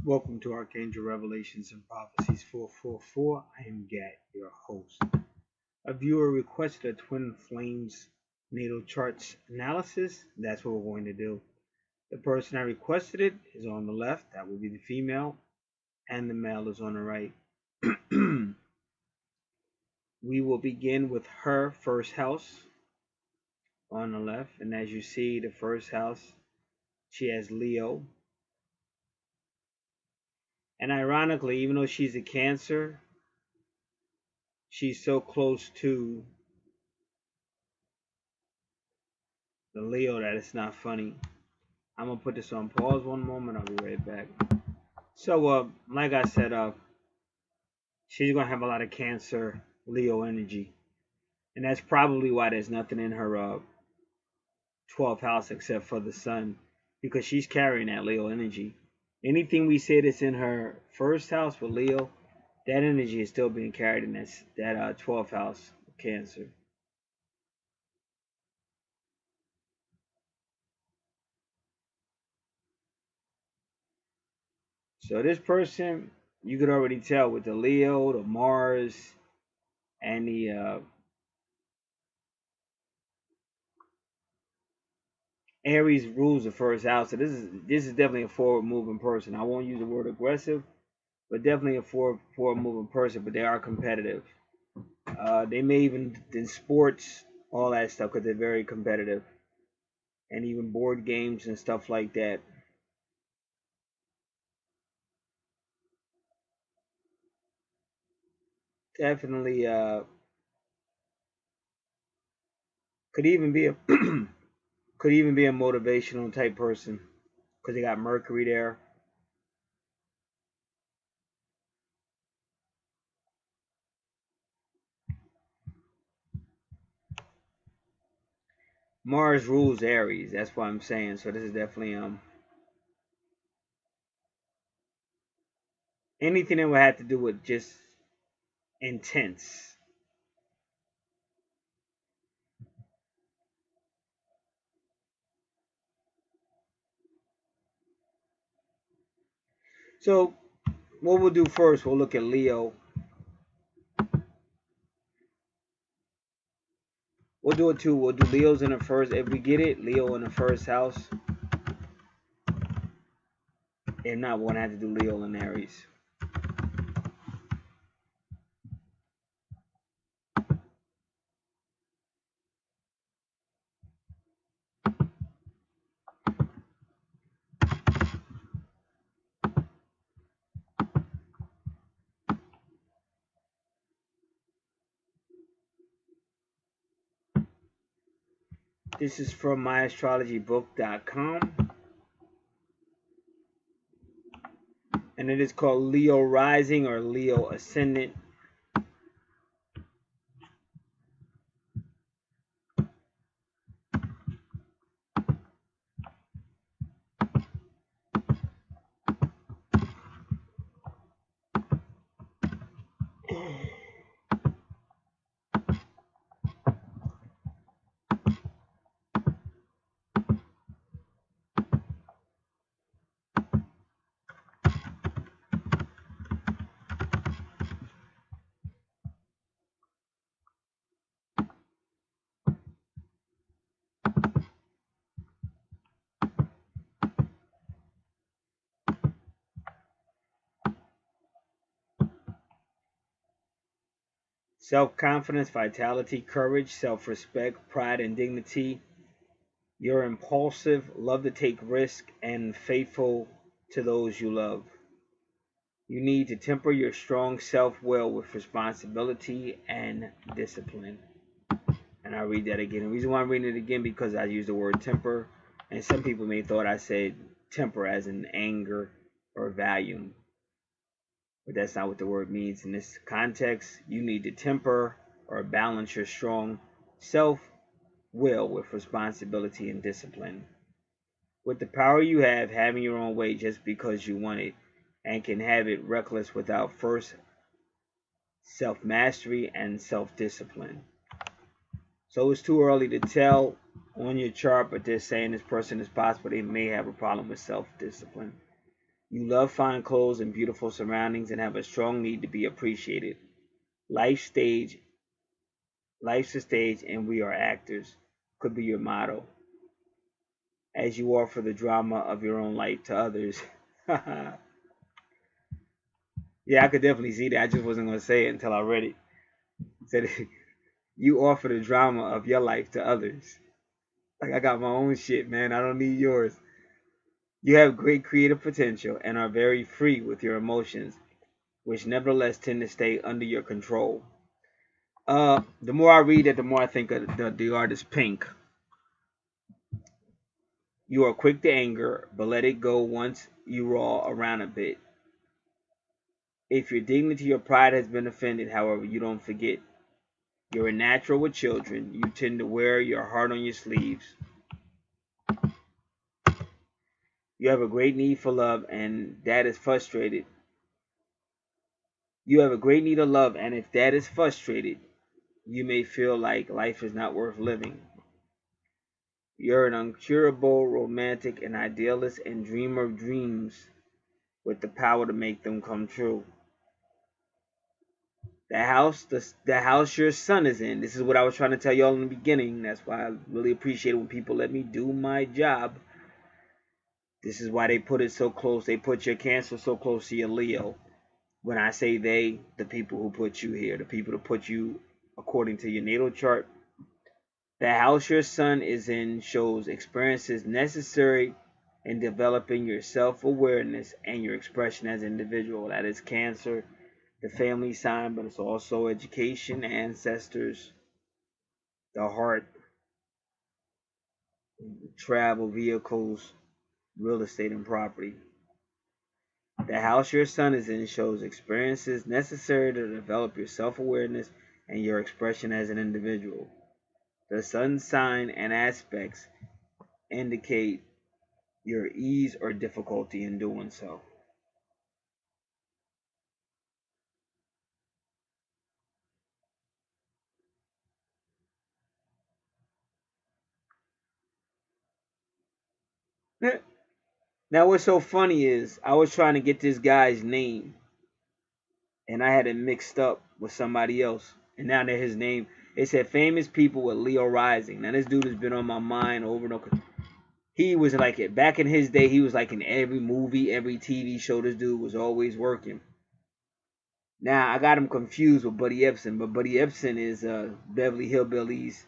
Welcome to Archangel Revelations and Prophecies 444. I am Gat, your host. A viewer requested a twin flames natal charts analysis. That's what we're going to do. The person that requested it is on the left. That would be the female. And the male is on the right. We will begin with her first house on the left. And as you see, the first house, she has Leo. And ironically, even though she's a Cancer, she's so close to the Leo that it's not funny. I'm gonna put this on pause one moment. I'll be right back. So, like I said, she's gonna have a lot of Cancer Leo energy, and that's probably why there's nothing in her 12th house except for the Sun, because she's carrying that Leo energy. Anything we say that's in her first house with Leo, that energy is still being carried in that 12th house of Cancer. So this person, you could already tell with the Leo, the Mars, and the Aries rules the first house. So this is definitely a forward moving person. I won't use the word aggressive, but definitely a forward moving person. But they are competitive. They may even in sports, all that stuff, because they're very competitive, and even board games and stuff like that. Definitely could even be a could even be a motivational type person because they got Mercury there. Mars rules Aries. That's what I'm saying. So this is definitely anything that would have to do with just intense. So what we'll do first, we'll look at Leo. We'll do it too. We'll do Leo's in the first. If we get it, Leo in the first house. If not, we're gonna have to do Leo in Aries. This is from myastrologybook.com. And it is called Leo Rising or Leo Ascendant. Self-confidence, vitality, courage, self-respect, pride, and dignity. You're impulsive, love to take risk, and faithful to those you love. You need to temper your strong self-will with responsibility and discipline. And I'll read that again. The reason why I'm reading it again because I use the word temper, and some people may thought I said temper as in anger or volume, but that's not what the word means in this context. You need to temper or balance your strong self-will with responsibility and discipline. With the power you have, having your own way just because you want it, and can have it reckless without first self-mastery and self-discipline. So it's too early to tell on your chart, but they're saying this person is possible they may have a problem with self-discipline. You love fine clothes and beautiful surroundings and have a strong need to be appreciated. Life stage, life's a stage and we are actors could be your motto as you offer the drama of your own life to others. Yeah, I could definitely see that. I just wasn't going to say it until I read it. It said you offer the drama of your life to others. Like I got my own shit, man. I don't need yours. You have great creative potential and are very free with your emotions, which nevertheless tend to stay under your control. The more I read it, the more I think of the artist Pink. You are quick to anger, but let it go once you roll around a bit. If your dignity or pride has been offended, however, you don't forget. You're a natural with children. You tend to wear your heart on your sleeves. You have a great need for love, and that is frustrated. You have a great need of love, and if that is frustrated, you may feel like life is not worth living. You're an incurable romantic, an idealist, and dreamer of dreams with the power to make them come true. The house your son is in. This is what I was trying to tell y'all in the beginning. That's why I really appreciate it when people let me do my job. This is why they put it so close. They put your Cancer so close to your Leo. When I say they, the people who put you here, the people who put you according to your natal chart. The house your sun is in shows experiences necessary in developing your self-awareness and your expression as an individual. That is Cancer, the family sign, but it's also education, ancestors, the heart, travel, vehicles, real estate, and property. The house your sun is in shows experiences necessary to develop your self-awareness and your expression as an individual. The sun sign and aspects indicate your ease or difficulty in doing so. Now, what's so funny is I was trying to get this guy's name and I had it mixed up with somebody else. And now that his name, it said famous people with Leo rising. Now, this dude has been on my mind over and over. He was like it back in his day. He was like in every movie, every TV show. This dude was always working. Now I got him confused with Buddy Ebsen, but Buddy Ebsen is Beverly Hillbillies,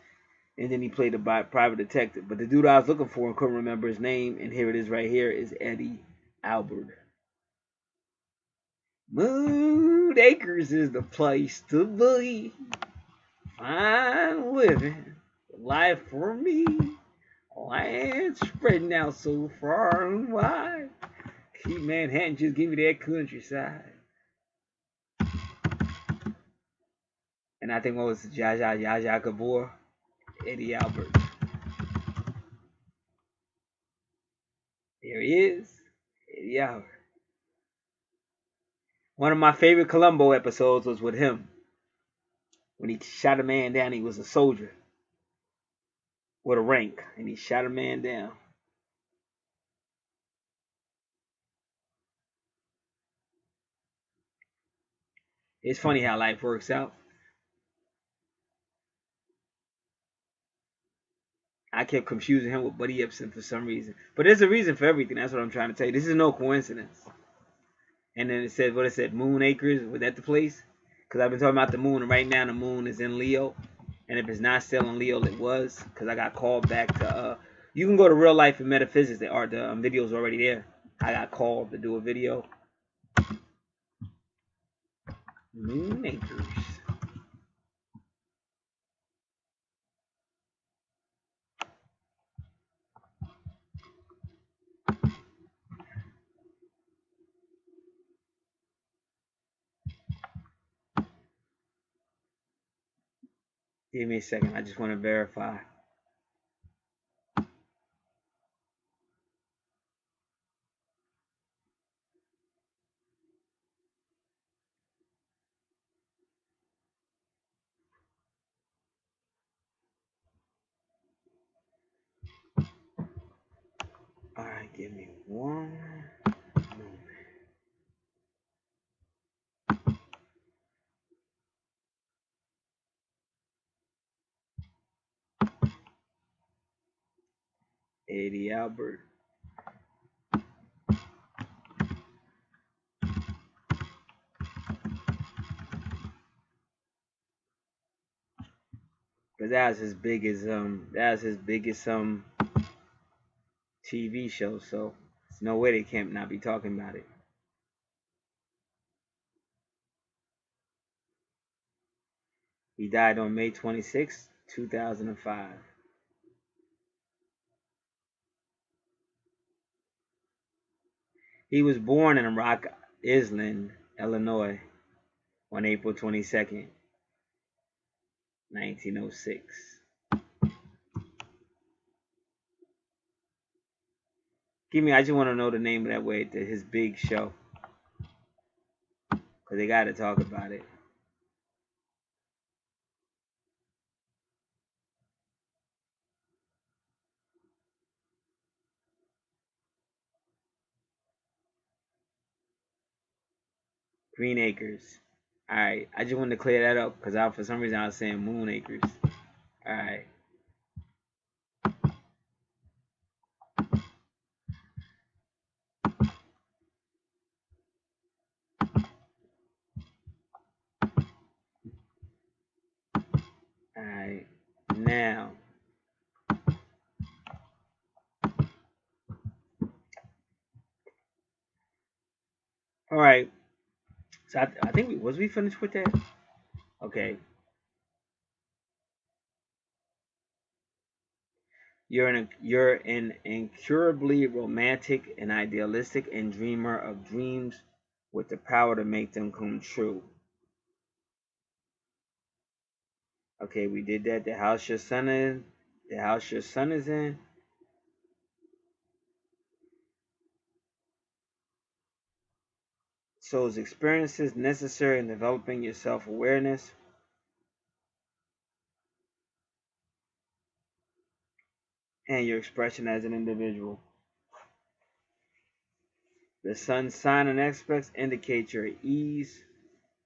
and then he played a private detective. But the dude I was looking for and couldn't remember his name, and here it is right here, is Eddie Albert. Moon Acres is the place to be. Fine living, life for me. Land spreading out so far and wide. Keep Manhattan, just give me that countryside. And I think what was Jaja Gabor, Eddie Albert. There he is, Eddie Albert. One of my favorite Columbo episodes was with him. When he shot a man down, he was a soldier with a rank, and he shot a man down. It's funny how life works out. I kept confusing him with Buddy Ebsen for some reason. But there's a reason for everything. That's what I'm trying to tell you. This is no coincidence. And then it said, what it said, Moon Acres. Was that the place? Because I've been talking about the moon, and right now the moon is in Leo. And if it's not still in Leo, it was. Because I got called back to, you can go to Real Life and Metaphysics. The video's already there. I got called to do a video. Moon Acres. Give me a second. I just want to verify. All right, give me one moment. Eddie Albert. Cause that was his biggest TV show, so there's no way they can't not be talking about it. He died on May 26, 2005. He was born in Rock Island, Illinois, on April 22nd, 1906. I just want to know the name of that way to his big show, cause they got to talk about it. Green Acres. All right, I just wanted to clear that up because for some reason I was saying Moon Acres. All right. All right. Now. All right. So I think we finished with that? Okay. You're an incurably romantic and idealistic and dreamer of dreams with the power to make them come true. Okay, we did that. The house your son is in. So it's experiences necessary in developing your self-awareness. And your expression as an individual. The sun sign and aspects indicate your ease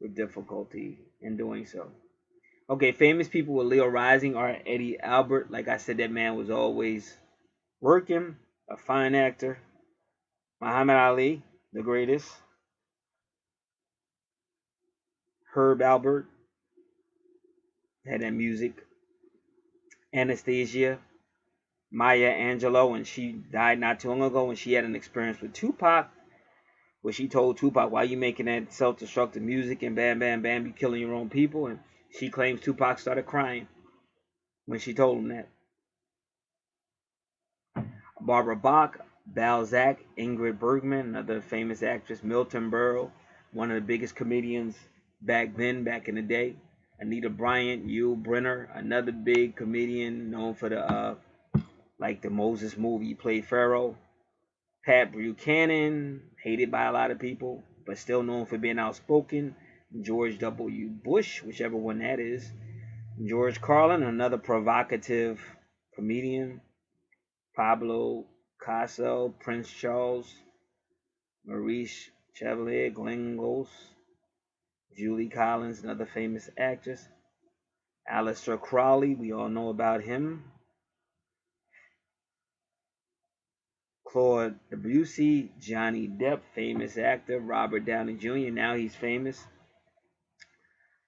with difficulty in doing so. Okay, famous people with Leo rising are Eddie Albert. Like I said, that man was always working, a fine actor. Muhammad Ali, the greatest. Herb Albert had that music. Anastasia, Maya Angelou, when she died not too long ago, when she had an experience with Tupac, where she told Tupac, "Why you making that self-destructive music and bam, bam, bam, you killing your own people?" And she claims Tupac started crying when she told him that. Barbara Bach, Balzac, Ingrid Bergman, another famous actress, Milton Berle, one of the biggest comedians back in the day. Anita Bryant, Yul Brynner, another big comedian known for the Moses movie, he played Pharaoh. Pat Buchanan, hated by a lot of people, but still known for being outspoken. George W. Bush, whichever one that is. George Carlin, another provocative comedian. Pablo Picasso, Prince Charles, Maurice Chevalier, Glenn Close, Julie Collins, another famous actress. Aleister Crowley, we all know about him. Claude Debussy, Johnny Depp, famous actor. Robert Downey Jr., now he's famous.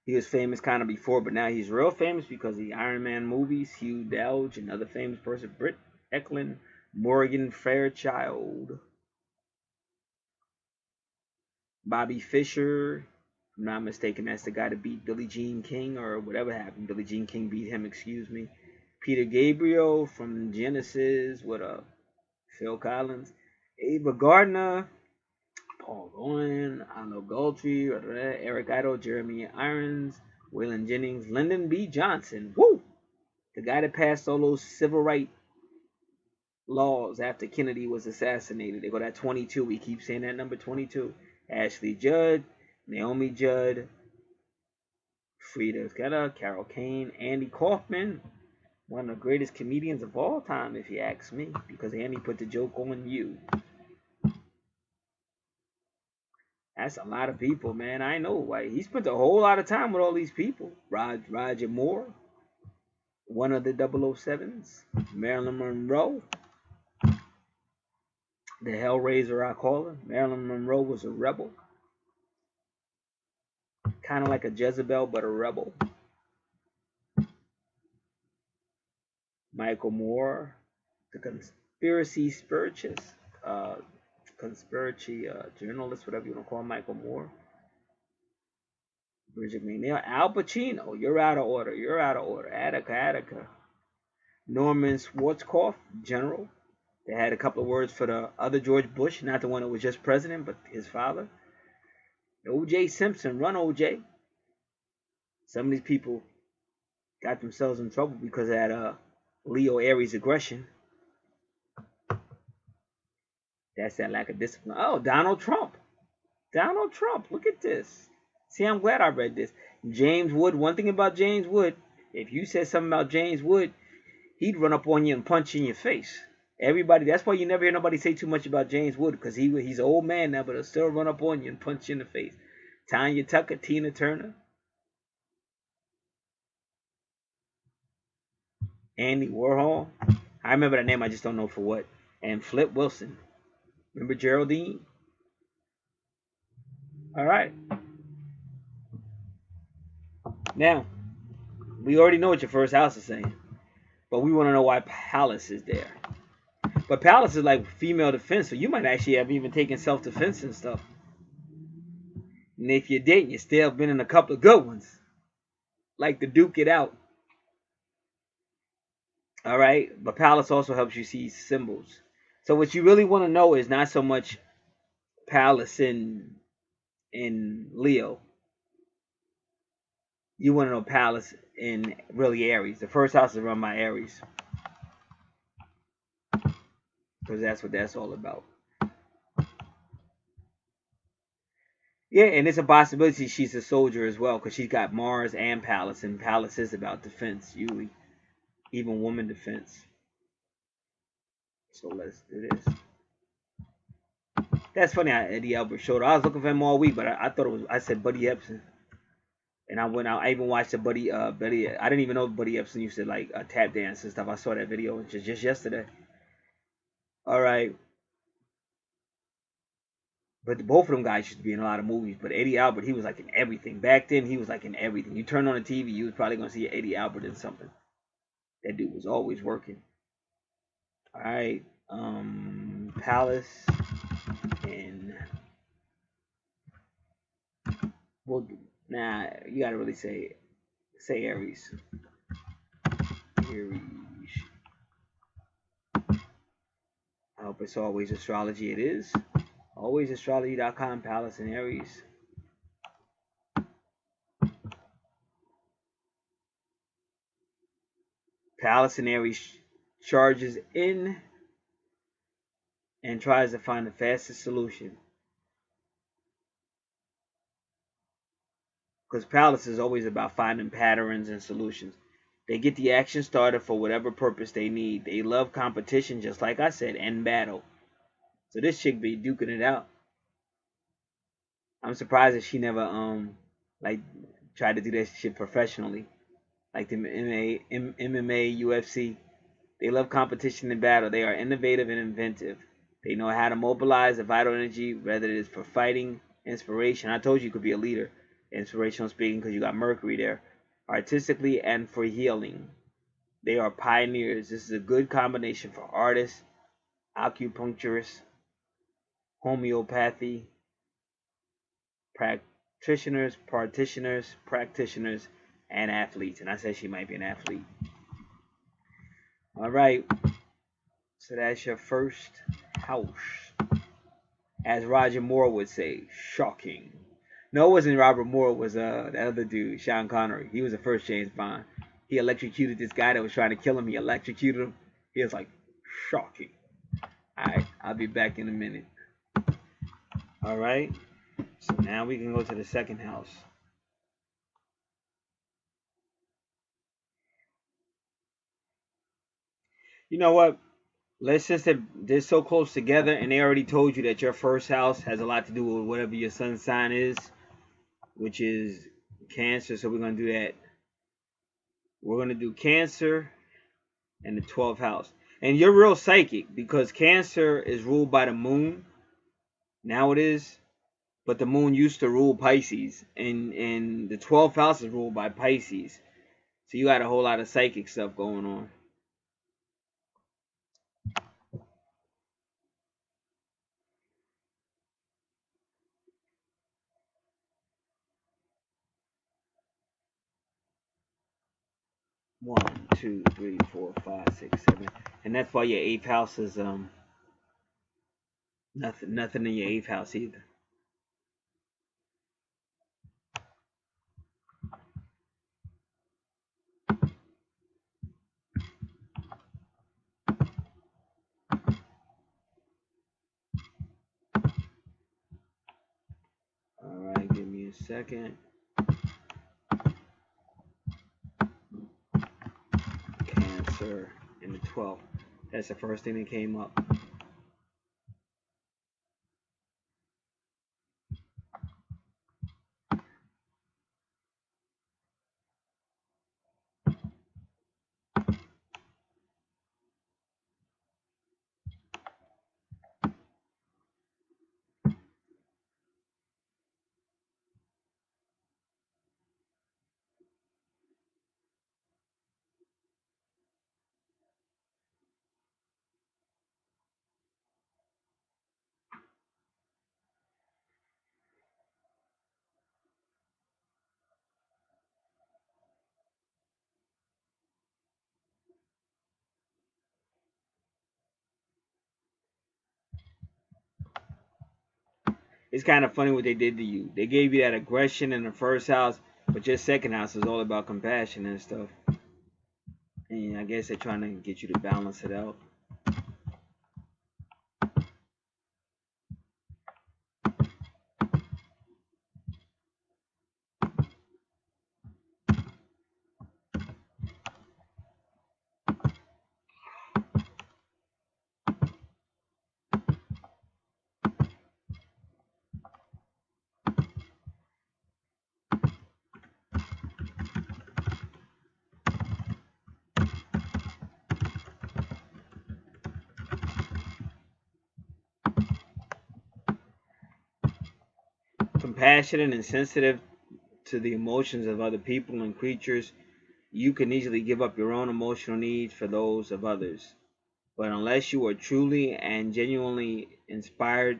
He was famous kind of before, but now he's real famous because of the Iron Man movies. Hugh Dowd, another famous person. Britt Eklund, Morgan Fairchild. Bobby Fischer, if I'm not mistaken, that's the guy that beat Billie Jean King, or whatever happened. Billie Jean King beat him, excuse me. Peter Gabriel from Genesis with Phil Collins. Ava Gardner, Paul Owen, Arnold Galtry, Eric Idle, Jeremy Irons, Waylon Jennings, Lyndon B. Johnson. Woo! The guy that passed all those civil rights laws after Kennedy was assassinated. They go that 22. We keep saying that number 22. Ashley Judd, Naomi Judd, Frida Keller, Carol Kane, Andy Kaufman, one of the greatest comedians of all time, if you ask me, because Andy put the joke on you. That's a lot of people, man. I know why. He spent a whole lot of time with all these people. Roger Moore, one of the 007s, Marilyn Monroe, The Hellraiser, I call her. Marilyn Monroe was a rebel. Kind of like a Jezebel, but a rebel. Michael Moore, the conspiracy journalist, whatever you want to call him, Michael Moore. Bridget McNeil, Al Pacino, you're out of order, you're out of order. Attica. Norman Schwarzkopf, general. They had a couple of words for the other George Bush, not the one that was just president, but his father. O.J. Simpson, run O.J. Some of these people got themselves in trouble because of that Leo Aries aggression. That's that lack of discipline. Oh, Donald Trump. Donald Trump, look at this. See, I'm glad I read this. James Wood, one thing about James Wood, if you said something about James Wood, he'd run up on you and punch you in your face. Everybody, that's why you never hear nobody say too much about James Wood, because he's an old man now, but he'll still run up on you and punch you in the face. Tanya Tucker, Tina Turner, Andy Warhol. I remember that name, I just don't know for what. And Flip Wilson. Remember Geraldine? All right. Now, we already know what your first house is saying, but we want to know why Palace is there. But Palace is like female defense, so you might actually have even taken self-defense and stuff. And if you're dating, you still been in a couple of good ones, like the Duke It Out. All right, but Palace also helps you see symbols. So what you really want to know is not so much Palace in Leo. You want to know Palace in really Aries. The first house is run by Aries, because that's what that's all about. Yeah, and it's a possibility she's a soldier as well, because she's got Mars and Palace, and Palace is about defense, usually, even woman defense. So let's do this. That's funny. Eddie Albert showed. I was looking for him all week, but I thought it was. I said Buddy Epson, and I went out. I even watched the Buddy. I didn't even know Buddy Epson used to like tap dance and stuff. I saw that video just yesterday. All right. But both of them guys used to be in a lot of movies. But Eddie Albert, he was like in everything. Back then, he was like in everything. You turn on the TV, you was probably going to see Eddie Albert in something. That dude was always working. All right. Palace and... Well, nah, you got to really say Aries. Aries. I hope it's always astrology. It is. AlwaysAstrology.com, Palace and Aries. Palace and Aries charges in and tries to find the fastest solution. Because Palace is always about finding patterns and solutions. They get the action started for whatever purpose they need. They love competition, just like I said, and battle. So this chick be duking it out. I'm surprised that she never like tried to do that shit professionally, like the MMA, UFC. They love competition and battle. They are innovative and inventive. They know how to mobilize the vital energy, whether it is for fighting, inspiration. I told you could be a leader, inspirational speaking, because you got Mercury there. Artistically and for healing. They are pioneers. This is a good combination for artists, acupuncturists, homeopathy, practitioners, and athletes. And I said she might be an athlete. All right. So that's your first house. As Roger Moore would say, shocking. No, it wasn't Robert Moore. It was the other dude, Sean Connery. He was the first James Bond. He electrocuted this guy that was trying to kill him. He electrocuted him. He was like, shocking. All right, I'll be back in a minute. All right. So now we can go to the second house. You know what? Let's just say they're so close together, and they already told you that your first house has a lot to do with whatever your sun sign is, which is Cancer. So we're going to do that. We're going to do Cancer and the 12th house. And you're real psychic because Cancer is ruled by the moon. Now it is. But the moon used to rule Pisces. And the 12th house is ruled by Pisces. So you got a whole lot of psychic stuff going on. One, two, three, four, five, six, seven. And that's why your 8th house is nothing in your 8th house either. Alright, give me a second. Cancer in the 12th. That's the first thing that came up. It's kind of funny what they did to you. They gave you that aggression in the first house, but your second house is all about compassion and stuff. And I guess they're trying to get you to balance it out. Compassionate and sensitive to the emotions of other people and creatures, you can easily give up your own emotional needs for those of others. But unless you are truly and genuinely inspired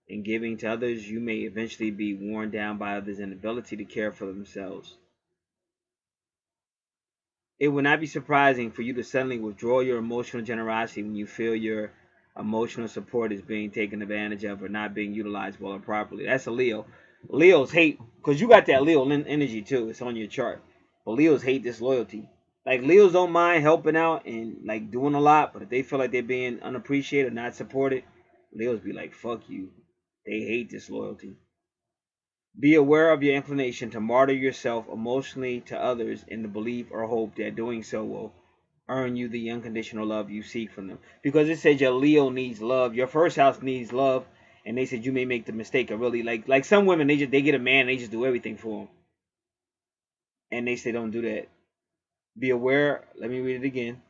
in giving to others, you may eventually be worn down by others' inability to care for themselves. It would not be surprising for you to suddenly withdraw your emotional generosity when you feel your emotional support is being taken advantage of or not being utilized well or properly. That's a Leo. Leos hate, because you got that Leo energy too. It's on your chart. But Leos hate disloyalty. Like Leos don't mind helping out and like doing a lot, but if they feel like they're being unappreciated or not supported, Leos be like, fuck you. They hate disloyalty. Be aware of your inclination to martyr yourself emotionally to others in the belief or hope that doing so will earn you the unconditional love you seek from them. Because it says your Leo needs love, your first house needs love, and they said you may make the mistake of really like some women they get a man and they just do everything for them, and they say don't do that. Be aware. Let me read it again.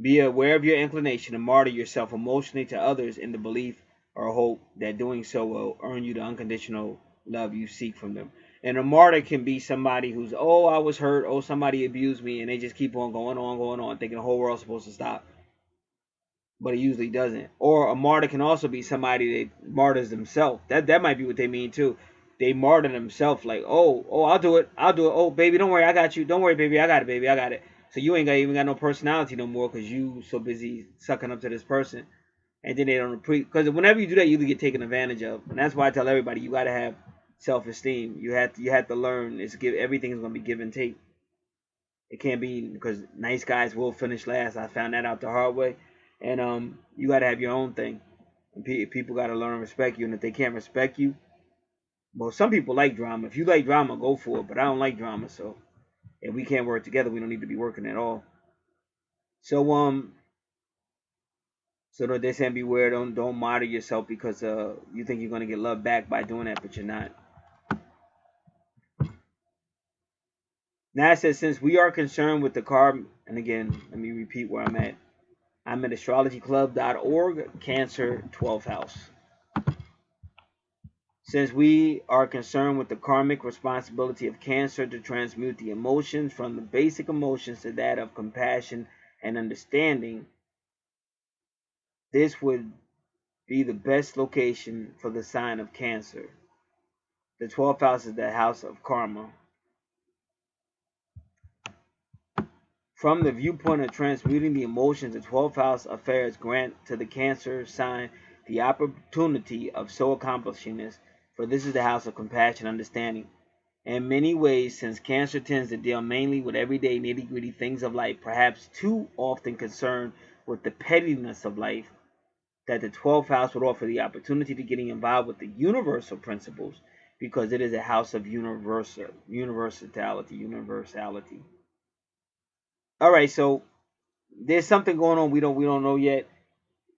Be aware of your inclination to martyr yourself emotionally to others in the belief or hope that doing so will earn you the unconditional love you seek from them. And a martyr can be somebody who's, oh, I was hurt, oh, somebody abused me, and they just keep on going on, thinking the whole world's supposed to stop. But it usually doesn't. Or a martyr can also be somebody that martyrs themselves. That might be what they mean too. They martyr themselves, like, oh, I'll do it. Oh, baby, don't worry, I got you. Don't worry, baby, I got it, baby, I got it. So you ain't even got no personality no more because you so busy sucking up to this person, and then they don't appreciate. Because whenever you do that, you get taken advantage of, and that's why I tell everybody you got to have self-esteem. You have to learn. Everything's gonna be give and take. It can't be because nice guys will finish last. I found that out the hard way, and you got to have your own thing. And people got to learn to respect you, and if they can't respect you, well, some people like drama. If you like drama, go for it. But I don't like drama, so if we can't work together, we don't need to be working at all. So so that they saying beware, don't martyr yourself because you think you're gonna get love back by doing that, but you're not. Now it says since we are concerned with the carbon, and again, let me repeat where I'm at. I'm at astrologyclub.org, Cancer 12th house. Since we are concerned with the karmic responsibility of Cancer to transmute the emotions from the basic emotions to that of compassion and understanding, this would be the best location for the sign of Cancer. The 12th house is the house of karma. From the viewpoint of transmuting the emotions, the 12th house affairs grant to the Cancer sign the opportunity of so accomplishing this, for this is the house of compassion and understanding. In many ways, since Cancer tends to deal mainly with everyday nitty-gritty things of life, perhaps too often concerned with the pettiness of life, that the 12th house would offer the opportunity to getting involved with the universal principles, because it is a house of universality. All right, so there's something going on we don't know yet.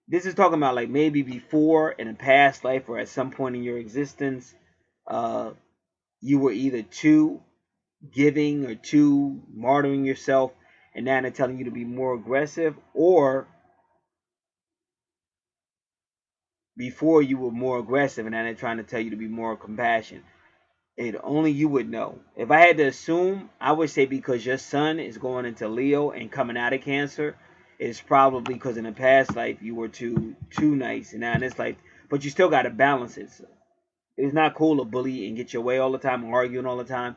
This is talking about like maybe before in a past life or at some point in your existence, you were either too giving or too martyring yourself, and now they're telling you to be more aggressive, or before you were more aggressive and now they're trying to tell you to be more compassionate. It only you would know. If I had to assume, I would say because your sun is going into Leo and coming out of Cancer, it's probably because in the past life you were too nice, and now in this life, but you still got to balance it. So it's not cool to bully and get your way all the time, arguing all the time.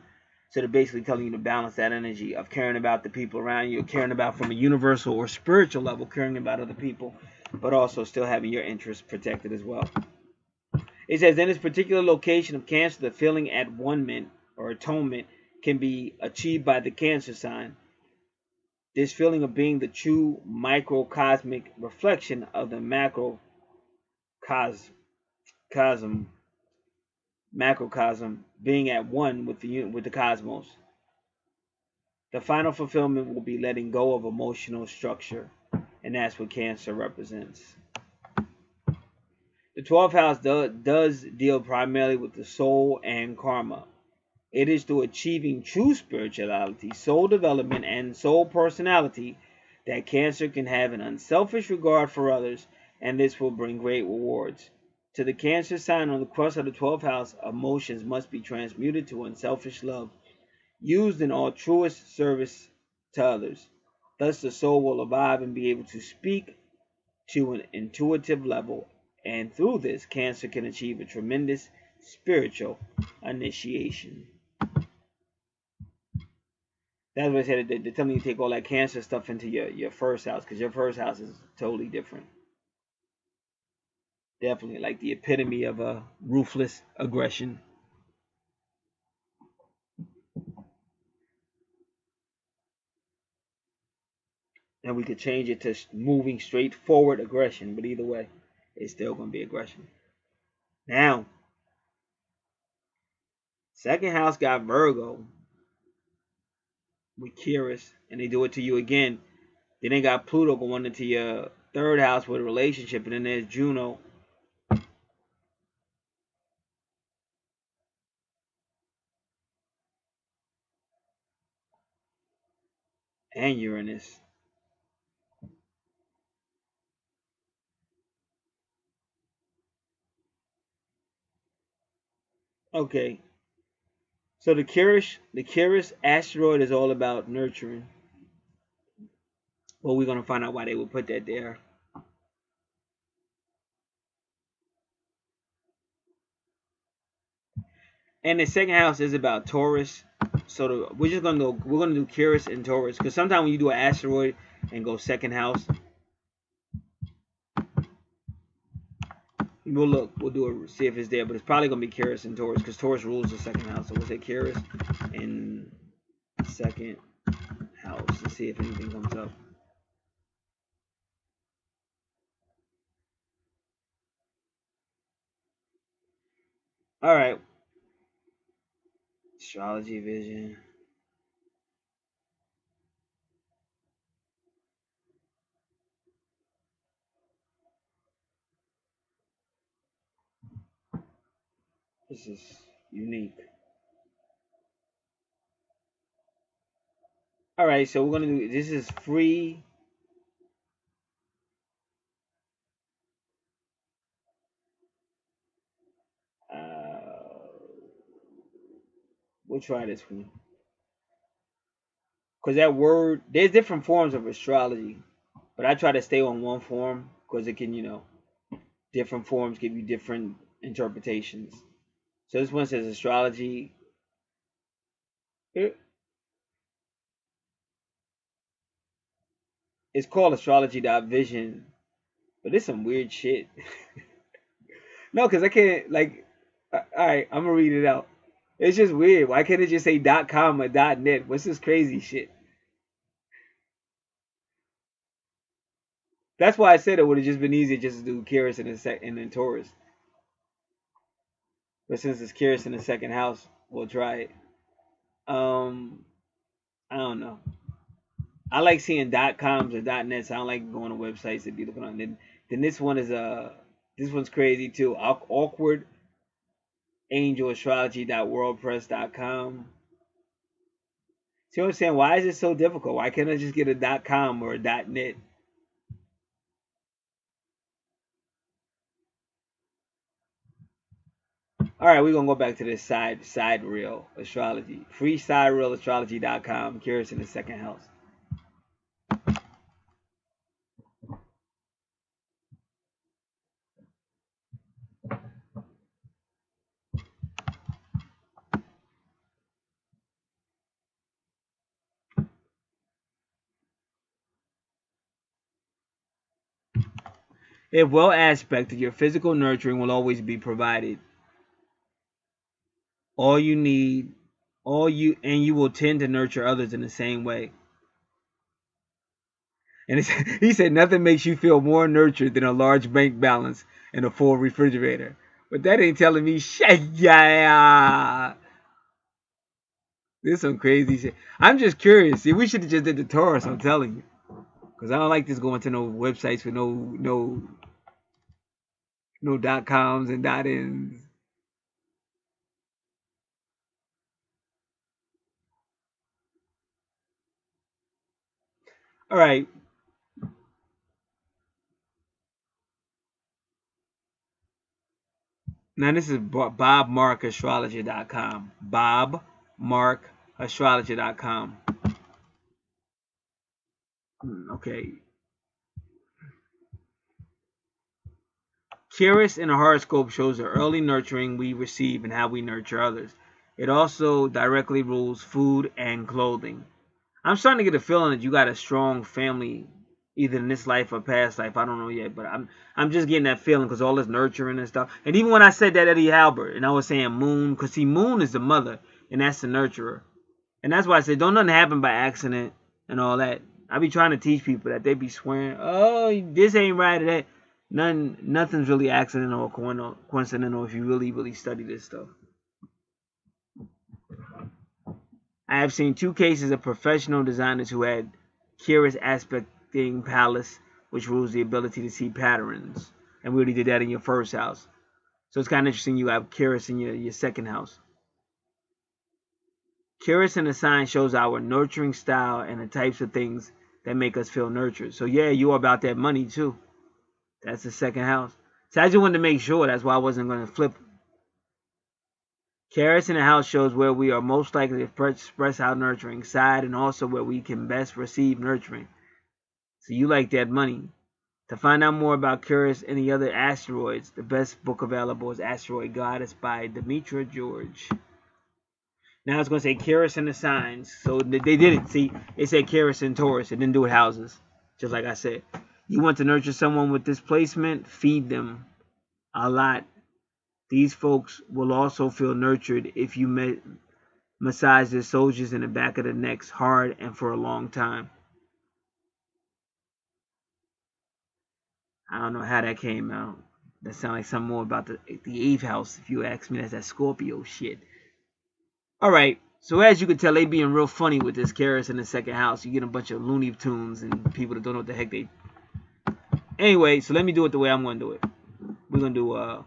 So they're basically telling you to balance that energy of caring about the people around you, caring about from a universal or spiritual level, caring about other people, but also still having your interests protected as well. It says, in this particular location of Cancer, the feeling at one-ment or atonement can be achieved by the Cancer sign. This feeling of being the true microcosmic reflection of the macrocosm, being at one with the cosmos. The final fulfillment will be letting go of emotional structure, and that's what Cancer represents. The 12th house does deal primarily with the soul and karma. It is through achieving true spirituality, soul development, and soul personality that Cancer can have an unselfish regard for others, and this will bring great rewards. To the Cancer sign on the crust of the 12th house, emotions must be transmuted to unselfish love, used in altruist service to others. Thus, the soul will evolve and be able to speak to an intuitive level, and through this, Cancer can achieve a tremendous spiritual initiation. That's what I said. They're telling you to take all that Cancer stuff into your first house, because your first house is totally different. Definitely like the epitome of a ruthless aggression. And we could change it to moving straight forward aggression, but either way, it's still going to be aggression. Now, second house got Virgo with Curious, and they do it to you again. Then they got Pluto going into your third house with a relationship, and then there's Juno. And Uranus. Okay, so the Curious asteroid is all about nurturing. Well, we're gonna find out why they would put that there. And the second house is about Taurus. So we're gonna do Curious and Taurus, because sometimes when you do an asteroid and go second house, we'll do it, see if it's there, but it's probably gonna be Curious and Taurus, because Taurus rules the second house. So we'll say Curious in second house to see if anything comes up. All right, astrology vision. This is unique. All right, so we're gonna do, this is free We'll try this one. Because that word, there's different forms of astrology, but I try to stay on one form because it can, different forms give you different interpretations. So this one says astrology. It's called astrology.vision, but it's some weird shit. No, because I can't, like, all right, I'm going to read it out. It's just weird. Why can't it just say .com or .net? What's this crazy shit? That's why I said it would have just been easier just to do Curious and then Taurus. But since it's Curious in the second house, we'll try it. I don't know. I like seeing .coms or .nets. I don't like going to websites that be looking on. Then this one is this one's crazy too. Awkward Angel Astrology.wordpress.com. See what I'm saying? Why is it so difficult? Why can't I just get a .com or a .net? All right, we're gonna go back to this side reel astrology. Free sidereelastrology.com. Curious in the second house. If well aspected, your physical nurturing will always be provided. All you need, you will tend to nurture others in the same way. And he said nothing makes you feel more nurtured than a large bank balance and a full refrigerator. But that ain't telling me shit. Yeah. This is some crazy shit. I'm just curious. See, we should have just did the Taurus, I'm telling you. Because I don't like this going to no websites with no .coms and .ins. All right. Now this is BobMarkAstrology.com. BobMarkAstrology.com. Okay. Curious in a horoscope shows the early nurturing we receive and how we nurture others. It also directly rules food and clothing. I'm starting to get a feeling that you got a strong family, either in this life or past life. I don't know yet, but I'm just getting that feeling because all this nurturing and stuff. And even when I said that Eddie Halbert, and I was saying Moon, because see, Moon is the mother, and that's the nurturer. And that's why I said don't nothing happen by accident and all that. I be trying to teach people that they be swearing, oh, this ain't right or that. Nothing's really accidental or coincidental if you really study this stuff. I have seen 2 cases of professional designers who had curious aspecting palace, which rules the ability to see patterns. And we already did that in your first house. So it's kind of interesting you have curious in your second house. Curious in the sign shows our nurturing style and the types of things that make us feel nurtured. So yeah, you're about that money too. That's the second house. So I just wanted to make sure. That's why I wasn't going to flip. Curious in the house shows where we are most likely to express our nurturing side and also where we can best receive nurturing. So you like that money. To find out more about Curious and the other asteroids, the best book available is Asteroid Goddess by Demetra George. Now it's going to say Curious and the signs. So they did it. See, they said Curious and Taurus. It didn't do it houses. Just like I said. You want to nurture someone with this placement? Feed them a lot. These folks will also feel nurtured if you massage their soldiers in the back of the necks hard and for a long time. I don't know how that came out. That sounds like something more about the 8th house. If you ask me, that's that Scorpio shit. All right. So as you can tell, they being real funny with this Curious in the second house. You get a bunch of Looney Tunes and people that don't know what the heck they. Anyway, so let me do it the way I'm going to do it. We're going to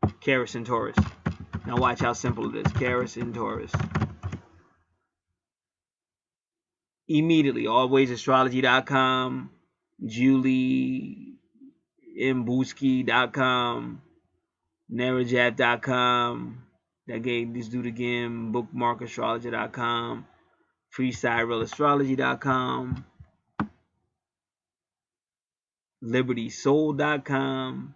do Curious and Taurus. Now watch how simple it is. Curious and Taurus. Immediately, alwaysastrology.com, juliembuski.com, nerajat.com. That gave this dude again, bookmarkastrology.com, freestylerealastrology.com, libertysoul.com,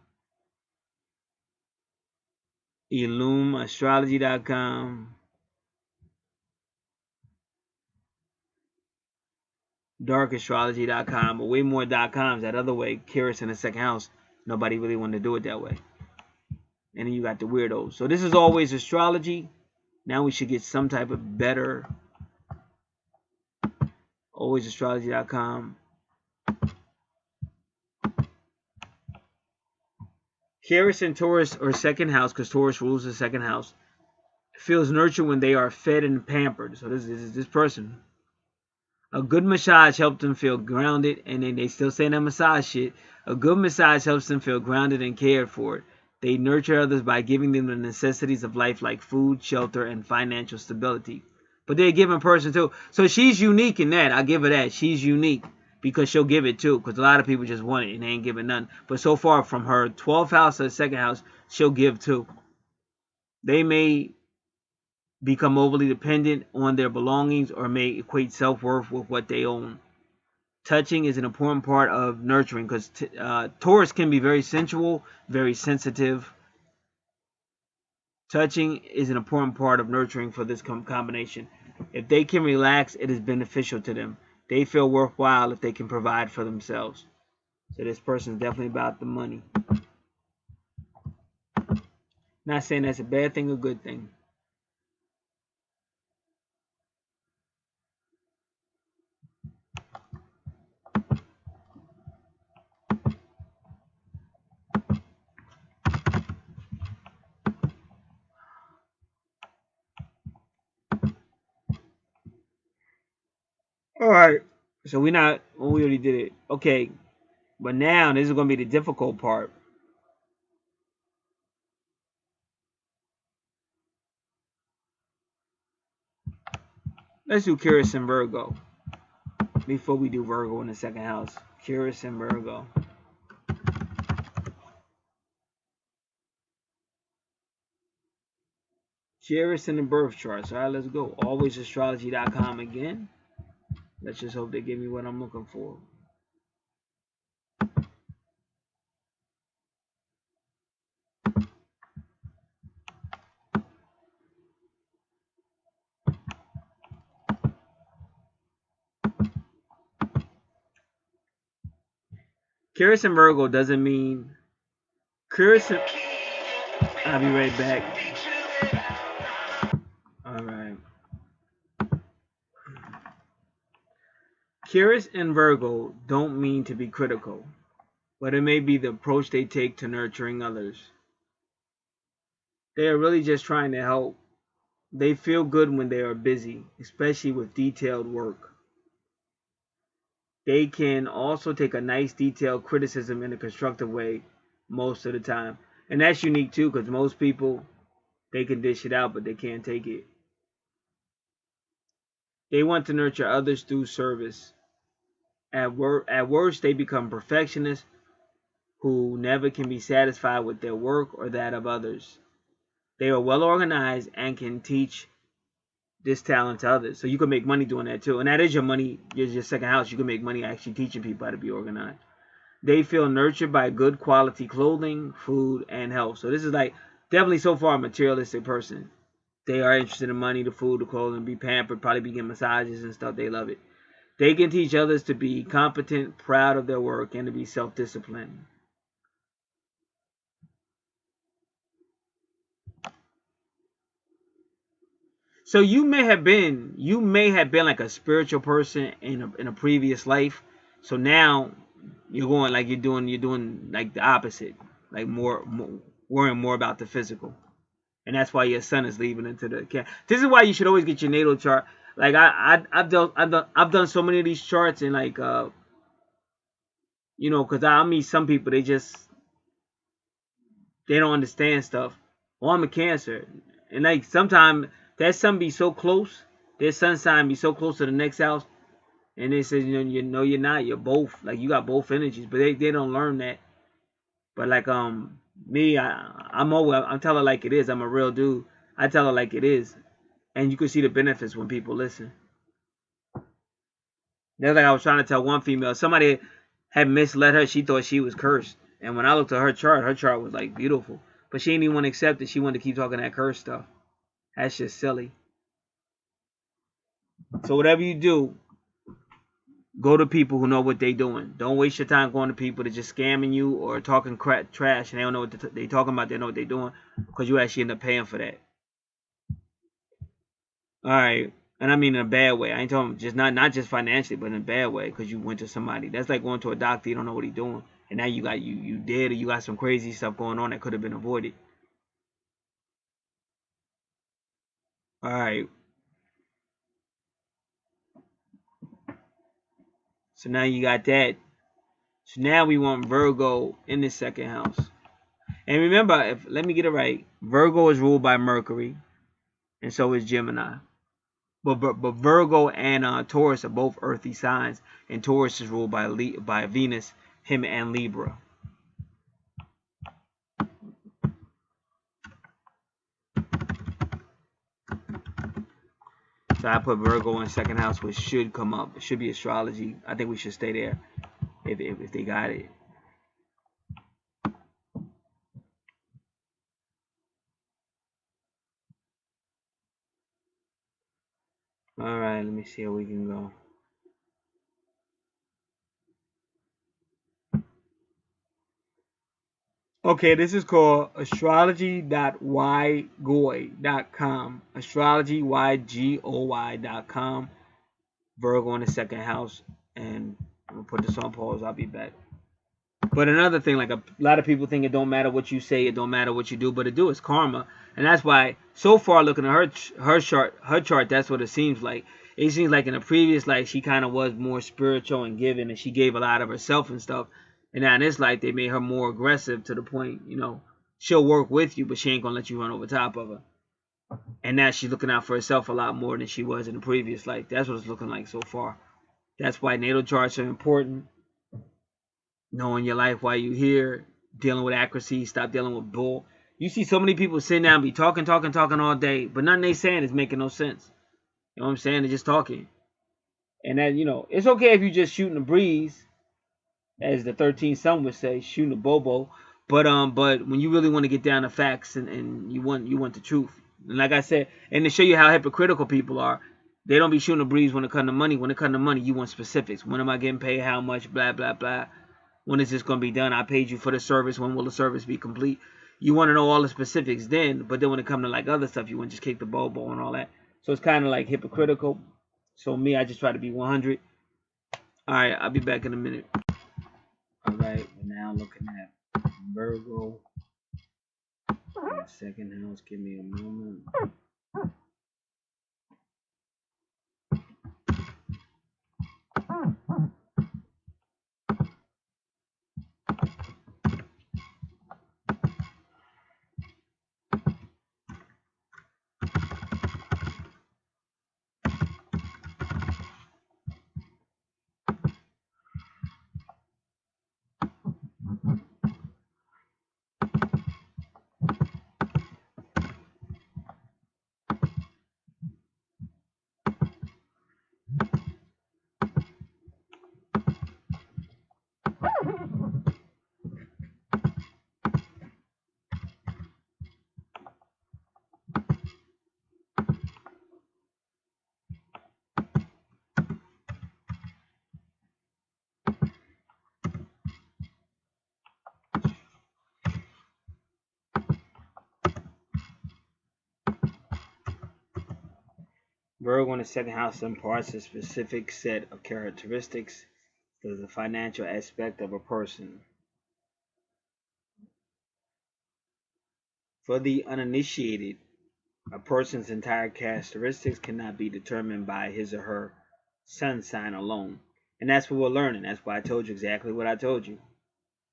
illuminastrology.com, darkastrology.com, but way more .coms that other way. Curious in the second house, nobody really wanted to do it that way. And then you got the weirdos. So this is always astrology. Now we should get some type of better. Alwaysastrology.com. Curious in Taurus or second house, because Taurus rules the second house, feels nurtured when they are fed and pampered. So this is this person. A good massage helps them feel grounded, and then they still saying that massage shit. A good massage helps them feel grounded and cared for. They nurture others by giving them the necessities of life like food, shelter, and financial stability. But they're a giving person too. So she's unique in that. I give her that. She's unique because she'll give it too. Because a lot of people just want it and they ain't giving none. But so far from her 12th house to the second house, she'll give too. They may become overly dependent on their belongings or may equate self-worth with what they own. Touching is an important part of nurturing because Taurus can be very sensual, very sensitive. Touching is an important part of nurturing for this combination. If they can relax, it is beneficial to them. They feel worthwhile if they can provide for themselves. So this person is definitely about the money. Not saying that's a bad thing or good thing. All right, so we already did it. Okay, but now this is going to be the difficult part. Let's do Curious and Virgo before we do Virgo in the second house. Curious and Virgo. Curious in the birth charts. All right, let's go. Alwaysastrology.com again. Let's just hope they give me what I'm looking for. Curious and Virgo doesn't mean Curious and... I'll be right back. Alright. Curious and Virgo don't mean to be critical, but it may be the approach they take to nurturing others. They are really just trying to help. They feel good when they are busy, especially with detailed work. They can also take a nice detailed criticism in a constructive way most of the time. And that's unique too, because most people, they can dish it out, but they can't take it. They want to nurture others through service. At worst, they become perfectionists who never can be satisfied with their work or that of others. They are well organized and can teach this talent to others. So you can make money doing that too. And that is your money, your second house. You can make money actually teaching people how to be organized. They feel nurtured by good quality clothing, food, and health. So this is like definitely so far a materialistic person. They are interested in money, the food, the clothing, be pampered, probably be getting massages and stuff. They love it. They can teach others to be competent, proud of their work, and to be self-disciplined. So you may have been like a spiritual person in a previous life. So now you're going like you're doing like the opposite, like more worrying more about the physical, and that's why your sun is leaving into the cat. This is why you should always get your natal chart. Like I've done so many of these charts, and like because I meet some people, they don't understand stuff. Well, I'm a Cancer, and like sometimes that sun be so close, their sun sign be so close to the next house, and they say, you're not, you're both, like you got both energies, but they don't learn that. But like me, I'm telling like it is. I'm a real dude. I tell her like it is. And you can see the benefits when people listen. That's like I was trying to tell one female. Somebody had misled her. She thought she was cursed. And when I looked at her chart was like beautiful. But she didn't even want to accept it. She wanted to keep talking that curse stuff. That's just silly. So whatever you do, go to people who know what they're doing. Don't waste your time going to people that just scamming you or talking crap, trash, and they don't know what they're talking about. They know what they're doing, because you actually end up paying for that. All right, and I mean in a bad way. I ain't talking just not just financially, but in a bad way, because you went to somebody. That's like going to a doctor. You don't know what he's doing, and now you got you dead, or you got some crazy stuff going on that could have been avoided. All right. So now you got that. So now we want Virgo in the second house. And remember, let me get it right. Virgo is ruled by Mercury, and so is Gemini. But Virgo and Taurus are both earthy signs, and Taurus is ruled by Venus, him and Libra. So I put Virgo in second house, which should come up. It should be astrology. I think we should stay there if they got it. All right, let me see how we can go. Okay, this is called astrology.ygoy.com. Astrology.ygoy.com. Virgo in the second house. And I'm going to put this on pause. I'll be back. But another thing, like a lot of people think it don't matter what you say, it don't matter what you do, but it do. It's karma, and that's why so far looking at her chart, that's what it seems like. It seems like in a previous life she kind of was more spiritual and giving, and she gave a lot of herself and stuff. And now in this life they made her more aggressive to the point, she'll work with you, but she ain't gonna let you run over top of her. And now she's looking out for herself a lot more than she was in the previous life. That's what it's looking like so far. That's why natal charts are important. Knowing your life while you're here, dealing with accuracy, stop dealing with bull. You see so many people sitting down, be talking all day, but nothing they saying is making no sense. You know what I'm saying? They're just talking. And that, it's okay if you're just shooting a breeze, as the 13th son would say, shooting a bobo. But when you really want to get down to facts and you want the truth. And like I said, and to show you how hypocritical people are, they don't be shooting a breeze when it comes to money. When it comes to money, you want specifics. When am I getting paid? How much? Blah, blah, blah. When is this going to be done? I paid you for the service. When will the service be complete? You want to know all the specifics then, but then when it comes to like other stuff, you want to just kick the bobo and all that. So it's kind of like hypocritical. So me, I just try to be 100. All right, I'll be back in a minute. All right, we're now looking at Virgo. Second house, give me a moment. Virgo in the second house imparts a specific set of characteristics to the financial aspect of a person. For the uninitiated, a person's entire characteristics cannot be determined by his or her sun sign alone. And that's what we're learning. That's why I told you exactly what I told you.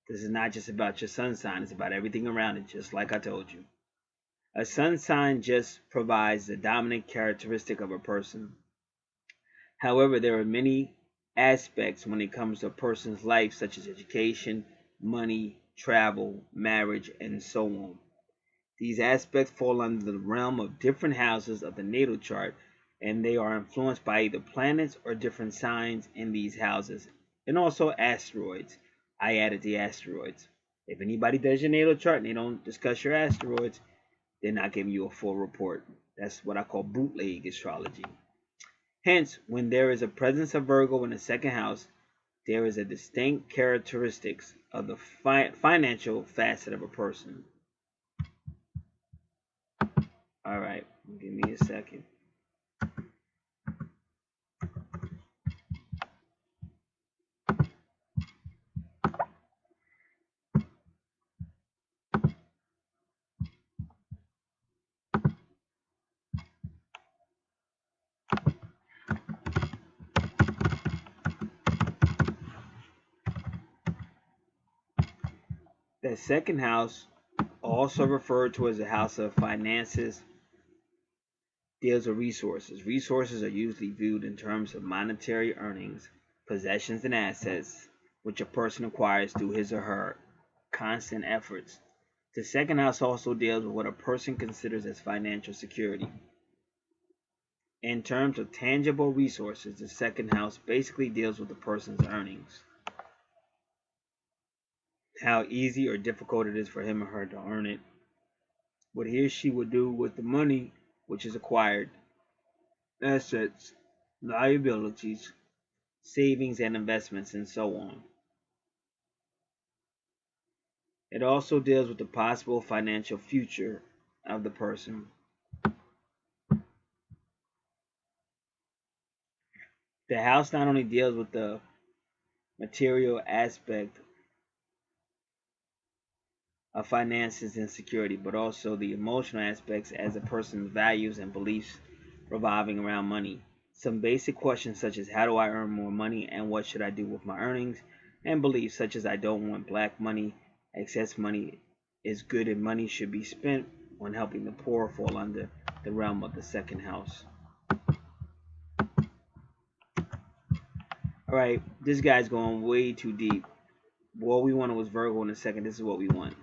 This is not just about your sun sign, it's about everything around it, just like I told you. A sun sign just provides the dominant characteristic of a person. However, there are many aspects when it comes to a person's life, such as education, money, travel, marriage, and so on. These aspects fall under the realm of different houses of the natal chart, and they are influenced by either planets or different signs in these houses, and also asteroids. I added the asteroids. If anybody does your natal chart and they don't discuss your asteroids, they're not giving you a full report. That's what I call bootleg astrology. Hence, when there is a presence of Virgo in the second house, there is a distinct characteristics of the financial facet of a person. All right, give me a second. The second house, also referred to as the house of finances, deals with resources. Resources are usually viewed in terms of monetary earnings, possessions, and assets, which a person acquires through his or her constant efforts. The second house also deals with what a person considers as financial security. In terms of tangible resources, the second house basically deals with the person's earnings. How easy or difficult it is for him or her to earn it, what he or she would do with the money which is acquired, assets, liabilities, savings and investments, and so on. It also deals with the possible financial future of the person. The house not only deals with the material aspect of finances and security, but also the emotional aspects as a person's values and beliefs revolving around money. Some basic questions such as how do I earn more money and what should I do with my earnings, and beliefs such as I don't want black money, excess money is good, and money should be spent on helping the poor fall under the realm of the second house. Alright, this guy's going way too deep. What we wanted was Virgo in a second. This is what we want.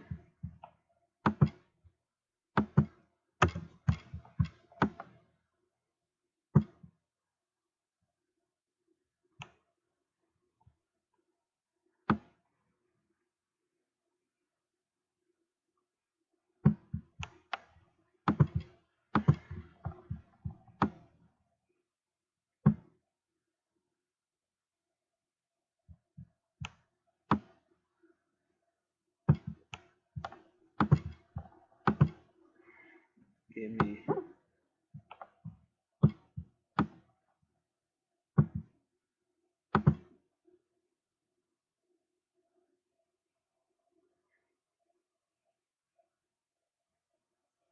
Give me.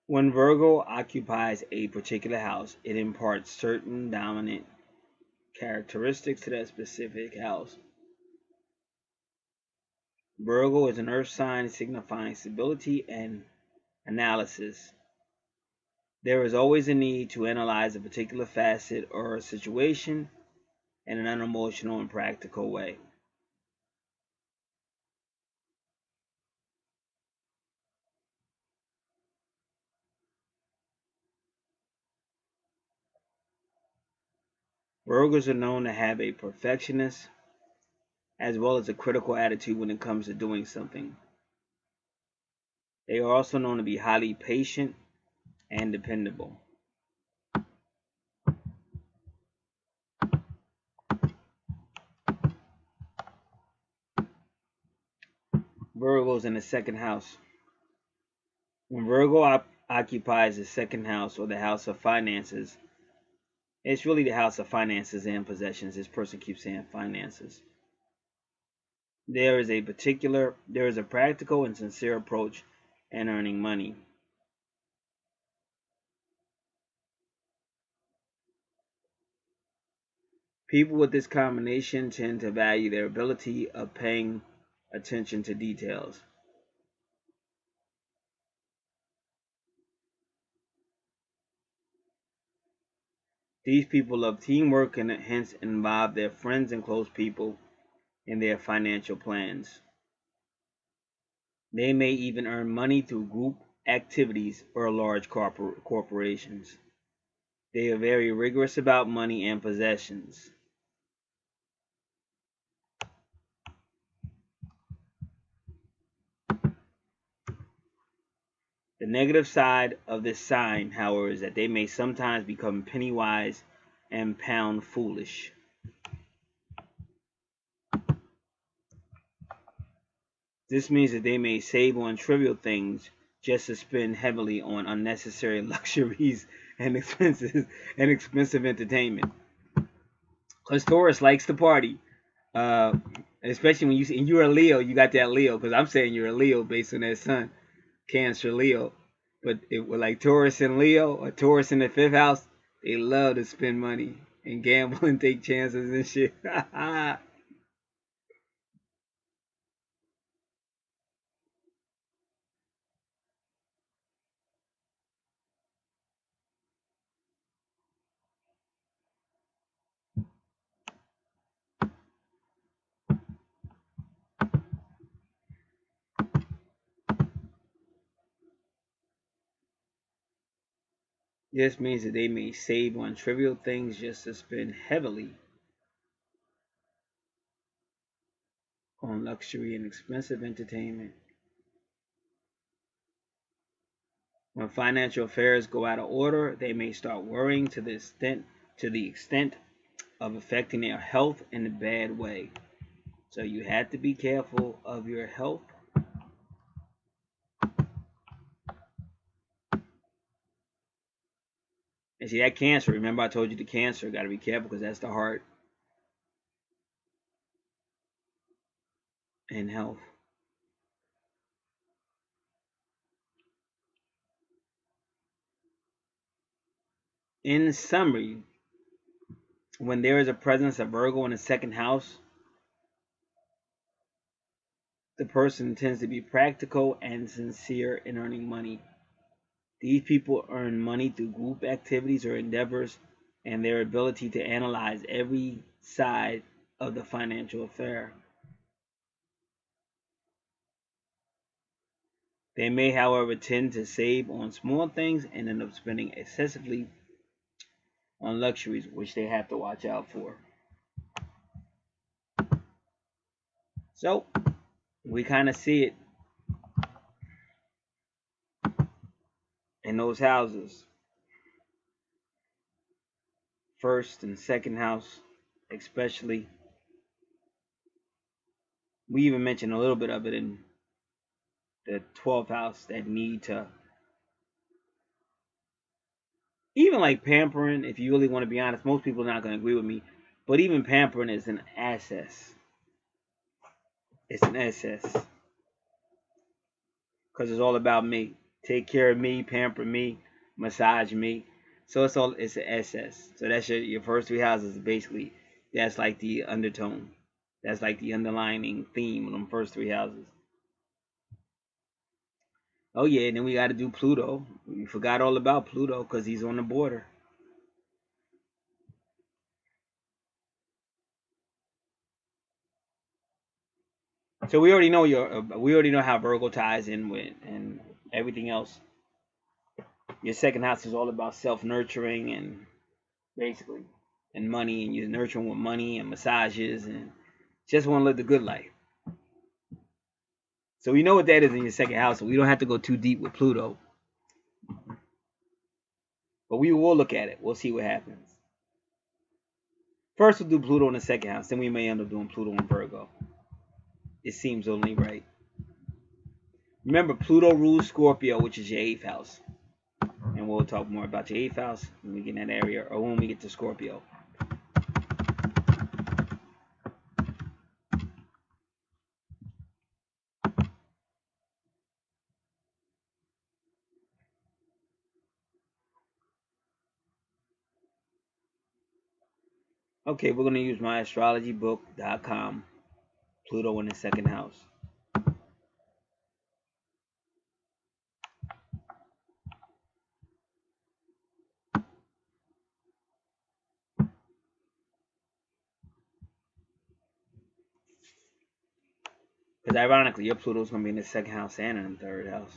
When Virgo occupies a particular house, it imparts certain dominant characteristics to that specific house. Virgo is an earth sign signifying stability and analysis. There is always a need to analyze a particular facet or a situation in an unemotional and practical way. Virgos are known to have a perfectionist as well as a critical attitude when it comes to doing something. They are also known to be highly patient and dependable. Virgos in the second house. When Virgo occupies the second house or the house of finances, it's really the house of finances and possessions. This person keeps saying finances. There is a practical and sincere approach in earning money. People with this combination tend to value their ability of paying attention to details. These people love teamwork and hence involve their friends and close people in their financial plans. They may even earn money through group activities or large corporations. They are very rigorous about money and possessions. The negative side of this sign, however, is that they may sometimes become penny wise and pound foolish. This means that they may save on trivial things just to spend heavily on unnecessary luxuries and expensive entertainment. Because Taurus likes to party, uh, especially when you're a Leo. You got that Leo. Because I'm saying you're a Leo based on that Sun, Cancer, Leo. But it was like Taurus and Leo, or Taurus in the fifth house. They love to spend money and gamble and take chances and shit. This means that they may save on trivial things just to spend heavily on luxury and expensive entertainment. When financial affairs go out of order, they may start worrying to the extent of affecting their health in a bad way. So you have to be careful of your health. And see that Cancer, remember I told you the Cancer, got to be careful because that's the heart and health. In summary, when there is a presence of Virgo in the second house, the person tends to be practical and sincere in earning money. These people earn money through group activities or endeavors and their ability to analyze every side of the financial affair. They may, however, tend to save on small things and end up spending excessively on luxuries, which they have to watch out for. So, we kind of see it in those houses, first and second house, especially. We even mentioned a little bit of it in the 12th house, that need to, even like pampering. If you really want to be honest, most people are not going to agree with me, but even pampering is an asset. It's an asset because it's all about me. Take care of me, pamper me, massage me. So it's an SS. So that's your first three houses. Basically, that's like the undertone. That's like the underlining theme of them first three houses. Oh yeah, and then we got to do Pluto. We forgot all about Pluto because he's on the border. So we already know how Virgo ties in with and everything else. Your second house is all about self nurturing and basically and money, and you're nurturing with money and massages and just want to live the good life. So we know what that is in your second house, so we don't have to go too deep with Pluto. But we will look at it. We'll see what happens. First we'll do Pluto in the second house, then we may end up doing Pluto in Virgo. It seems only right. Remember, Pluto rules Scorpio, which is your eighth house. And we'll talk more about your eighth house when we get in that area, or when we get to Scorpio. Okay, we're going to use myastrologybook.com, Pluto in the second house. Because ironically, your Pluto's going to be in the second house and in the third house.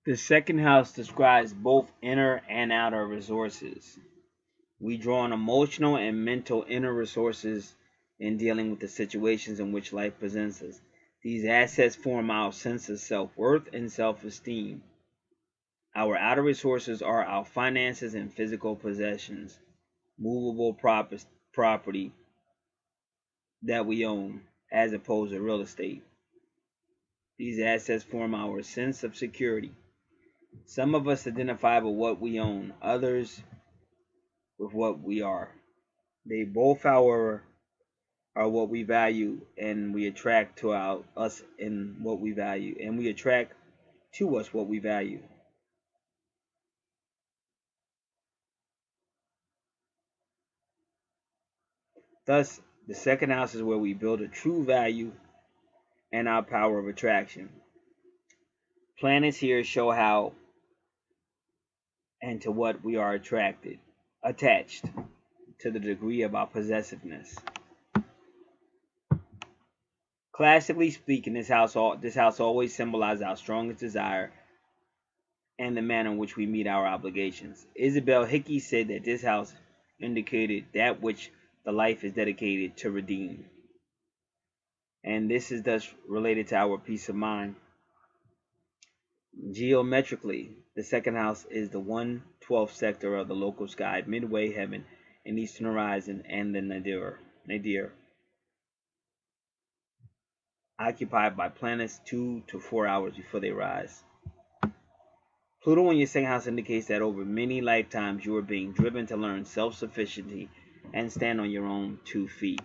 The second house describes both inner and outer resources. We draw on emotional and mental inner resources in dealing with the situations in which life presents us. These assets form our sense of self-worth and self-esteem. Our outer resources are our finances and physical possessions, movable property that we own, as opposed to real estate. These assets form our sense of security. Some of us identify with what we own, others with what we are. They both, however, are what we value, and we attract to us in what we value, and we attract to us what we value. Thus, the second house is where we build a true value and our power of attraction. Planets here show how and to what we are attached to the degree of our possessiveness. Classically speaking, this house always symbolizes our strongest desire and the manner in which we meet our obligations. Isabel Hickey said that this house indicated that which the life is dedicated to redeem. And this is thus related to our peace of mind. Geometrically, the second house is the 1/12th sector of the local sky, midway heaven, and eastern horizon, and the nadir, occupied by planets 2 to 4 hours before they rise. Pluto in your second house indicates that over many lifetimes you are being driven to learn self-sufficiency and stand on your own 2 feet.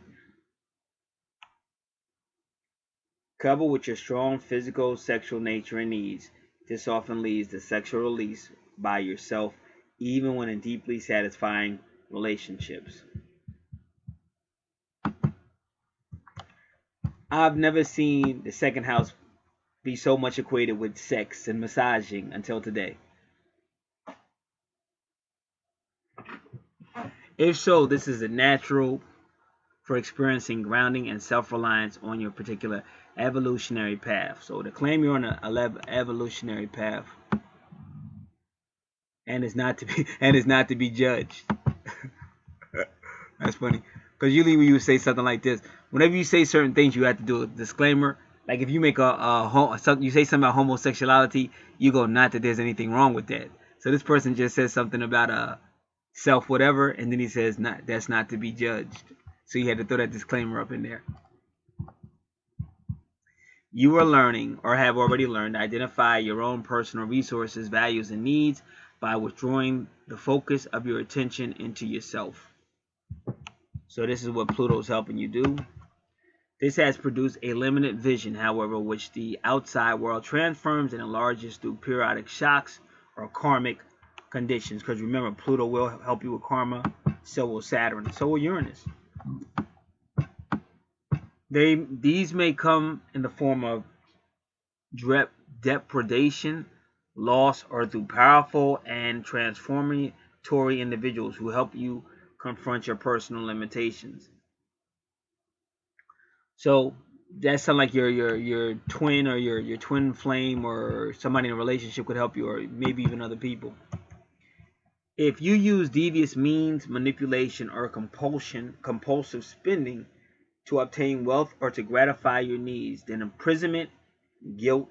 Coupled with your strong physical, sexual nature and needs, this often leads to sexual release by yourself, even when in deeply satisfying relationships. I've never seen the second house be so much equated with sex and massaging until today. If so, this is a natural for experiencing grounding and self-reliance on your particular evolutionary path. So to claim you're on an evolutionary path and it's not to be judged. That's funny, because usually when you say something like this, whenever you say certain things, you have to do a disclaimer. Like if you make you say something about homosexuality, you go, not that there's anything wrong with that. So this person just says something about self whatever, and then he says that's not to be judged. So you had to throw that disclaimer up in there. You are learning, or have already learned, to identify your own personal resources, values, and needs by withdrawing the focus of your attention into yourself. So this is what Pluto's helping you do. This has produced a limited vision, however, which the outside world transforms and enlarges through periodic shocks or karmic conditions. Because remember, Pluto will help you with karma, so will Saturn, so will Uranus. These may come in the form of depredation, loss, or through powerful and transformatory individuals who help you confront your personal limitations. So that sounds like your twin, or your twin flame, or somebody in a relationship could help you, or maybe even other people. If you use devious means, manipulation, or compulsive spending to obtain wealth or to gratify your needs, then imprisonment, guilt,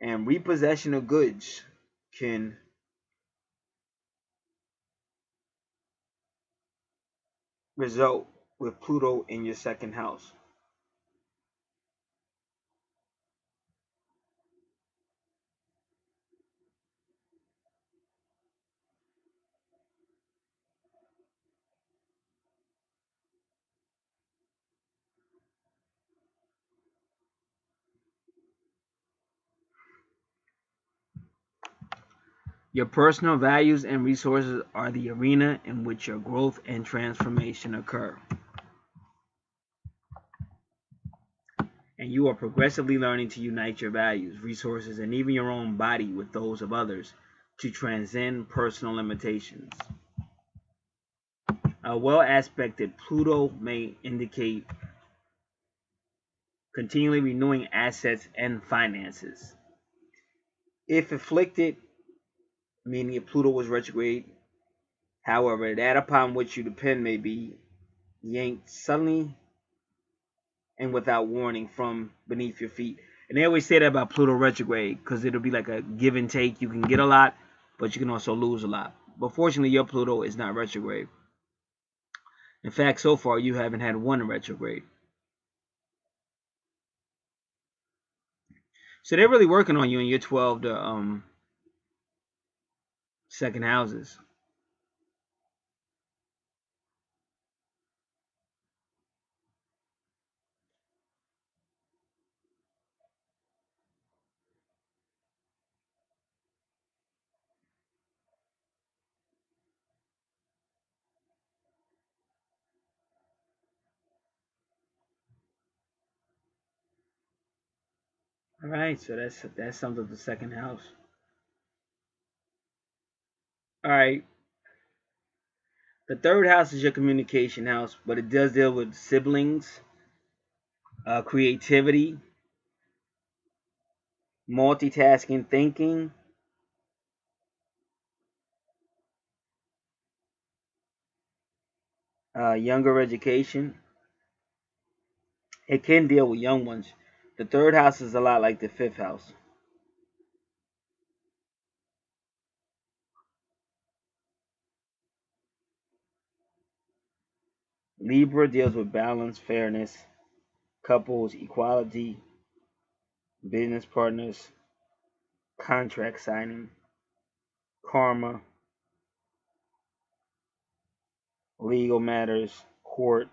and repossession of goods can result with Pluto in your second house. Your personal values and resources are the arena in which your growth and transformation occur. And you are progressively learning to unite your values, resources, and even your own body with those of others to transcend personal limitations. A well-aspected Pluto may indicate continually renewing assets and finances. If afflicted, meaning if Pluto was retrograde, however, that upon which you depend may be yanked suddenly and without warning from beneath your feet. And they always say that about Pluto retrograde because it'll be like a give and take. You can get a lot, but you can also lose a lot. But fortunately, your Pluto is not retrograde. In fact, so far, you haven't had one retrograde. So they're really working on you in your 12 to second houses. All right, so that sums up the second house. All right, the third house is your communication house, but it does deal with siblings, creativity, multitasking, thinking, younger education. It can deal with young ones. The third house is a lot like the fifth house. Libra deals with balance, fairness, couples, equality, business partners, contract signing, karma, legal matters, court.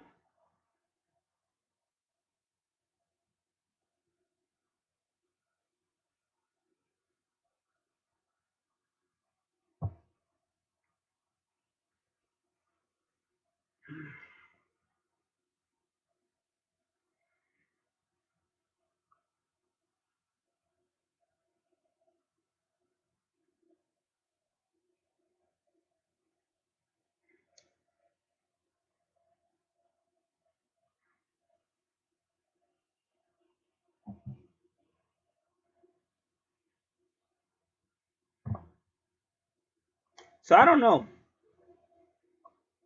So I don't know.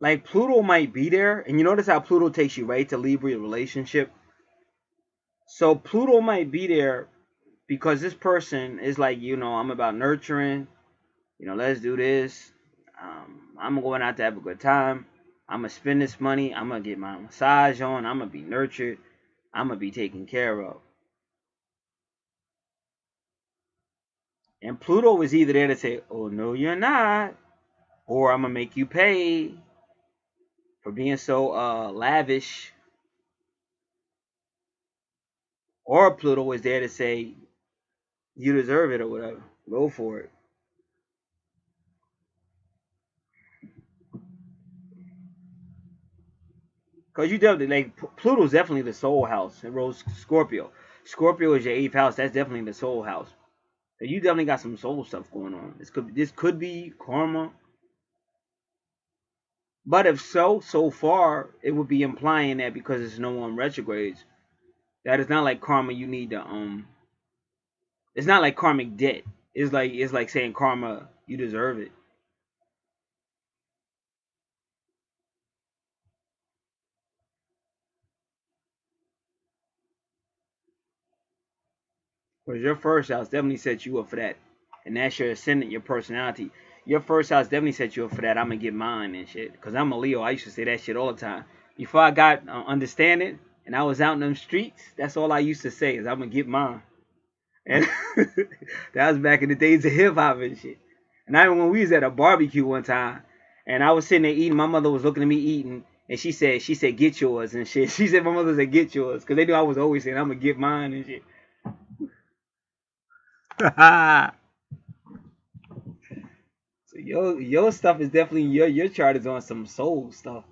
Like Pluto might be there, and you notice how Pluto takes you right to Libra relationship. So Pluto might be there because this person is like, I'm about nurturing. Let's do this. I'm going out to have a good time. I'm gonna spend this money. I'm gonna get my massage on. I'm gonna be nurtured. I'm gonna be taken care of. And Pluto is either there to say, "Oh no, you're not," or "I'm gonna make you pay for being so lavish," or Pluto is there to say, "You deserve it," or whatever. Go for it. Because you definitely like Pluto's definitely the soul house. It rules Scorpio. Scorpio is your eighth house. That's definitely the soul house. So you definitely got some soul stuff going on. This could be karma. But if so far it would be implying that because it's no one retrogrades, that it's not like karma you need to it's not like karmic debt. It's like saying karma you deserve it. Whereas your first house definitely sets you up for that. And that's your ascendant, your personality. Your first house definitely sets you up for that. I'm going to get mine and shit. Because I'm a Leo. I used to say that shit all the time. Before I got understanding and I was out in them streets, that's all I used to say is I'm going to get mine. And that was back in the days of hip hop and shit. And I remember when we was at a barbecue one time and I was sitting there eating. My mother was looking at me eating. And she said, get yours and shit. She said, my mother said, get yours. Because they knew I was always saying, I'm going to get mine and shit. So your stuff is definitely your chart is on some soul stuff.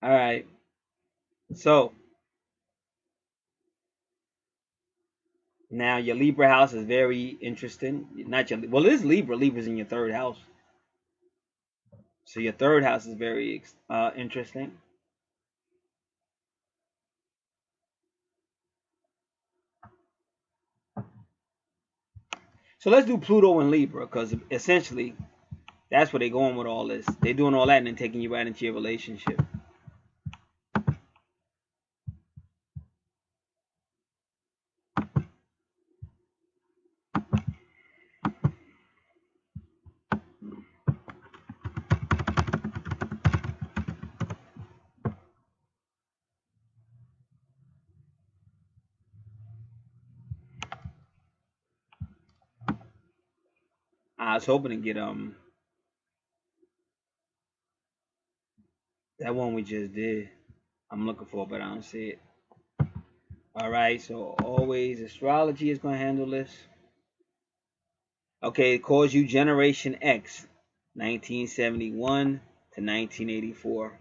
All right. So now your Libra house is very interesting. Not your well, it is Libra. Libra's in your third house. So your third house is very interesting. So let's do Pluto and Libra, because essentially that's where they're going with all this. They're doing all that and then taking you right into your relationship. I was hoping to get that one we just did. I'm looking for it, but I don't see it. All right, so always astrology is going to handle this. Okay, it calls you Generation X, 1971 to 1984.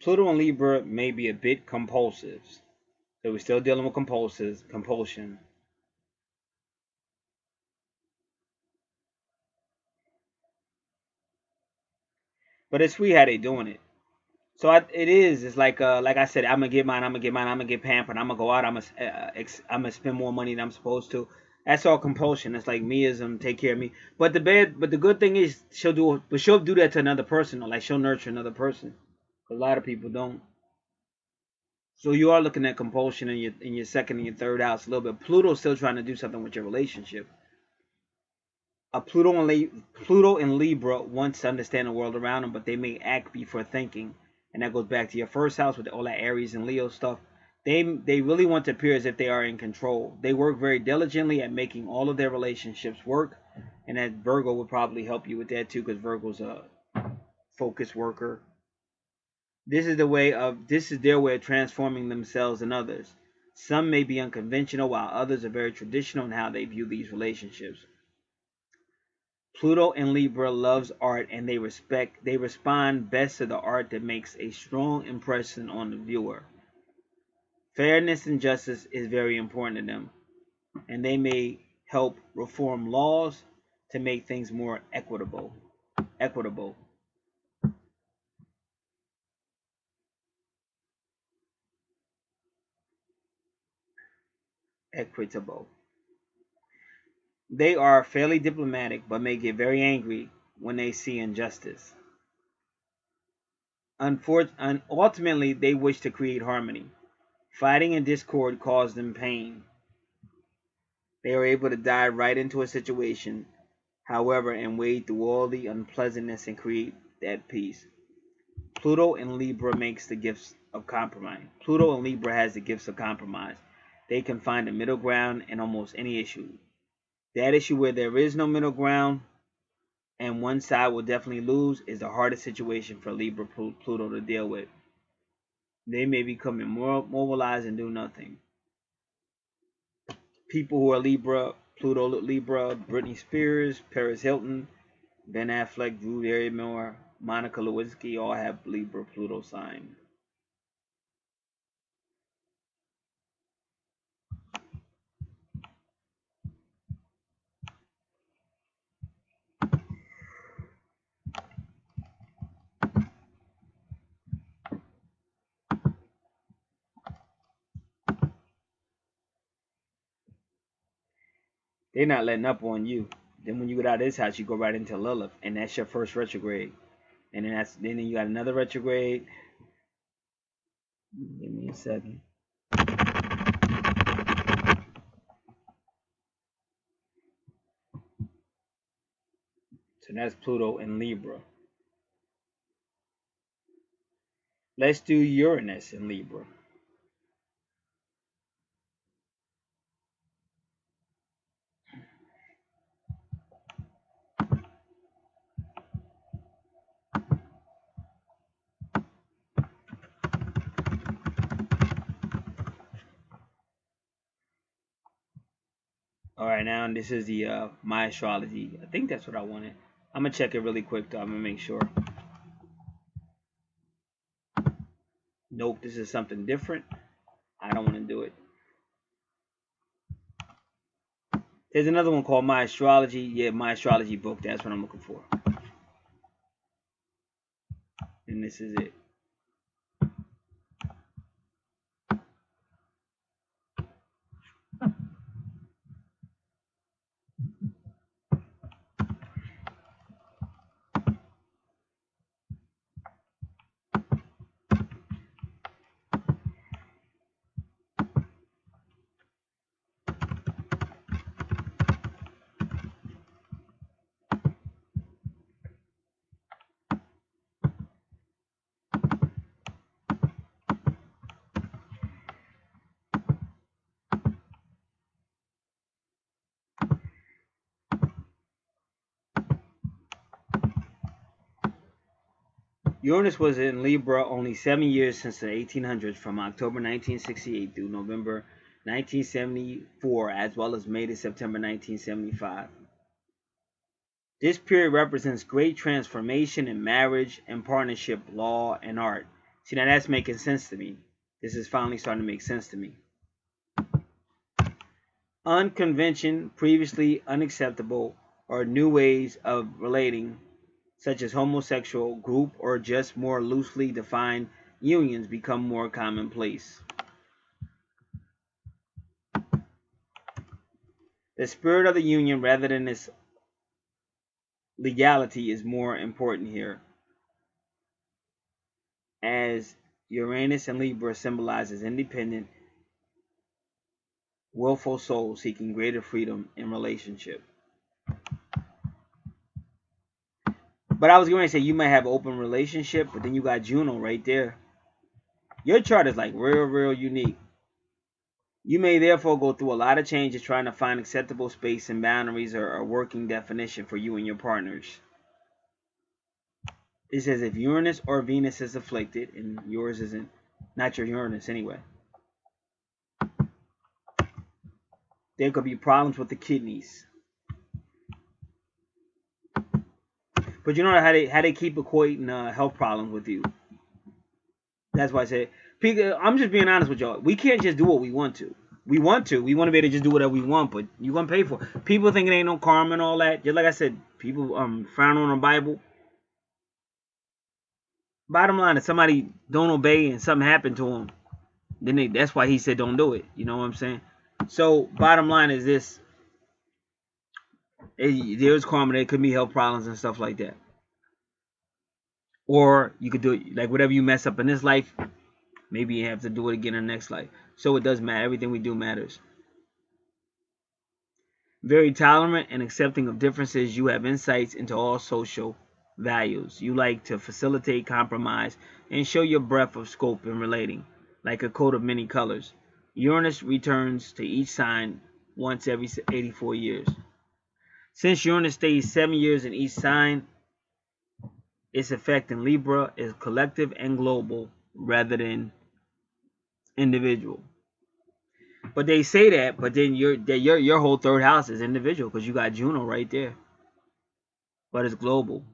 Pluto and Libra may be a bit compulsive. So we're still dealing with compulsion. But it's sweet how they doing it. So it is. It's like I said, I'm gonna get mine. I'm gonna get mine. I'm gonna get pampered. I'm gonna go out. I'm gonna spend more money than I'm supposed to. That's all compulsion. It's like meism. Take care of me. But the good thing is she'll do that to another person. Or like she'll nurture another person. A lot of people don't. So you are looking at compulsion in your second and your third house a little bit. Pluto's still trying to do something with your relationship. Pluto and Libra wants to understand the world around them, but they may act before thinking, and that goes back to your first house with all that Aries and Leo stuff. They really want to appear as if they are in control. They work very diligently at making all of their relationships work, and that Virgo would probably help you with that too, because Virgo's a focused worker. This is their way of transforming themselves and others. Some may be unconventional, while others are very traditional in how they view these relationships. Pluto and Libra loves art, and they respond best to the art that makes a strong impression on the viewer. Fairness and justice is very important to them, and they may help reform laws to make things more equitable. Equitable. Equitable. They are fairly diplomatic, but may get very angry when they see injustice. Ultimately, they wish to create harmony. Fighting and discord cause them pain. They are able to dive right into a situation, however, and wade through all the unpleasantness and create that peace. Pluto and Libra makes the gifts of compromise. Pluto and Libra has the gifts of compromise. They can find a middle ground in almost any issue. That issue where there is no middle ground and one side will definitely lose is the hardest situation for Libra Pluto to deal with. They may become immobilized and do nothing. People who are Libra, Pluto Libra, Britney Spears, Paris Hilton, Ben Affleck, Drew Barrymore, Monica Lewinsky all have Libra Pluto sign. They're not letting up on you. Then when you get out of this house, you go right into Lilith, and that's your first retrograde. And then you got another retrograde. Give me a second. So that's Pluto and Libra. Let's do Uranus in Libra. All right, now this is the my astrology. I think that's what I wanted. I'm gonna check it really quick though. I'm gonna make sure. Nope, this is something different. I don't want to do it. There's another one called My Astrology. Yeah, My Astrology book. That's what I'm looking for. And this is it. Uranus was in Libra only 7 years since the 1800s, from October 1968 through November 1974, as well as May to September 1975. This period represents great transformation in marriage and partnership, law, and art. See, now that's making sense to me. This is finally starting to make sense to me. Unconvention, previously unacceptable, or new ways of relating, such as homosexual, group, or just more loosely defined unions, become more commonplace. The spirit of the union, rather than its legality, is more important here, as Uranus and Libra symbolizes independent, willful souls seeking greater freedom in relationship. But I was going to say you might have open relationship, but then you got Juno right there. Your chart is like real unique. You may therefore go through a lot of changes trying to find acceptable space and boundaries, or a working definition for you and your partners. It says if Uranus or Venus is afflicted, and yours isn't, not your Uranus anyway, there could be problems with the kidneys. But you know how they keep equating health problems with you. That's why I say, I'm just being honest with y'all. We can't just do what we want to. We want to be able to just do whatever we want, but you're gonna pay for it. People think it ain't no karma and all that. Just like I said, people frown on the Bible. Bottom line, if somebody don't obey and something happened to them, then that's why he said don't do it. You know what I'm saying? So bottom line is this: there's karma. There could be health problems and stuff like that. Or you could do it like whatever you mess up in this life, maybe you have to do it again in the next life. So it does matter. Everything we do matters. Very tolerant and accepting of differences, you have insights into all social values. You like to facilitate compromise and show your breadth of scope in relating, like a coat of many colors. Uranus returns to each sign once every 84 years. Since Uranus stays 7 years in each sign, its effect in Libra is collective and global rather than individual. But they say that, but then your whole third house is individual because you got Juno right there. But it's global.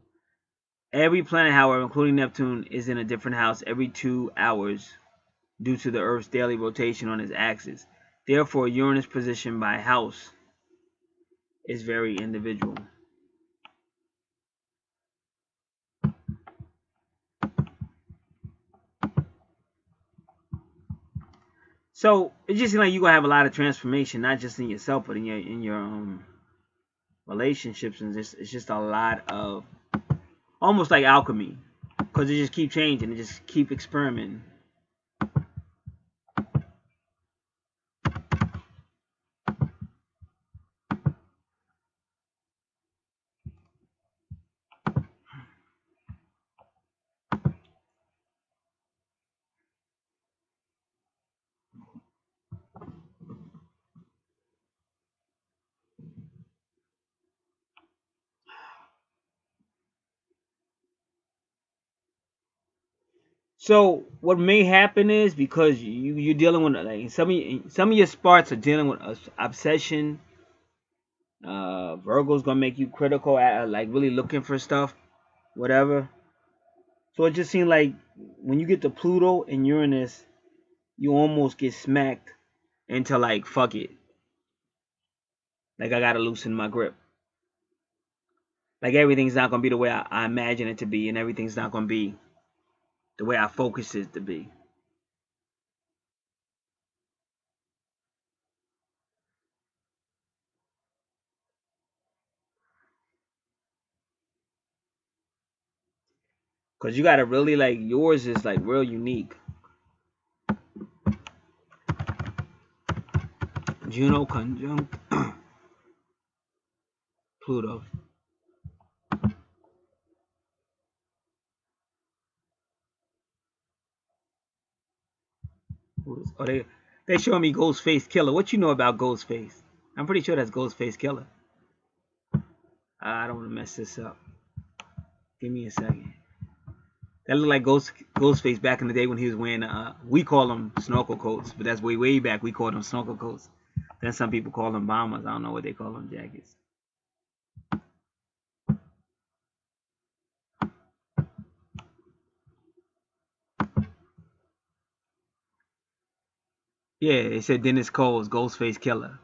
Every planet, however, including Neptune, is in a different house every 2 hours due to the Earth's daily rotation on its axis. Therefore, Uranus' position by house is very individual. So it just seems like you're gonna have a lot of transformation, not just in yourself, but in your relationships, and it's just a lot of almost like alchemy, because it just keep changing, it just keep experimenting. So what may happen is because you're dealing with like some of your spots are dealing with obsession Virgo's gonna make you critical at like really looking for stuff, whatever. So it just seemed like when you get to Pluto and Uranus, you almost get smacked into like fuck it. Like I gotta loosen my grip. Like everything's not gonna be the way I imagine it to be, and everything's not gonna be the way I focus it to be. Cause you gotta really like yours is like real unique. Juno conjunct Pluto. Oh, they showing me Ghostface Killer. What you know about Ghostface? I'm pretty sure that's Ghostface Killer. I don't want to mess this up. Give me a second. That looked like Ghostface back in the day when he was wearing we call them snorkel coats, but that's way back. We called them snorkel coats. Then some people call them bombers. I don't know what they call them jackets. Yeah, it said Dennis Cole's Ghostface Killer.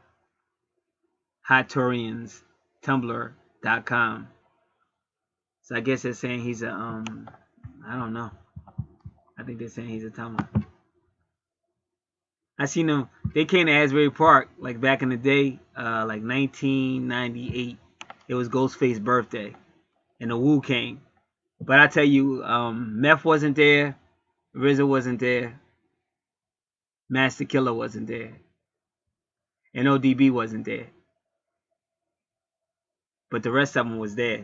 Hoturians, Tumblr.com. So I guess they're saying he's a I don't know. I think they're saying he's a Tumblr. I seen them. They came to Asbury Park like back in the day, like 1998. It was Ghostface's birthday, and the Wu came. But I tell you, Meth wasn't there, RZA wasn't there, Master Killer wasn't there, and ODB wasn't there. But the rest of them was there.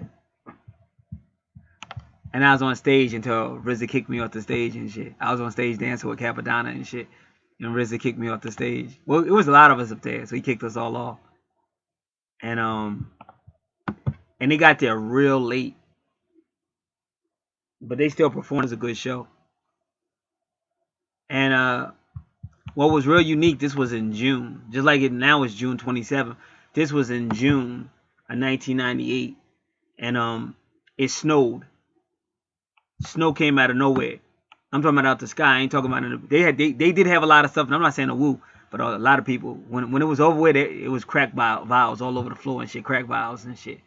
And I was on stage until RZA kicked me off the stage and shit. I was on stage dancing with Capadonna and shit. And RZA kicked me off the stage. Well, it was a lot of us up there, so he kicked us all off. And they got there real late. But they still performed as a good show. And what was real unique, this was in June. Just like it now is June 27th. This was in June of 1998. And it snowed. Snow came out of nowhere. I'm talking about out the sky. I ain't talking about they did have a lot of stuff, and I'm not saying a woo, but a lot of people when it was over with, it was crack vials all over the floor and shit, crack vials and shit.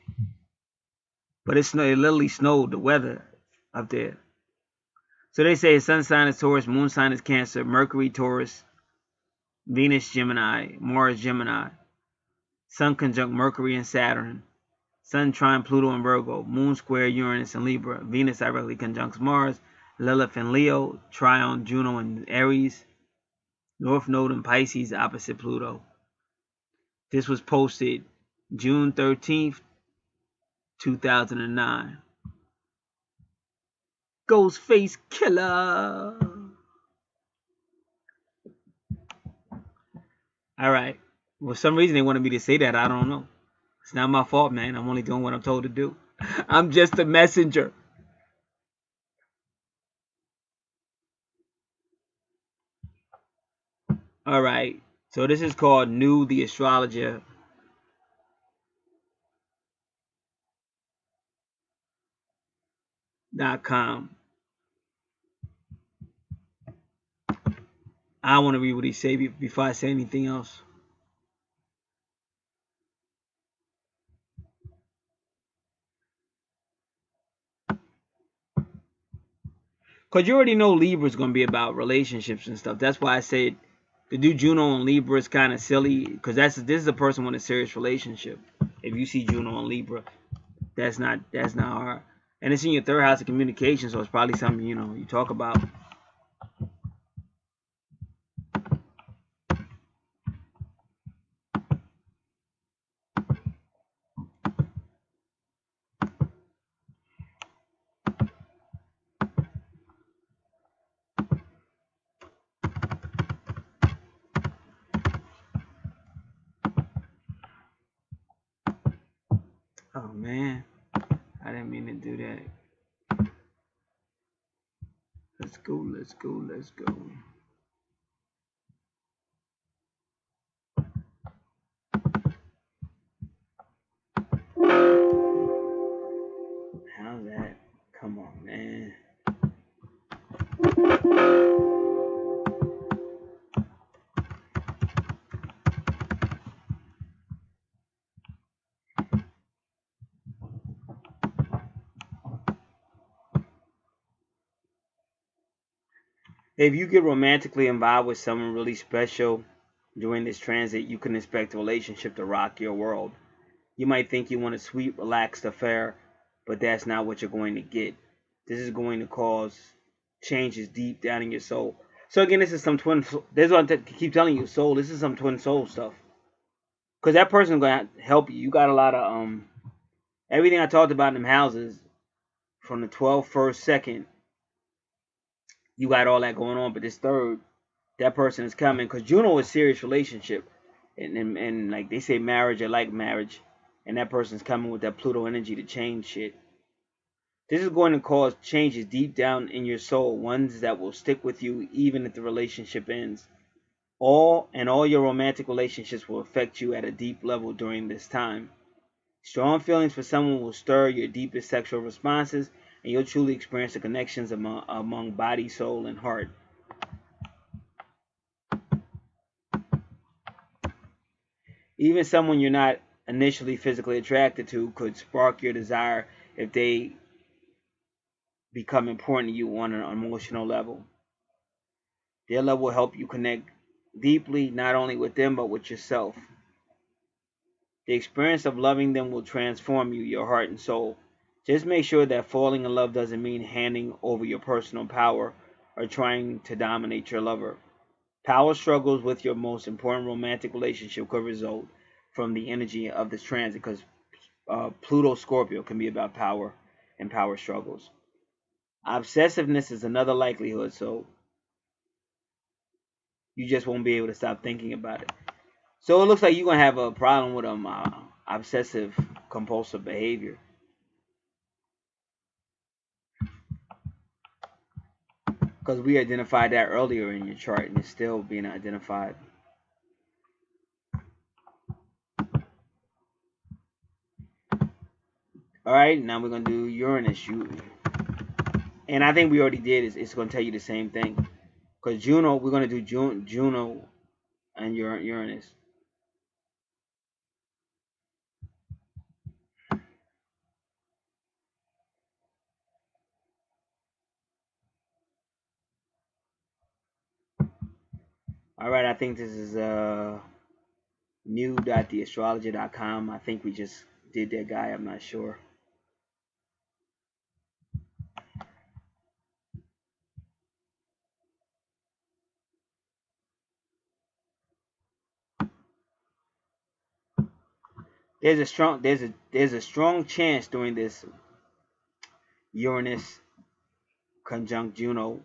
But it literally snowed the weather up there. So they say sun sign is Taurus, moon sign is Cancer, Mercury Taurus, Venus Gemini, Mars Gemini, Sun conjunct Mercury and Saturn, Sun trine Pluto and Virgo, Moon square Uranus and Libra, Venus directly conjuncts Mars, Lilith in Leo, Trine Juno in Aries, North Node in Pisces opposite Pluto. This was posted June 13th, 2009. Ghostface Killer. All right. For some reason they wanted me to say that. I don't know. It's not my fault, man. I'm only doing what I'm told to do. I'm just a messenger. All right. So this is called New the Astrologer.com. I want to read what he say before I say anything else. Because you already know Libra is going to be about relationships and stuff. That's why I said to do Juno and Libra is kind of silly. Because this is a person with a serious relationship. If you see Juno and Libra, that's not hard. And it's in your third house of communication, so it's probably something, you talk about. Oh, man. I didn't mean to do that. Let's go. How's that? Come on, man. If you get romantically involved with someone really special during this transit, you can expect the relationship to rock your world. You might think you want a sweet, relaxed affair, but that's not what you're going to get. This is going to cause changes deep down in your soul. So again, this is some twin. This is what I keep telling you, soul. This is some twin soul stuff. Because that person's going to help you. You got a lot of everything I talked about in them houses from the 12th, 1st, 2nd. You got all that going on, but this third, that person is coming because Juno is serious relationship, and like they say, marriage or like marriage, and that person's coming with that Pluto energy to change shit. This is going to cause changes deep down in your soul, ones that will stick with you even if the relationship ends. All your romantic relationships will affect you at a deep level during this time. Strong feelings for someone will stir your deepest sexual responses, and you'll truly experience the connections among body, soul, and heart. Even someone you're not initially physically attracted to could spark your desire if they become important to you on an emotional level. Their love will help you connect deeply, not only with them, but with yourself. The experience of loving them will transform you, your heart and soul. Just make sure that falling in love doesn't mean handing over your personal power or trying to dominate your lover. Power struggles with your most important romantic relationship could result from the energy of this transit because Pluto Scorpio can be about power and power struggles. Obsessiveness is another likelihood, so you just won't be able to stop thinking about it. So it looks like you're gonna have a problem with obsessive compulsive behavior because we identified that earlier in your chart and it's still being identified. All right, now we're gonna do Uranus. And I think we already did. It's gonna tell you the same thing because Juno. We're gonna do Juno and Uranus. All right, I think this is new.theastrologer.com. I think we just did that guy. I'm not sure. There's a strong chance during this Uranus conjunct Juno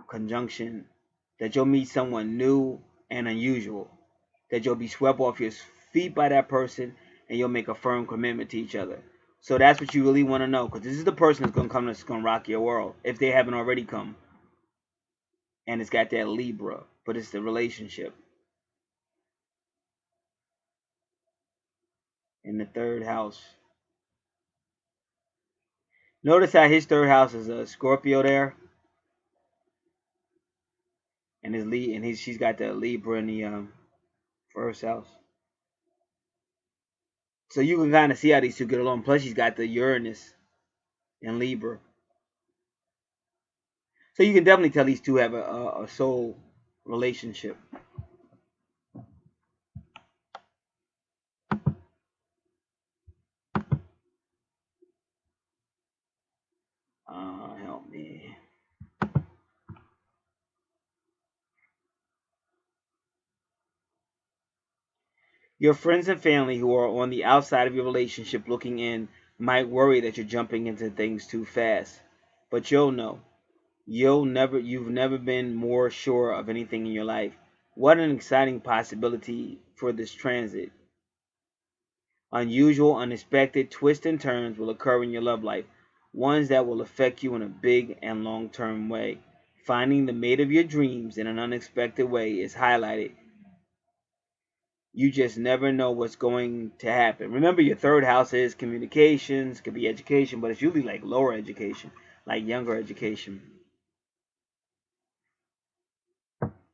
conjunction that you'll meet someone new and unusual. That you'll be swept off your feet by that person and you'll make a firm commitment to each other. So that's what you really want to know because this is the person that's gonna rock your world if they haven't already come. And it's got that Libra, but it's the relationship in the third house. Notice how his third house is a Scorpio there, and she's got the Libra in the first house. So you can kind of see how these two get along. Plus, she's got the Uranus in Libra, so you can definitely tell these two have a soul relationship. Help me. Your friends and family who are on the outside of your relationship looking in might worry that you're jumping into things too fast, but you'll know. You've never been more sure of anything in your life. What an exciting possibility for this transit. Unusual, unexpected twists and turns will occur in your love life, ones that will affect you in a big and long-term way. Finding the mate of your dreams in an unexpected way is highlighted. You just never know what's going to happen. Remember, your third house is communications, could be education, but it's usually like lower education, like younger education.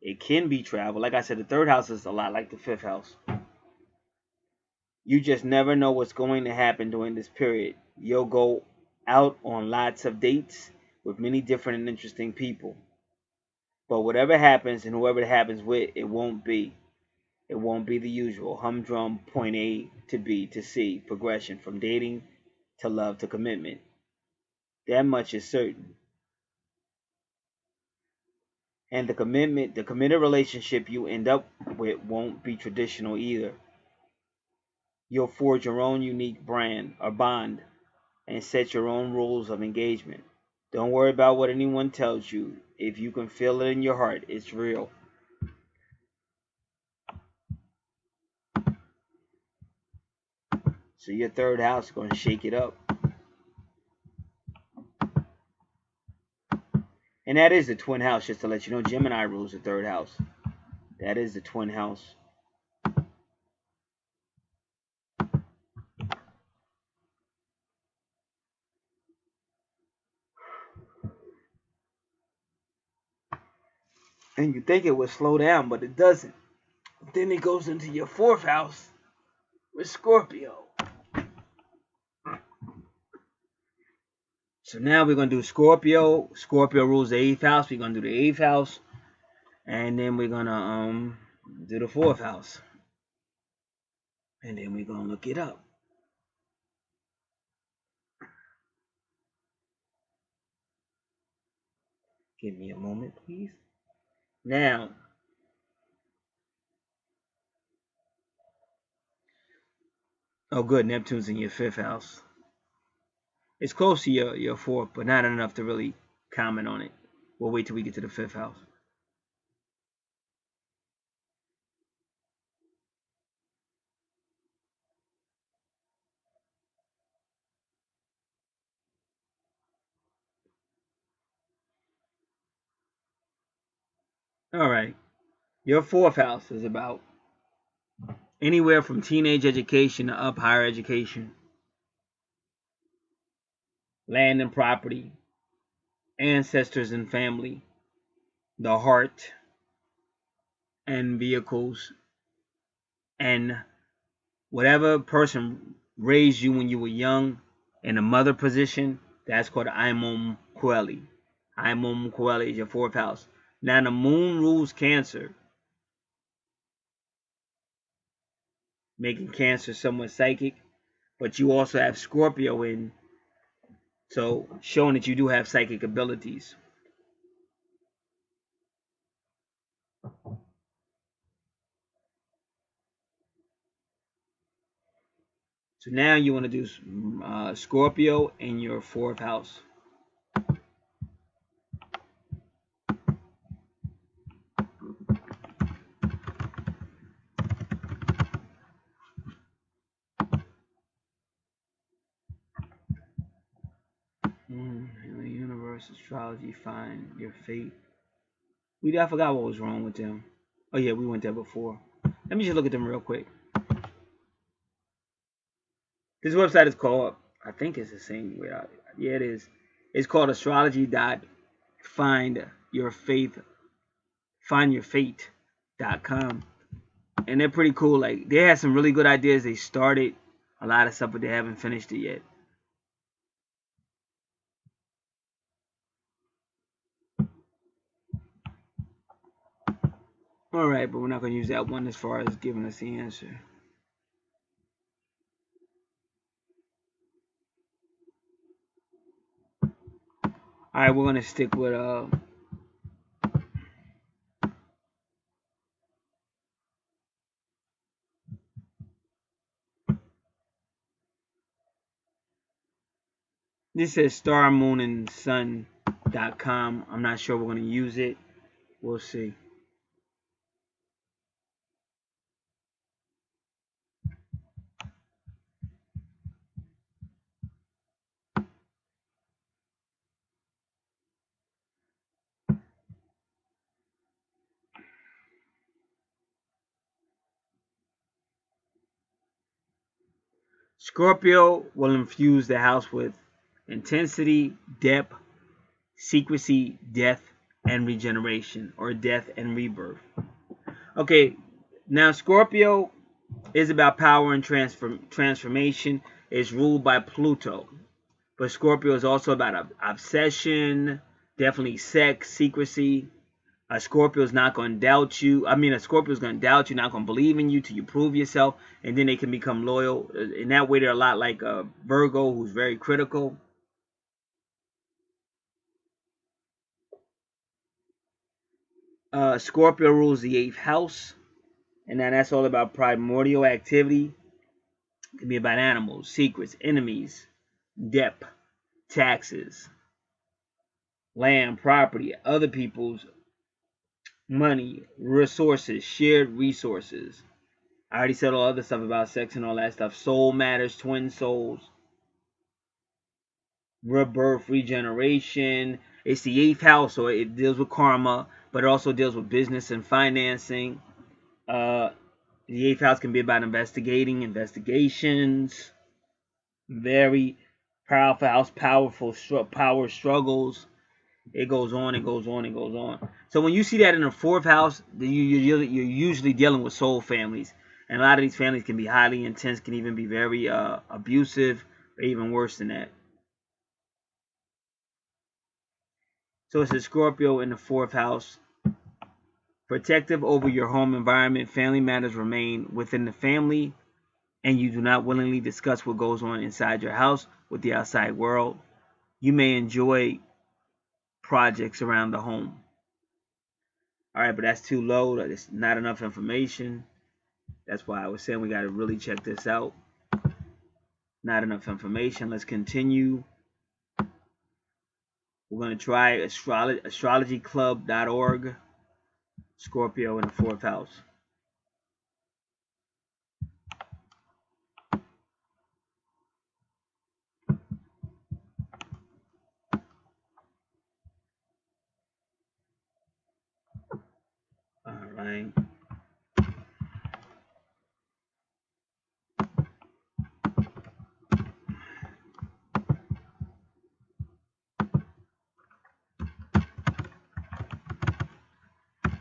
It can be travel. Like I said, the third house is a lot like the fifth house. You just never know what's going to happen during this period. You'll go out on lots of dates with many different and interesting people. But whatever happens and whoever it happens with, it won't be. It won't be the usual humdrum point A to B to C progression from dating to love to commitment. That much is certain. And the committed relationship you end up with won't be traditional either. You'll forge your own unique brand or bond and set your own rules of engagement. Don't worry about what anyone tells you. If you can feel it in your heart, it's real. So your third house is going to shake it up. And that is the twin house, just to let you know. Gemini rules the third house. That is the twin house. And you think it would slow down, but it doesn't. Then it goes into your fourth house with Scorpio. So now we're going to do Scorpio. Scorpio rules the eighth house. We're going to do the eighth house. And then we're going to do the fourth house. And then we're going to look it up. Give me a moment, please. Now, oh good, Neptune's in your fifth house. It's close to your fourth, but not enough to really comment on it. We'll wait till we get to the fifth house. All right. Your fourth house is about anywhere from teenage education to up higher education, land and property, ancestors and family, the heart, and vehicles, and whatever person raised you when you were young in a mother position, that's called Imum Coeli. Imum Coeli is your fourth house. Now the moon rules Cancer, making Cancer somewhat psychic, but you also have Scorpio in, so showing that you do have psychic abilities. So now you want to do Scorpio in your fourth house. In the universe, astrology, find your fate. I forgot what was wrong with them. Oh yeah, we went there before. Let me just look at them real quick. This website is called, I think it's the same way. Yeah, it is. It's called astrology.findyourfate.com. And they're pretty cool. Like, they had some really good ideas. They started a lot of stuff, but they haven't finished it yet. Alright, but we're not going to use that one as far as giving us the answer. Alright, we're going to stick with this says starmoonandsun.com. I'm not sure we're going to use it. We'll see. Scorpio will infuse the house with intensity, depth, secrecy, death, and regeneration, or death and rebirth. Okay, now Scorpio is about power and transformation. It's ruled by Pluto. But Scorpio is also about obsession, definitely sex, secrecy. A Scorpio is not going to doubt you. A Scorpio is going to doubt you, not going to believe in you till you prove yourself, and then they can become loyal. In that way, they're a lot like Virgo, who's very critical. Scorpio rules the 8th house, and then that's all about primordial activity. It can be about animals, secrets, enemies, depth, taxes, land, property, other people's money, resources, shared resources. I already said all other stuff about sex and all that stuff. Soul matters, twin souls, rebirth, regeneration. It's the 8th house, so it deals with karma, but it also deals with business and financing. The 8th house can be about investigations. Very powerful house, power struggles. It goes on, it goes on, it goes on. So when you see that in the 4th house, you're usually dealing with soul families. And a lot of these families can be highly intense, can even be very abusive, or even worse than that. So it's a Scorpio in the 4th house. Protective over your home environment. Family matters remain within the family, and you do not willingly discuss what goes on inside your house with the outside world. You may enjoy projects around the home. All right, but that's too low. That's not enough information. That's why I was saying we got to really check this out. Not enough information. Let's continue. We're going to try astrologyclub.org. Scorpio in the 4th house. All right.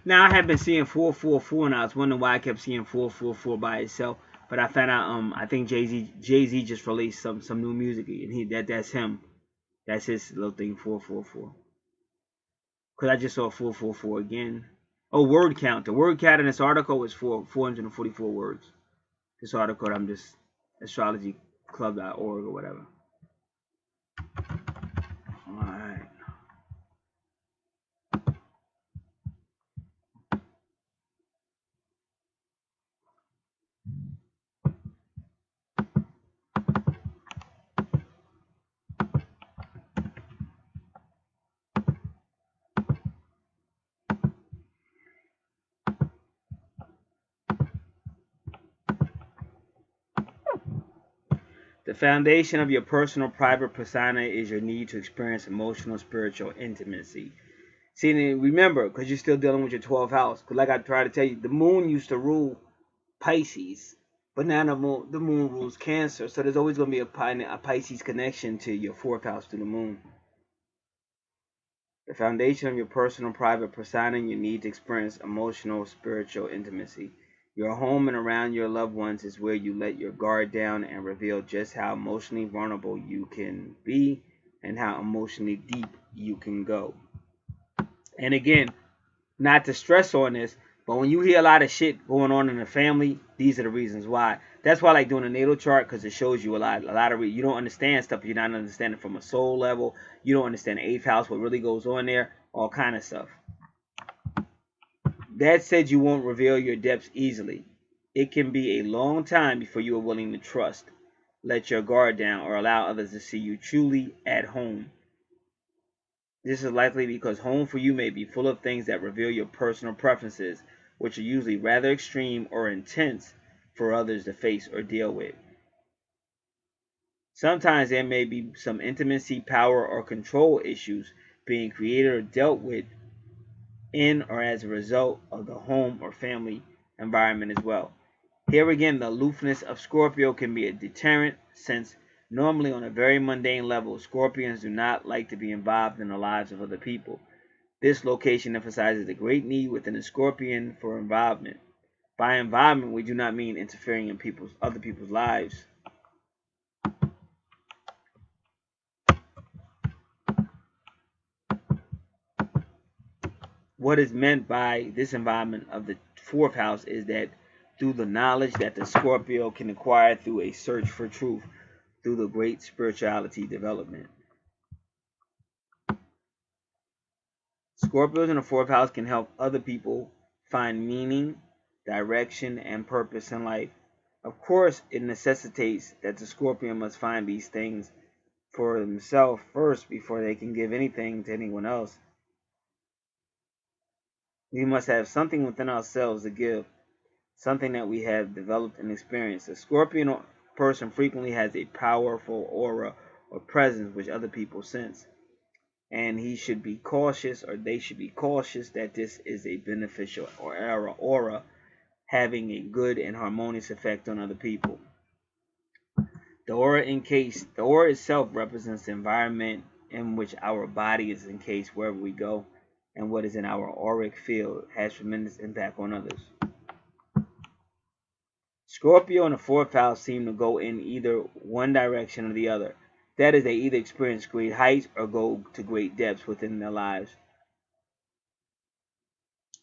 Now I have been seeing 444, and I was wondering why I kept seeing 444 by itself. But I found out I think Jay-Z just released some new music, and that's him. That's his little thing, 444. Because I just saw 444 again. Oh, word count. The word count in this article is 444 words. This article, I'm just astrologyclub.org or whatever. All right. The foundation of your personal private persona is your need to experience emotional, spiritual intimacy. See, remember, because you're still dealing with your 12th house. Because like I tried to tell you, the moon used to rule Pisces, but now the moon rules Cancer. So there's always going to be a Pisces connection to your 4th house to the moon. The foundation of your personal private persona, you need to experience emotional, spiritual intimacy. Your home and around your loved ones is where you let your guard down and reveal just how emotionally vulnerable you can be and how emotionally deep you can go. And again, not to stress on this, but when you hear a lot of shit going on in the family, these are the reasons why. That's why I like doing a natal chart, because it shows you a lot of you don't understand stuff. You're not understanding from a soul level. You don't understand the 8th house, what really goes on there, all kind of stuff. That said, you won't reveal your depths easily. It can be a long time before you are willing to trust, let your guard down, or allow others to see you truly at home. This is likely because home for you may be full of things that reveal your personal preferences, which are usually rather extreme or intense for others to face or deal with. Sometimes there may be some intimacy, power, or control issues being created or dealt with in or as a result of the home or family environment as well. Here again, the aloofness of Scorpio can be a deterrent, since normally on a very mundane level, Scorpions do not like to be involved in the lives of other people. This location emphasizes the great need within a Scorpion for involvement. By involvement, we do not mean interfering in other people's lives. What is meant by this involvement of the fourth house is that through the knowledge that the Scorpio can acquire through a search for truth, through the great spirituality development. Scorpios in the fourth house can help other people find meaning, direction, and purpose in life. Of course, it necessitates that the Scorpion must find these things for himself first before they can give anything to anyone else. We must have something within ourselves to give, something that we have developed and experienced. A Scorpion person frequently has a powerful aura or presence which other people sense, and he should be cautious, or they should be cautious, that this is a beneficial aura having a good and harmonious effect on other people. The aura itself represents the environment in which our body is encased wherever we go, and what is in our auric field has tremendous impact on others. Scorpio and the fourth house seem to go in either one direction or the other. That is, they either experience great heights or go to great depths within their lives.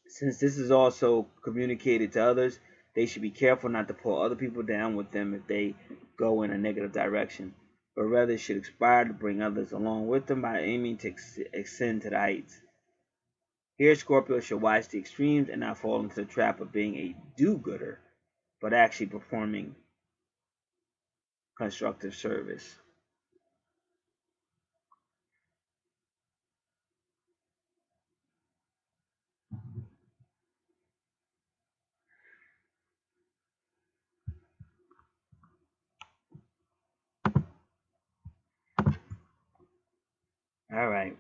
Since this is also communicated to others, they should be careful not to pull other people down with them if they go in a negative direction, but rather should aspire to bring others along with them by aiming to ascend to the heights. Here, Scorpio should watch the extremes and not fall into the trap of being a do-gooder, but actually performing constructive service. All right.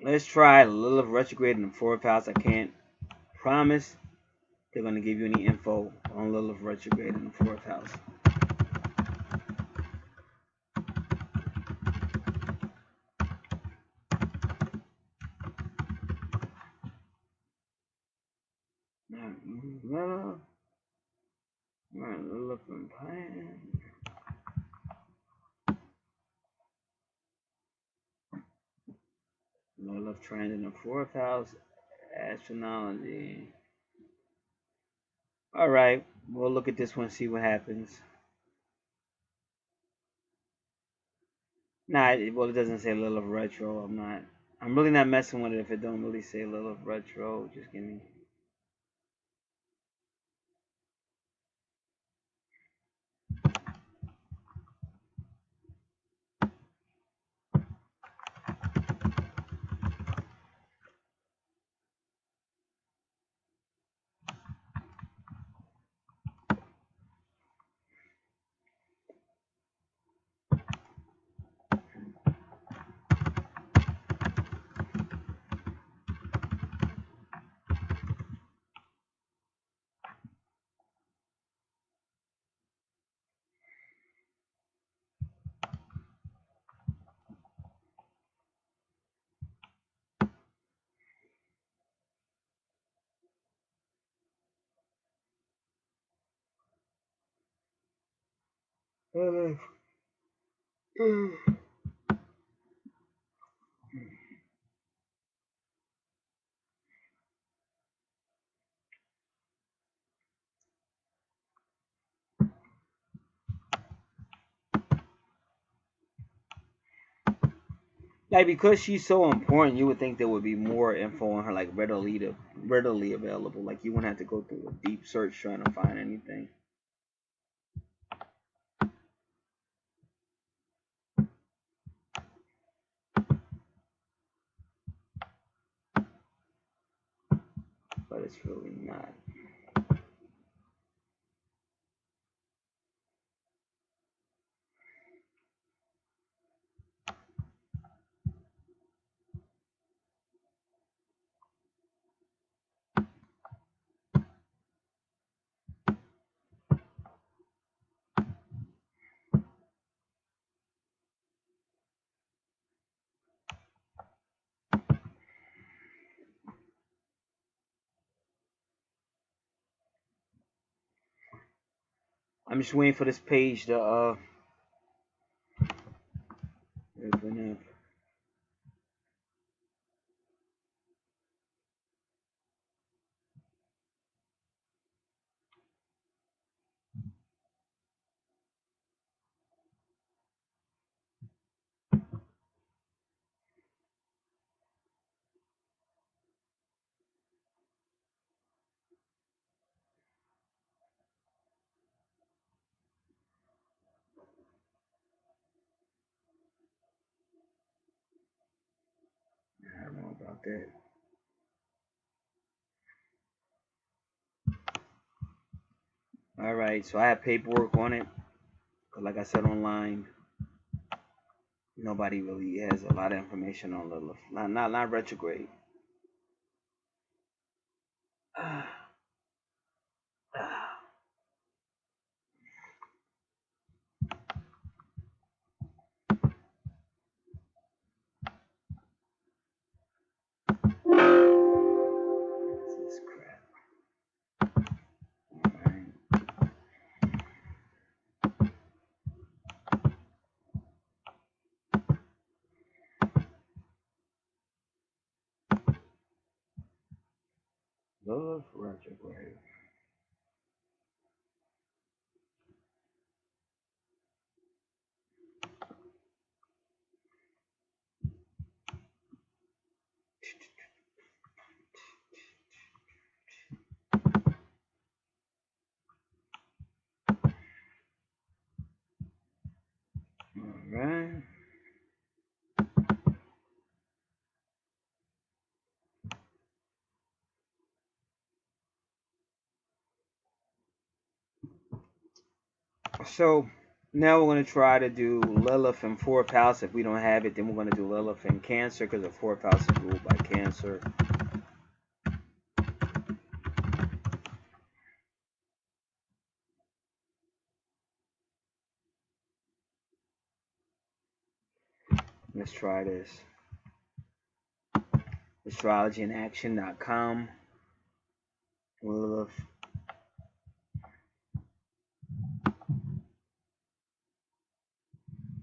Let's try Lilith retrograde in the fourth house. I can't promise they're going to give you any info on Lilith retrograde in the fourth house. Lilith and Plan. Lilith trend in the fourth house. Astrology. All right, we'll look at this one, see what happens. Nah, well, it doesn't say Lilith retro. I'm really not messing with it if it don't really say Lilith retro. Just give me. Like, because she's so important, you would think there would be more info on her, like readily available. Like, you wouldn't have to go through a deep search trying to find anything. But it's really not. I'm just waiting for this page to open up. I don't know about that. All right, so I have paperwork on it. Like I said online, nobody really has a lot of information on Lilith. Not retrograde. This crap. All right. Lilith retrograde. All right. So now we're going to try to do Lilith in 4th house. If we don't have it, then we're going to do Lilith in Cancer because the 4th house is ruled by Cancer. Let's try this. Astrologyinaction.com. Lilith.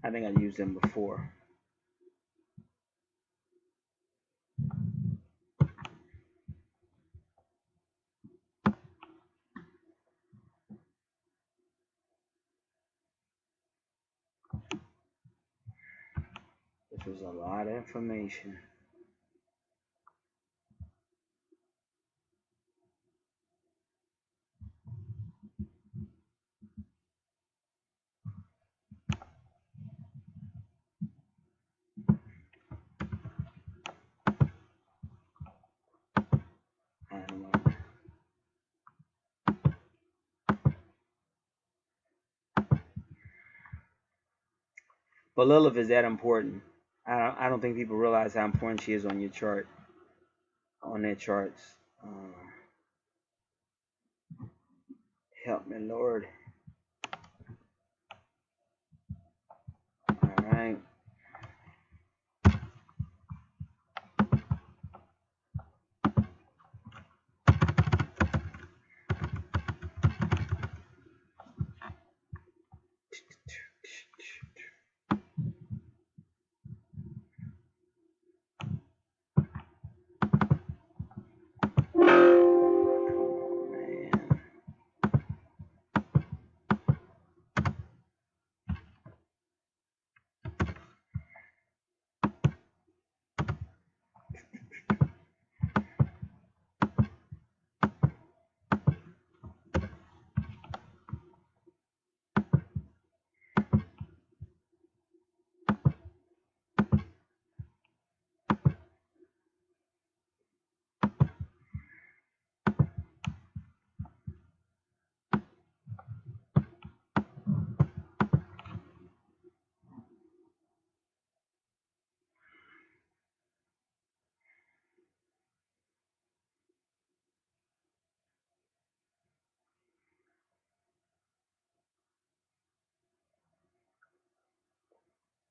I think I used them before. This was a lot of information. I don't know. But Lilith is that important. I don't think people realize how important she is on your chart, on their charts. Help me, Lord. All right.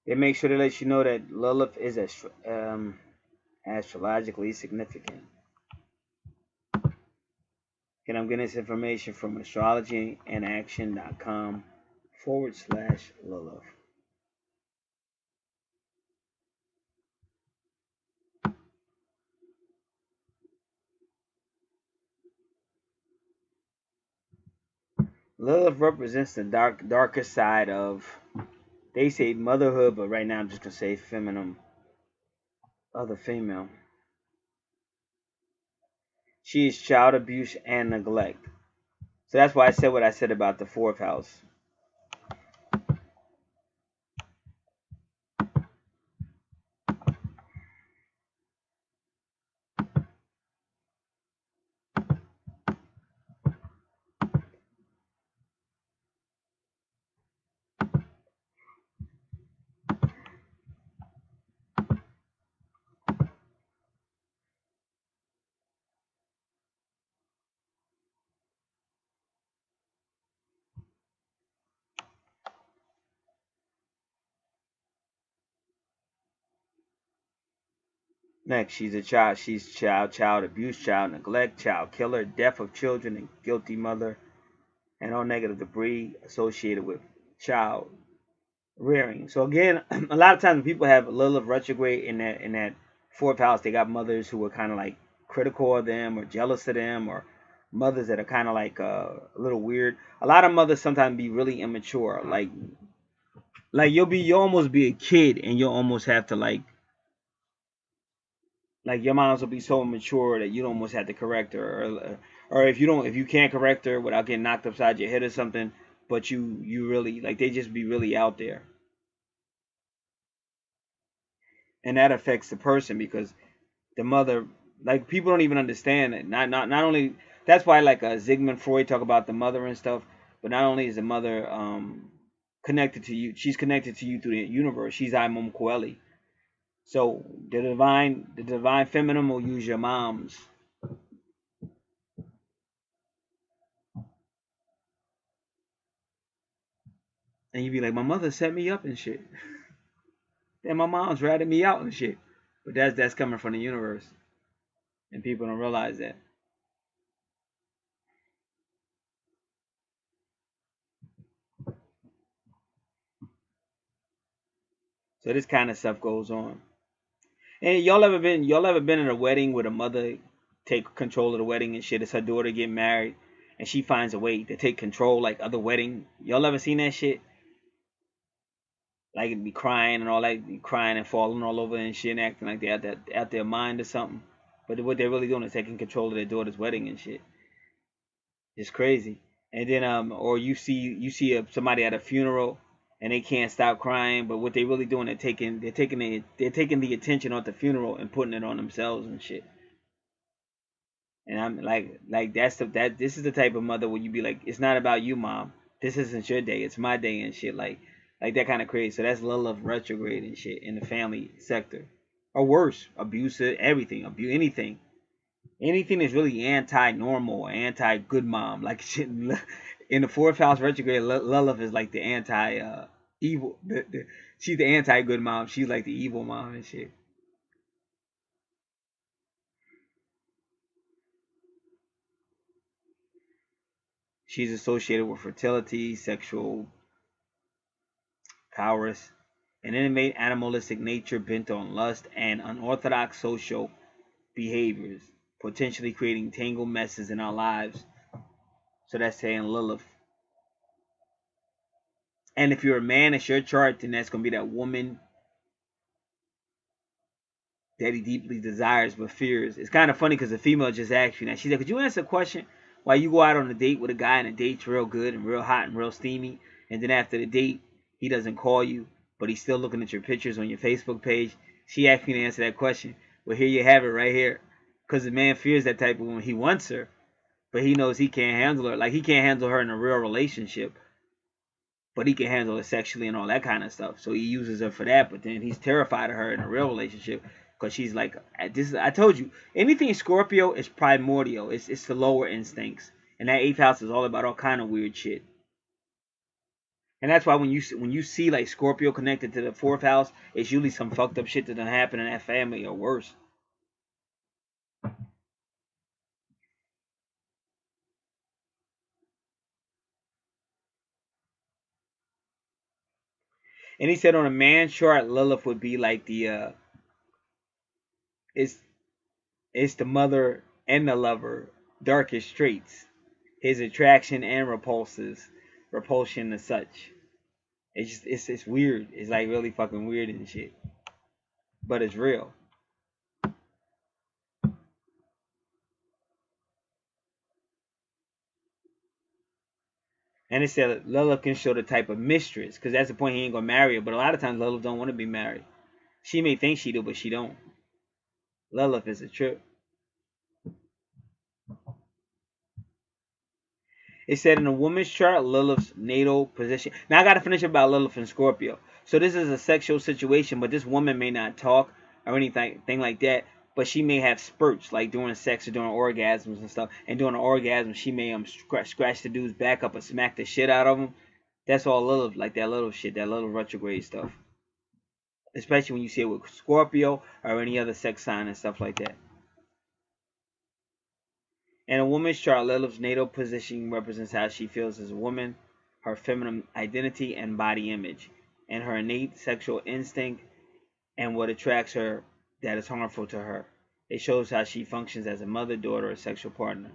They make sure to let you know that Lilith is astrologically significant. And I'm getting this information from astrologyandAction.com/Lilith. Lilith represents the darker side of, they say motherhood, but right now I'm just gonna say feminine, other female. She is child abuse and neglect. So that's why I said what I said about the fourth house. Next, she's a child. She's child abuse, child neglect, child killer, death of children, and guilty mother, and all negative debris associated with child rearing. So again, a lot of times when people have Lilith retrograde in that fourth house, they got mothers who are kind of like critical of them or jealous of them, or mothers that are kind of like a little weird. A lot of mothers sometimes be really immature. Like you'll almost be a kid and you'll almost have to like your moms will be so immature that you almost have to correct her, or if you can't correct her without getting knocked upside your head or something, but you really like, they just be really out there, and that affects the person because the mother, like, people don't even understand it. Not only, that's why like Sigmund Freud talk about the mother and stuff, but not only is the mother connected to you, she's connected to you through the universe. She's Imum Coeli. So the divine feminine will use your moms. And you be like, my mother set me up and shit. And my mom's ratted me out and shit. But that's coming from the universe. And people don't realize that. So this kind of stuff goes on. And y'all ever been in a wedding where the mother take control of the wedding and shit? It's her daughter getting married and she finds a way to take control like other wedding. Y'all ever seen that shit? Like be crying and all that, be crying and falling all over and shit and acting like they're out their mind or something. But what they're really doing is taking control of their daughter's wedding and shit. It's crazy. And then or you see somebody at a funeral and they can't stop crying, but what they really doing, they're taking the attention off the funeral and putting it on themselves and shit. And I'm like that this is the type of mother where you be like, it's not about you, mom. This isn't your day, it's my day and shit. Like that kind of crazy. So that's Lilith retrograde and shit in the family sector. Or worse, abusive, everything, abuse, anything that's really anti-normal, anti-good mom, like shit. In the fourth house retrograde, Lilith is like the anti-evil. She's the anti-good mom. She's like the evil mom and shit. She's associated with fertility, sexual prowess, an intimate animalistic nature bent on lust, and unorthodox social behaviors, potentially creating tangled messes in our lives. So that's saying Lilith. And if you're a man, it's your chart, then that's gonna be that woman that he deeply desires but fears. It's kind of funny because the female just asked you that. She's like, could you answer a question? Why you go out on a date with a guy and the date's real good and real hot and real steamy, and then after the date, he doesn't call you, but he's still looking at your pictures on your Facebook page. She asked me to answer that question. Well, here you have it right here. Because the man fears that type of woman. He wants her, but he knows he can't handle her. Like, he can't handle her in a real relationship, but he can handle it sexually and all that kind of stuff. So he uses her for that, but then he's terrified of her in a real relationship because she's like, this. I told you, anything Scorpio is primordial. It's the lower instincts, and that eighth house is all about all kind of weird shit. And that's why when you see like Scorpio connected to the fourth house, it's usually some fucked up shit that done happen in that family or worse. And he said on a man's chart, Lilith would be like the it's the mother and the lover, darkest traits, his attraction and repulsion and such. It's just it's weird. It's like really fucking weird and shit, but it's real. And it said Lilith can show the type of mistress, because that's the point, he ain't gonna marry her. But a lot of times Lilith don't want to be married. She may think she do, but she don't. Lilith is a trip. It said in a woman's chart, Lilith's natal position. Now I gotta finish about Lilith and Scorpio. So this is a sexual situation, but this woman may not talk or anything like that. But she may have spurts, like during sex or during orgasms and stuff. And during an orgasm, she may scratch the dude's back up or smack the shit out of him. That's all Lilith, like that little shit, that little retrograde stuff. Especially when you see it with Scorpio or any other sex sign and stuff like that. In a woman's chart, Lilith's natal position represents how she feels as a woman, her feminine identity and body image, and her innate sexual instinct and what attracts her that is harmful to her. It shows how she functions as a mother, daughter, or sexual partner.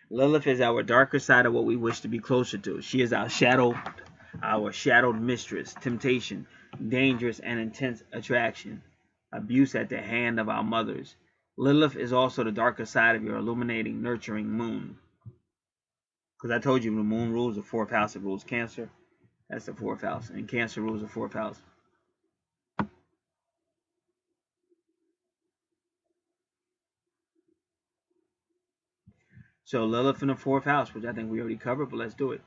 Lilith is our darker side of what we wish to be closer to. She is our shadowed mistress, temptation, dangerous and intense attraction, abuse at the hand of our mothers. Lilith is also the darker side of your illuminating, nurturing moon. Because I told you the moon rules the fourth house, it rules Cancer. That's the fourth house. And Cancer rules the fourth house. So Lilith in the fourth house, which I think we already covered, but let's do it.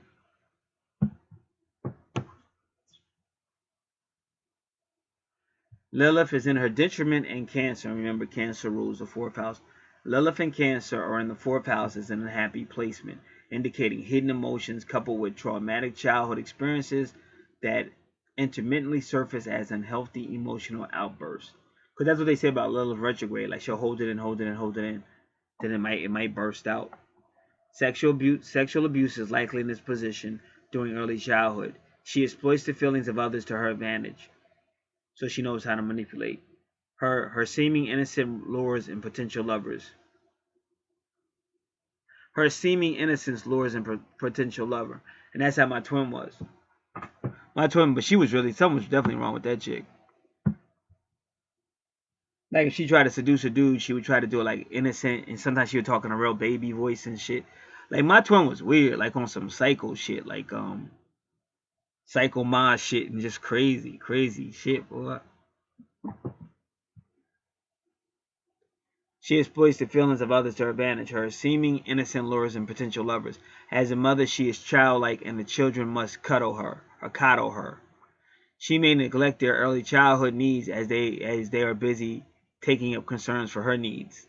Lilith is in her detriment in Cancer. Remember, Cancer rules the fourth house. Lilith and Cancer are in the fourth house as an unhappy placement, indicating hidden emotions coupled with traumatic childhood experiences that intermittently surface as unhealthy emotional outbursts. Because that's what they say about Lilith retrograde. Like she'll hold it in, hold it in, hold it in. Then it might burst out. Sexual abuse is likely in this position during early childhood. She exploits the feelings of others to her advantage, so she knows how to manipulate. Her seeming innocent lures in potential lovers. Her seeming innocence lures in potential lover. And that's how my twin was. My twin, but she was really, something was definitely wrong with that chick. Like if she tried to seduce a dude, she would try to do it like innocent, and sometimes she would talk in a real baby voice and shit. Like my twin was weird, like on some psycho shit, like Psycho Ma shit, and just crazy shit, boy. She exploits the feelings of others to her advantage. Her seeming innocent lures in potential lovers. As a mother, she is childlike, and the children must coddle her. She may neglect their early childhood needs as they are busy taking up concerns for her needs.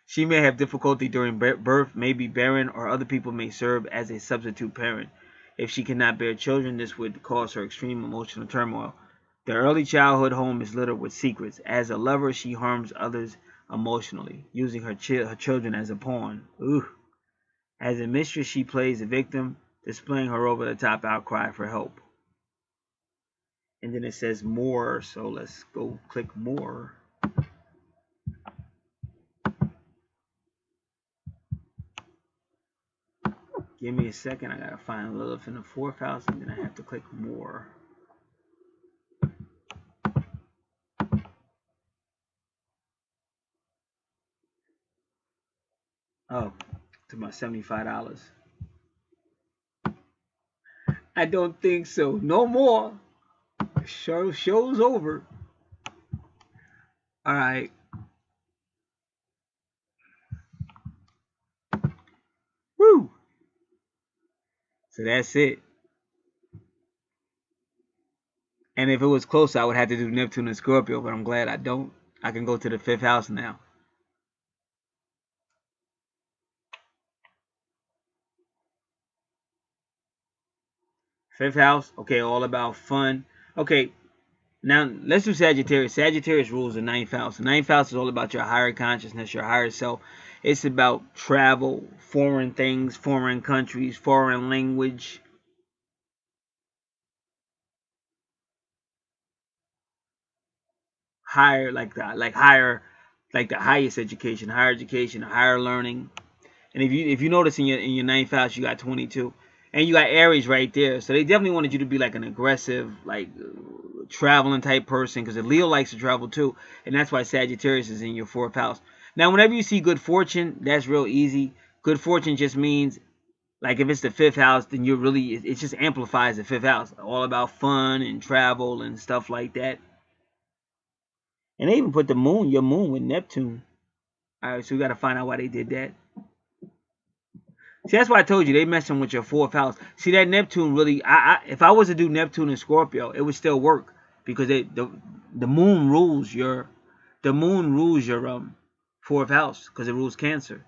She may have difficulty during birth, may be barren, or other people may serve as a substitute parent. If she cannot bear children, this would cause her extreme emotional turmoil. The early childhood home is littered with secrets. As a lover, she harms others emotionally, using her children as a pawn. Ooh. As a mistress, she plays the victim, displaying her over-the-top outcry for help. And then it says more, so let's go click more. Give me a second, I gotta find Lilith in the fourth house, and then I have to click more. Oh, to my $75. I don't think so. No more. Show's over. All right. Woo. So that's it. And if it was close, I would have to do Neptune and Scorpio, but I'm glad I don't. I can go to the fifth house now. Fifth house, okay, all about fun. Okay, now let's do Sagittarius. Sagittarius rules the ninth house. The ninth house is all about your higher consciousness, your higher self. It's about travel, foreign things, foreign countries, foreign language. higher, like the highest education, higher learning. And if you notice in your ninth house, you got 22, and you got Aries right there. So they definitely wanted you to be like an aggressive, like traveling type person, because Leo likes to travel too, and that's why Sagittarius is in your fourth house. Now, whenever you see good fortune, that's real easy. Good fortune just means, like, if it's the fifth house, then you're really, it just amplifies the fifth house, all about fun and travel and stuff like that. And they even put your moon with Neptune. All right, so we got to find out why they did that. See, that's why I told you they messing with your fourth house. See, that Neptune really, if I was to do Neptune and Scorpio, it would still work, because the moon rules your fourth house, because it rules Cancer,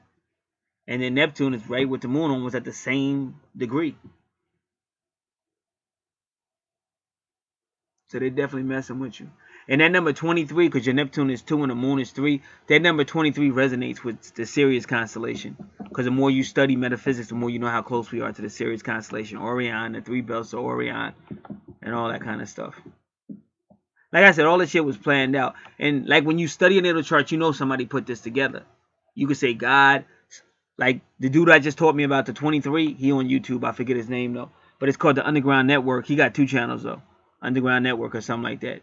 and then Neptune is right with the moon, almost at the same degree. So they're definitely messing with you. And that number 23, because your Neptune is 2 and the moon is 3, that number 23 resonates with the Sirius constellation. Because the more you study metaphysics, the more you know how close we are to the Sirius constellation, Orion, the 3 belts of Orion, and all that kind of stuff. Like I said, all this shit was planned out. And like when you study a natal chart, you know somebody put this together. You could say God. Like the dude I just taught me about, the 23, he on YouTube. I forget his name though. But it's called the Underground Network. He got 2 channels though. Underground Network or something like that.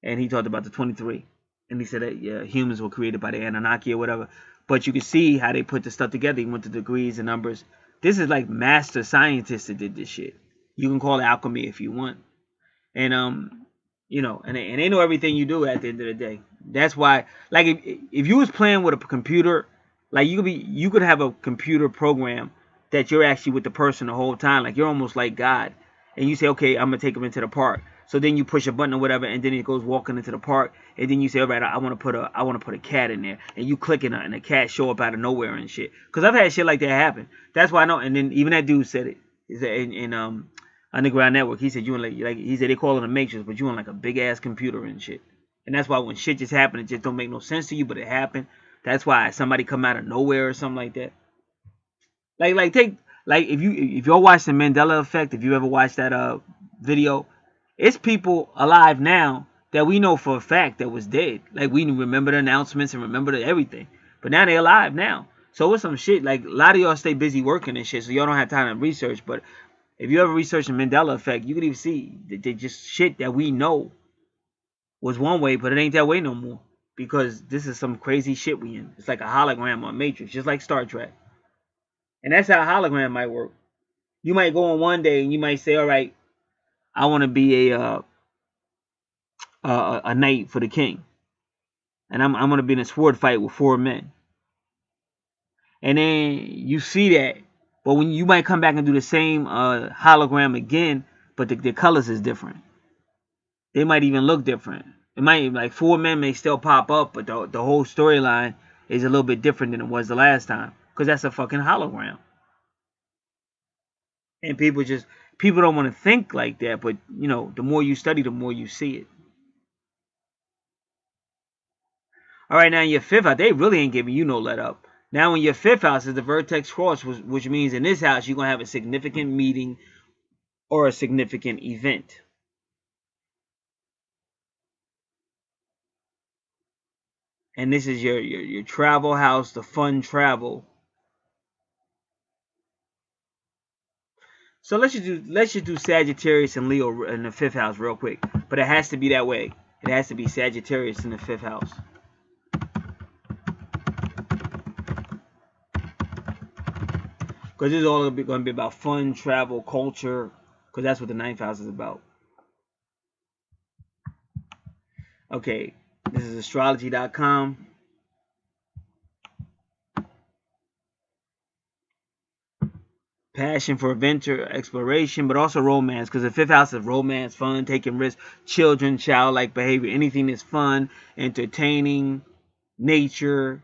And he talked about the 23. And he said that humans were created by the Anunnaki or whatever. But you can see how they put the stuff together. He went to degrees and numbers. This is like master scientists that did this shit. You can call it alchemy if you want. And you know, and they know everything you do at the end of the day. That's why, like, if you was playing with a computer, like you could have a computer program that you're actually with the person the whole time. Like you're almost like God. And you say, okay, I'm gonna take him into the park. So then you push a button or whatever, and then it goes walking into the park. And then you say, all right, I want to put a cat in there, and you click it, and the cat show up out of nowhere and shit. Cause I've had shit like that happen. That's why I know. And then even that dude said it. He said in Underground Network, he said you in like he said they call it a matrix, but you on like a big ass computer and shit. And that's why when shit just happen, it just don't make no sense to you, but it happened. That's why somebody come out of nowhere or something like that. Like if y'all watch the Mandela Effect, if you ever watched that video, it's people alive now that we know for a fact that was dead. Like we remember the announcements and remember everything, but now they alive now. So it's some shit. Like a lot of y'all stay busy working and shit, so y'all don't have time to research. But if you ever research the Mandela Effect, you can even see that they just shit that we know was one way, but it ain't that way no more, because this is some crazy shit we in. It's like a hologram or a matrix, just like Star Trek. And that's how a hologram might work. You might go on one day and you might say, all right, I want to be a knight for the king, and I'm going to be in a sword fight with 4 men. And then you see that, but when you might come back and do the same hologram again, but the colors is different. They might even look different. It might, like 4 men may still pop up, but the whole storyline is a little bit different than it was the last time, because that's a fucking hologram. And people don't want to think like that, but you know, the more you study, the more you see it. All right, now in your 5th house, they really ain't giving you no let up. Now in your 5th house is the vertex cross, which means in this house you're gonna have a significant meeting or a significant event. And this is your travel house, the fun travel. So let's just do Sagittarius and Leo in the 5th house real quick. But it has to be that way. It has to be Sagittarius in the 5th house. Because this is all going to be about fun, travel, culture. Because that's what the 9th house is about. Okay, this is astrology.com. Passion for adventure, exploration, but also romance. Because the 5th house is romance, fun, taking risks, children, childlike behavior, anything that's fun, entertaining, nature.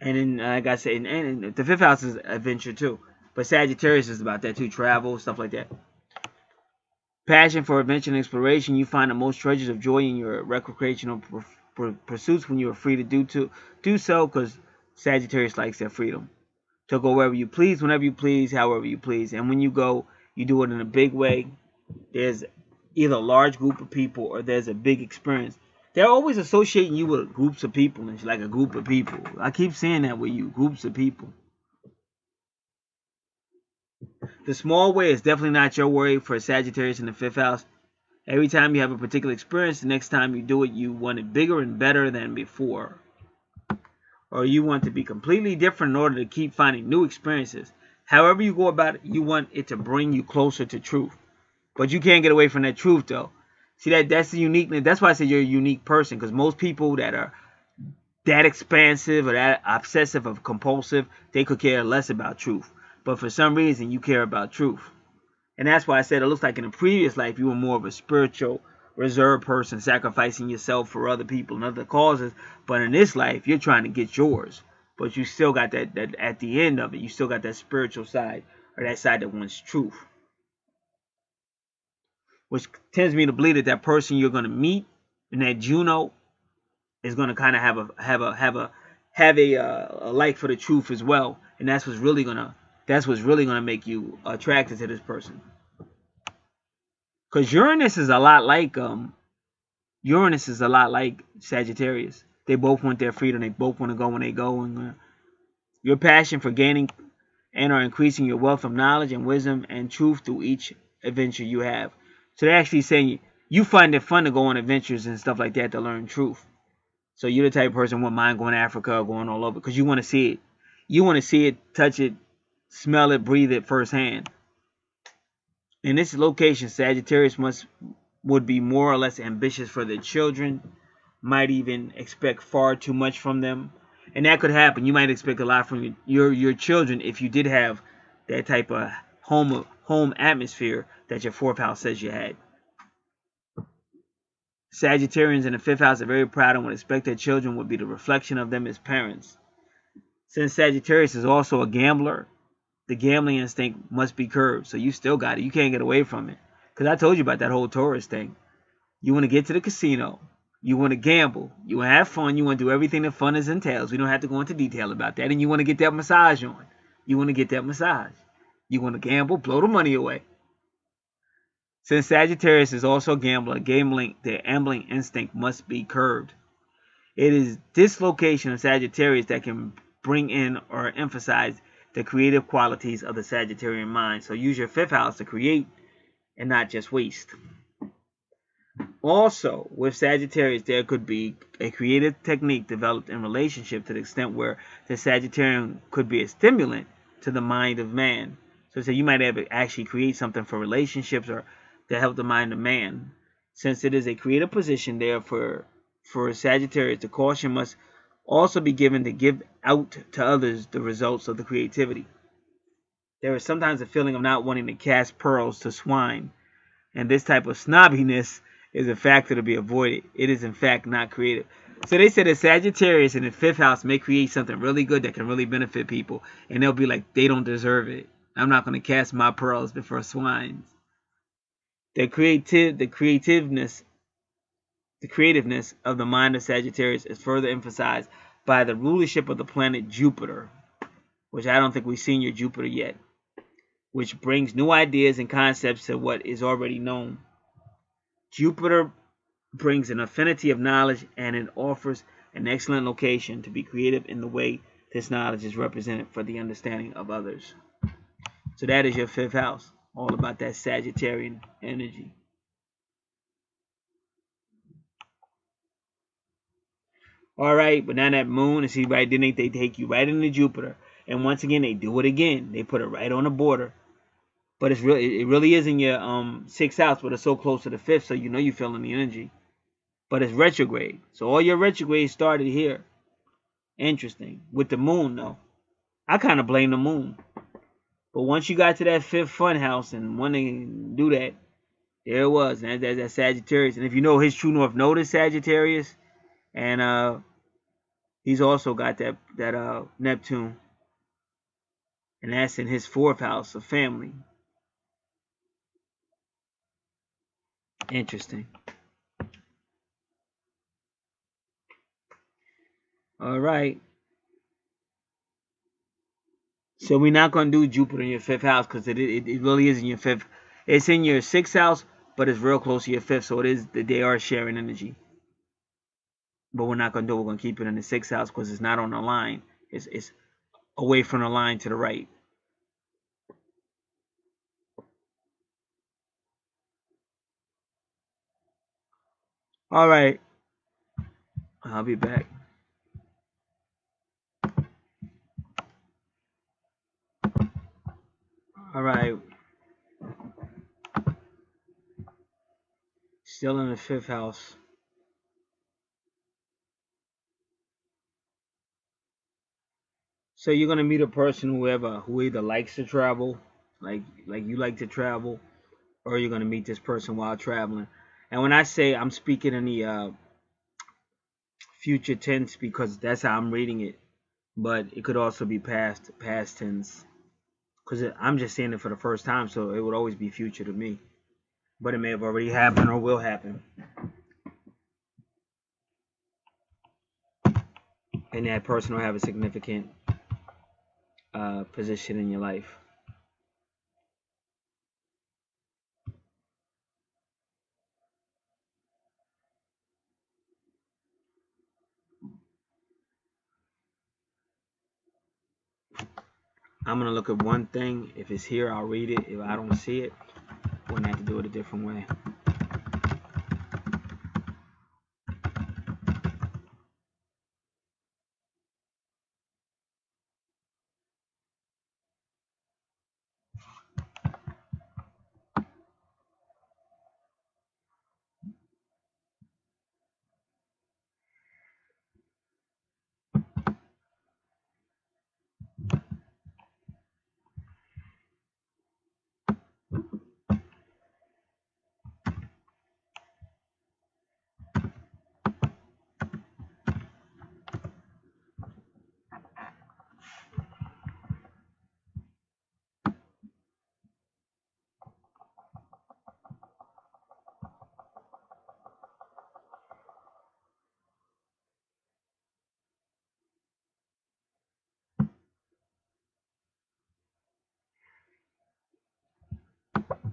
And then, like I said, and the 5th house is adventure too. But Sagittarius is about that too, travel, stuff like that. Passion for adventure and exploration. You find the most treasures of joy in your recreational pursuits when you are free to do so, because Sagittarius likes their freedom. To go wherever you please, whenever you please, however you please. And when you go, you do it in a big way. There's either a large group of people or there's a big experience. They're always associating you with groups of people, and it's like a group of people. I keep saying that with you, groups of people. The small way is definitely not your way for Sagittarius in the 5th house. Every time you have a particular experience, the next time you do it, you want it bigger and better than before. Or you want to be completely different in order to keep finding new experiences. However you go about it, you want it to bring you closer to truth. But you can't get away from that truth, though. See, that's the uniqueness. That's why I say you're a unique person, because most people that are that expansive or that obsessive or compulsive, they could care less about truth. But for some reason, you care about truth. And that's why I said it looks like in a previous life you were more of a spiritual, reserved person, sacrificing yourself for other people and other causes. But in this life, you're trying to get yours. But you still got that at the end of it, you still got that spiritual side, or that side that wants truth. Which tends me to believe that that person you're going to meet in that Juno is going to kind of have a like for the truth as well, and that's what's really gonna make you attracted to this person. Because Uranus is a lot like Sagittarius. They both want their freedom. They both want to go when they go, and your passion for gaining and are increasing your wealth of knowledge and wisdom and truth through each adventure you have. So they're actually saying you find it fun to go on adventures and stuff like that to learn truth. So you're the type of person who wouldn't mind going to Africa or going all over because you want to see it. You want to see it, touch it, smell it, breathe it firsthand. In this location, Sagittarius would be more or less ambitious for their children, might even expect far too much from them. And that could happen. You might expect a lot from your children if you did have that type of home atmosphere that your 4th house says you had. Sagittarians in the 5th house are very proud and would expect their children would be the reflection of them as parents. Since Sagittarius is also a gambler, the gambling instinct must be curbed. So you still got it. You can't get away from it. Because I told you about that whole Taurus thing. You want to get to the casino. You want to gamble. You want to have fun. You want to do everything that fun is entails. We don't have to go into detail about that. And you want to get that massage on. You want to get that massage. You want to gamble, blow the money away. Since Sagittarius is also a gambler, the gambling instinct must be curbed. It is this location of Sagittarius that can bring in or emphasize the creative qualities of the Sagittarian mind. So use your 5th house to create and not just waste. Also, with Sagittarius, there could be a creative technique developed in relationship to the extent where the Sagittarian could be a stimulant to the mind of man. So you might have actually create something for relationships or to help the mind of man. Since it is a creative position there for Sagittarius, the caution must also be given to give out to others the results of the creativity. There is sometimes a feeling of not wanting to cast pearls to swine, and this type of snobbiness is a factor to be avoided. It is in fact not creative. So they said that Sagittarius in the 5th house may create something really good that can really benefit people, and they'll be like, they don't deserve it. I'm not going to cast my pearls before swines. The creativeness of the mind of Sagittarius is further emphasized by the rulership of the planet Jupiter, which I don't think we've seen your Jupiter yet, which brings new ideas and concepts to what is already known. Jupiter brings an affinity of knowledge, and it offers an excellent location to be creative in the way this knowledge is represented for the understanding of others. So that is your 5th house, all about that Sagittarian energy. All right, but now that moon, and see, right then they take you right into Jupiter, and once again they do it again. They put it right on the border, but it really is in your 6th house, but it's so close to the 5th, so you know you're feeling the energy. But it's retrograde, so all your retrograde started here. Interesting with the moon though. I kind of blame the moon, but once you got to that 5th fun house and wanting to do that, there it was, and that's Sagittarius. And if you know his true north node is Sagittarius, and he's also got that Neptune, and that's in his 4th house of family. Interesting. All right. So we're not going to do Jupiter in your 5th house because it really is in your 5th. It's in your 6th house, but it's real close to your 5th, so they are sharing energy. But we're not gonna do it. We're gonna keep it in the 6th house because it's not on the line. It's away from the line to the right. All right, I'll be back. All right, still in the 5th house. So you're gonna meet a person who either likes to travel, like you like to travel, or you're gonna meet this person while traveling. And when I say I'm speaking in the future tense because that's how I'm reading it, but it could also be past tense because I'm just saying it for the first time, so it would always be future to me. But it may have already happened or will happen, and that person will have a significant position in your life. I'm gonna look at one thing. If it's here, I'll read it. If I don't see it, we're gonna have to do it a different way.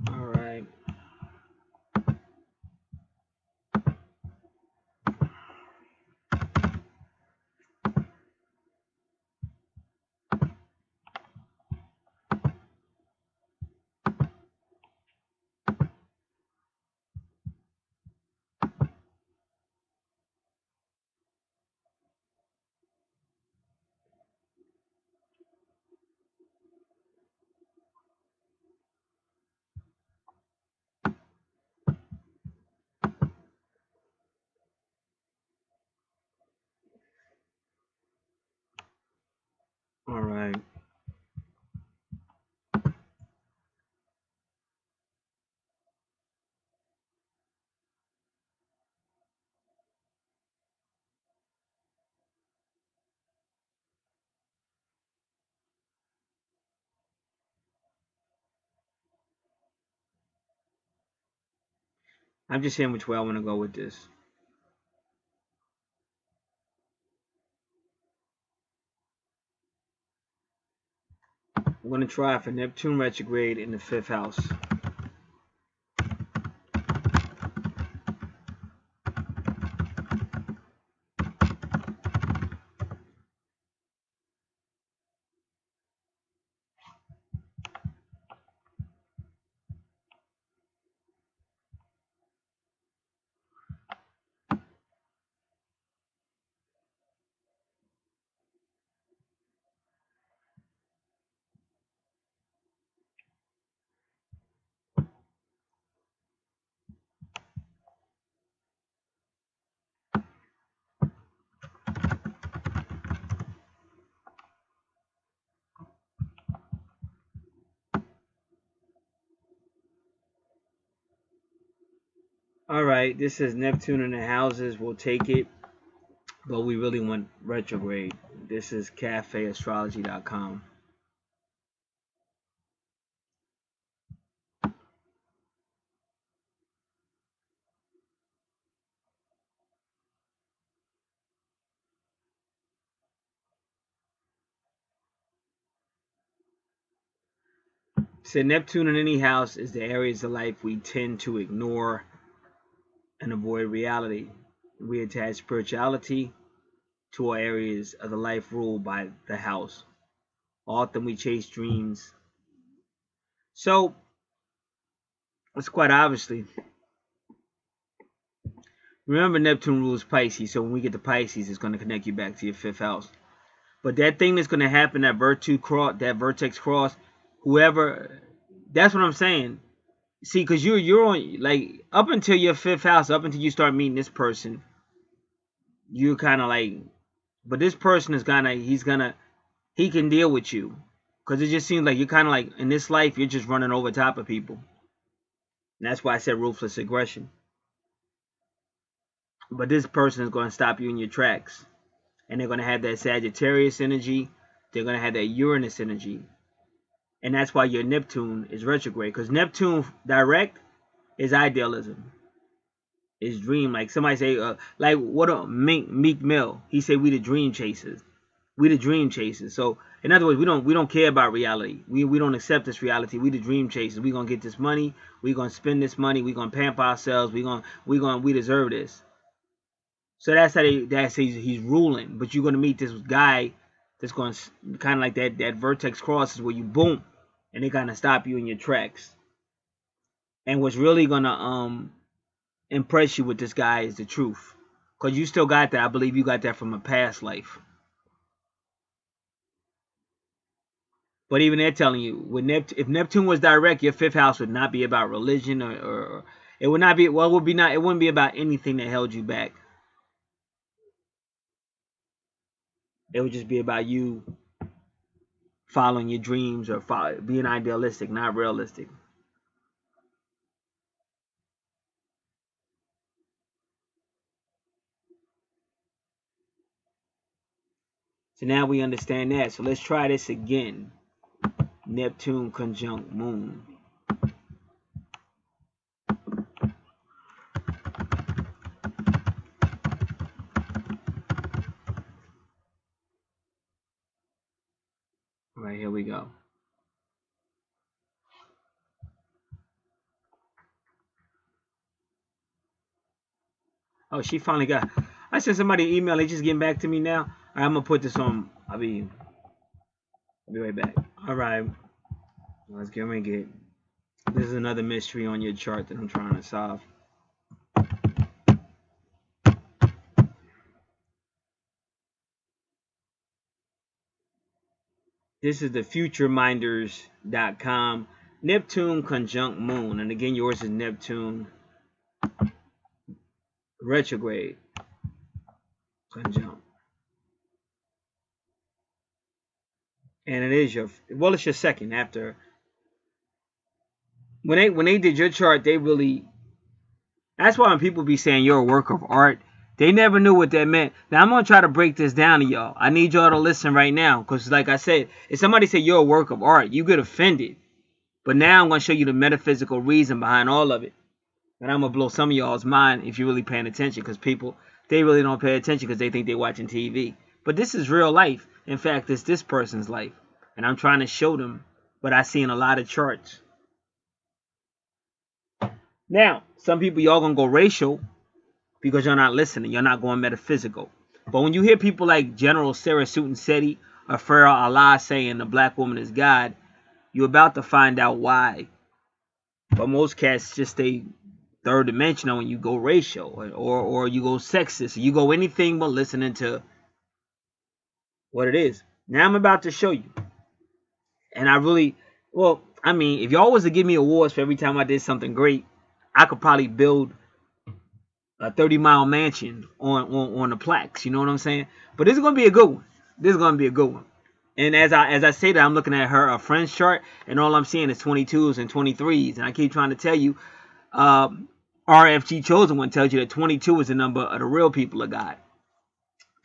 All right. All right. I'm just saying which way I want to go with this. I'm going to try for Neptune retrograde in the 5th house. All right, this is Neptune in the houses. We'll take it, but we really want retrograde. This is cafeastrology.com. So Neptune in any house is the areas of life we tend to ignore and avoid reality. We attach spirituality to our areas of the life ruled by the house. Often we chase dreams. So it's quite obviously. Remember, Neptune rules Pisces, so when we get to Pisces, it's going to connect you back to your 5th house. But that thing that's going to happen, that vertex cross, whoever, that's what I'm saying. See, because you're on, like, up until your 5th house, up until you start meeting this person, you're kind of like, but this person is he can deal with you. Because it just seems like you're kind of like, in this life, you're just running over top of people. And that's why I said ruthless aggression. But this person is going to stop you in your tracks. And they're going to have that Sagittarius energy. They're going to have that Uranus energy. And that's why your Neptune is retrograde. Because Neptune direct is idealism. Is dream. Like somebody say, like what a Meek Mill. He said we the dream chasers. We the dream chasers. So in other words, we don't care about reality. We don't accept this reality. We the dream chasers. We gonna get this money. We gonna spend this money. We gonna pamper ourselves. We deserve this. So that's how he's ruling. But you're gonna meet this guy that's gonna kind of like that vertex crosses where you boom, and they're gonna stop you in your tracks. And what's really gonna impress you with this guy is the truth, because you still got that. I believe you got that from a past life. But even they're telling you, with if Neptune was direct, your 5th house would not be about religion, or it would not be. Well, it wouldn't be about anything that held you back. It would just be about you following your dreams or being idealistic, not realistic. So now we understand that. So let's try this again. Neptune conjunct Moon. All right, here we go. Oh, she finally got. I sent somebody an email. They just getting back to me now. All right, I'm gonna put this on. I'll be right back. All right, let's get ready to get. This is another mystery on your chart that I'm trying to solve. This is the futureminders.com. Neptune conjunct Moon, and again, yours is Neptune retrograde conjunct. And it is it's your second after. When they did your chart, they really. That's why when people be saying you're a work of art, they never knew what that meant. Now I'm gonna try to break this down to y'all. I need y'all to listen right now, because like I said, if somebody say you're a work of art, you get offended. But now I'm gonna show you the metaphysical reason behind all of it, and I'm gonna blow some of y'all's mind if you're really paying attention, because people they really don't pay attention because they think they're watching TV. But this is real life. In fact, it's this person's life, and I'm trying to show them what I see in a lot of charts. Now, some people y'all gonna go racial because you're not listening. You're not going metaphysical. But when you hear people like General Sarah Sutin Seti or Farah Allah saying the black woman is God, you're about to find out why. But most cats just stay third dimensional when you go racial, or you go sexist, or you go anything but listening to what it is. Now I'm about to show you. And I really, well, I mean, if y'all was to give me awards for every time I did something great, I could probably build a 30-mile mansion on the plaques. You know what I'm saying? But this is gonna be a good one. This is gonna be a good one. And as I say that, I'm looking at her friend's chart, and all I'm seeing is 22s and 23s. And I keep trying to tell you, RFG Chosen One tells you that 22 is the number of the real people of God.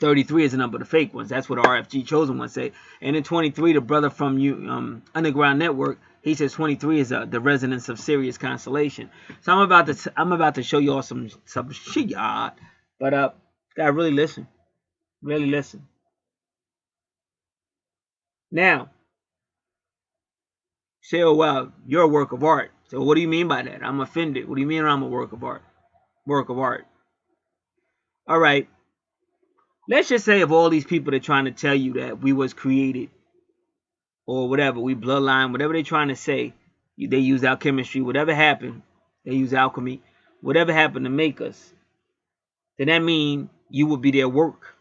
33 is the number of the fake ones. That's what RFG Chosen One say. And in 23, the brother from Underground Network, he says 23 is the resonance of Sirius constellation. So I'm about to show y'all some shit, y'all. But gotta really listen. Really listen. Now, Say, oh, well, you're a work of art. So what do you mean by that? I'm offended. What do you mean I'm a work of art? Work of art. All right. Let's just say of all these people that are trying to tell you that we was created or whatever, we bloodline, whatever they're trying to say, they use alchemistry, whatever happened, they use alchemy, whatever happened to make us, then that means you will be their work.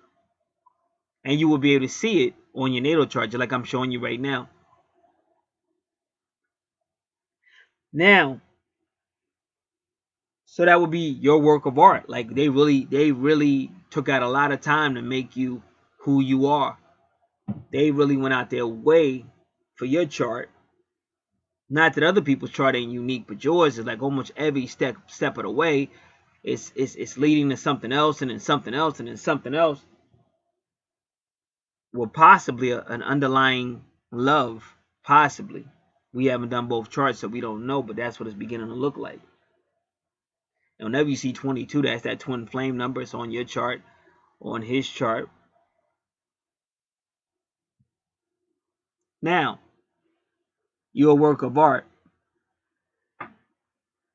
And you will be able to see it on your natal chart, just like I'm showing you right now. Now, so that would be your work of art. Like they really took out a lot of time to make you who you are. They really went out their way for your chart. Not that other people's chart ain't unique, but yours is like almost every step of the way. It's leading to something else, and then something else, and then something else. Well, possibly an underlying love, possibly. We haven't done both charts, so we don't know, but that's what it's beginning to look like. And whenever you see 22, that's that twin flame number. It's on your chart, on his chart. Now, you're a work of art.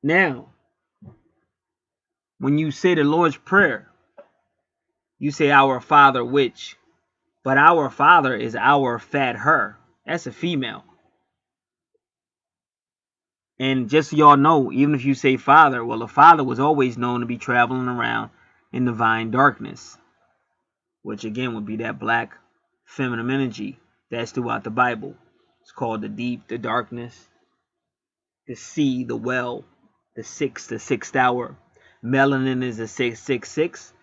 Now, when you say the Lord's Prayer, you say our Father which, but our Father is our fat her. That's a female. And just so y'all know, even if you say Father, well, the Father was always known to be traveling around in divine darkness, which again would be that black feminine energy that's throughout the Bible. It's called the deep, the darkness, the sea, the well, the sixth hour. Melanin is a 666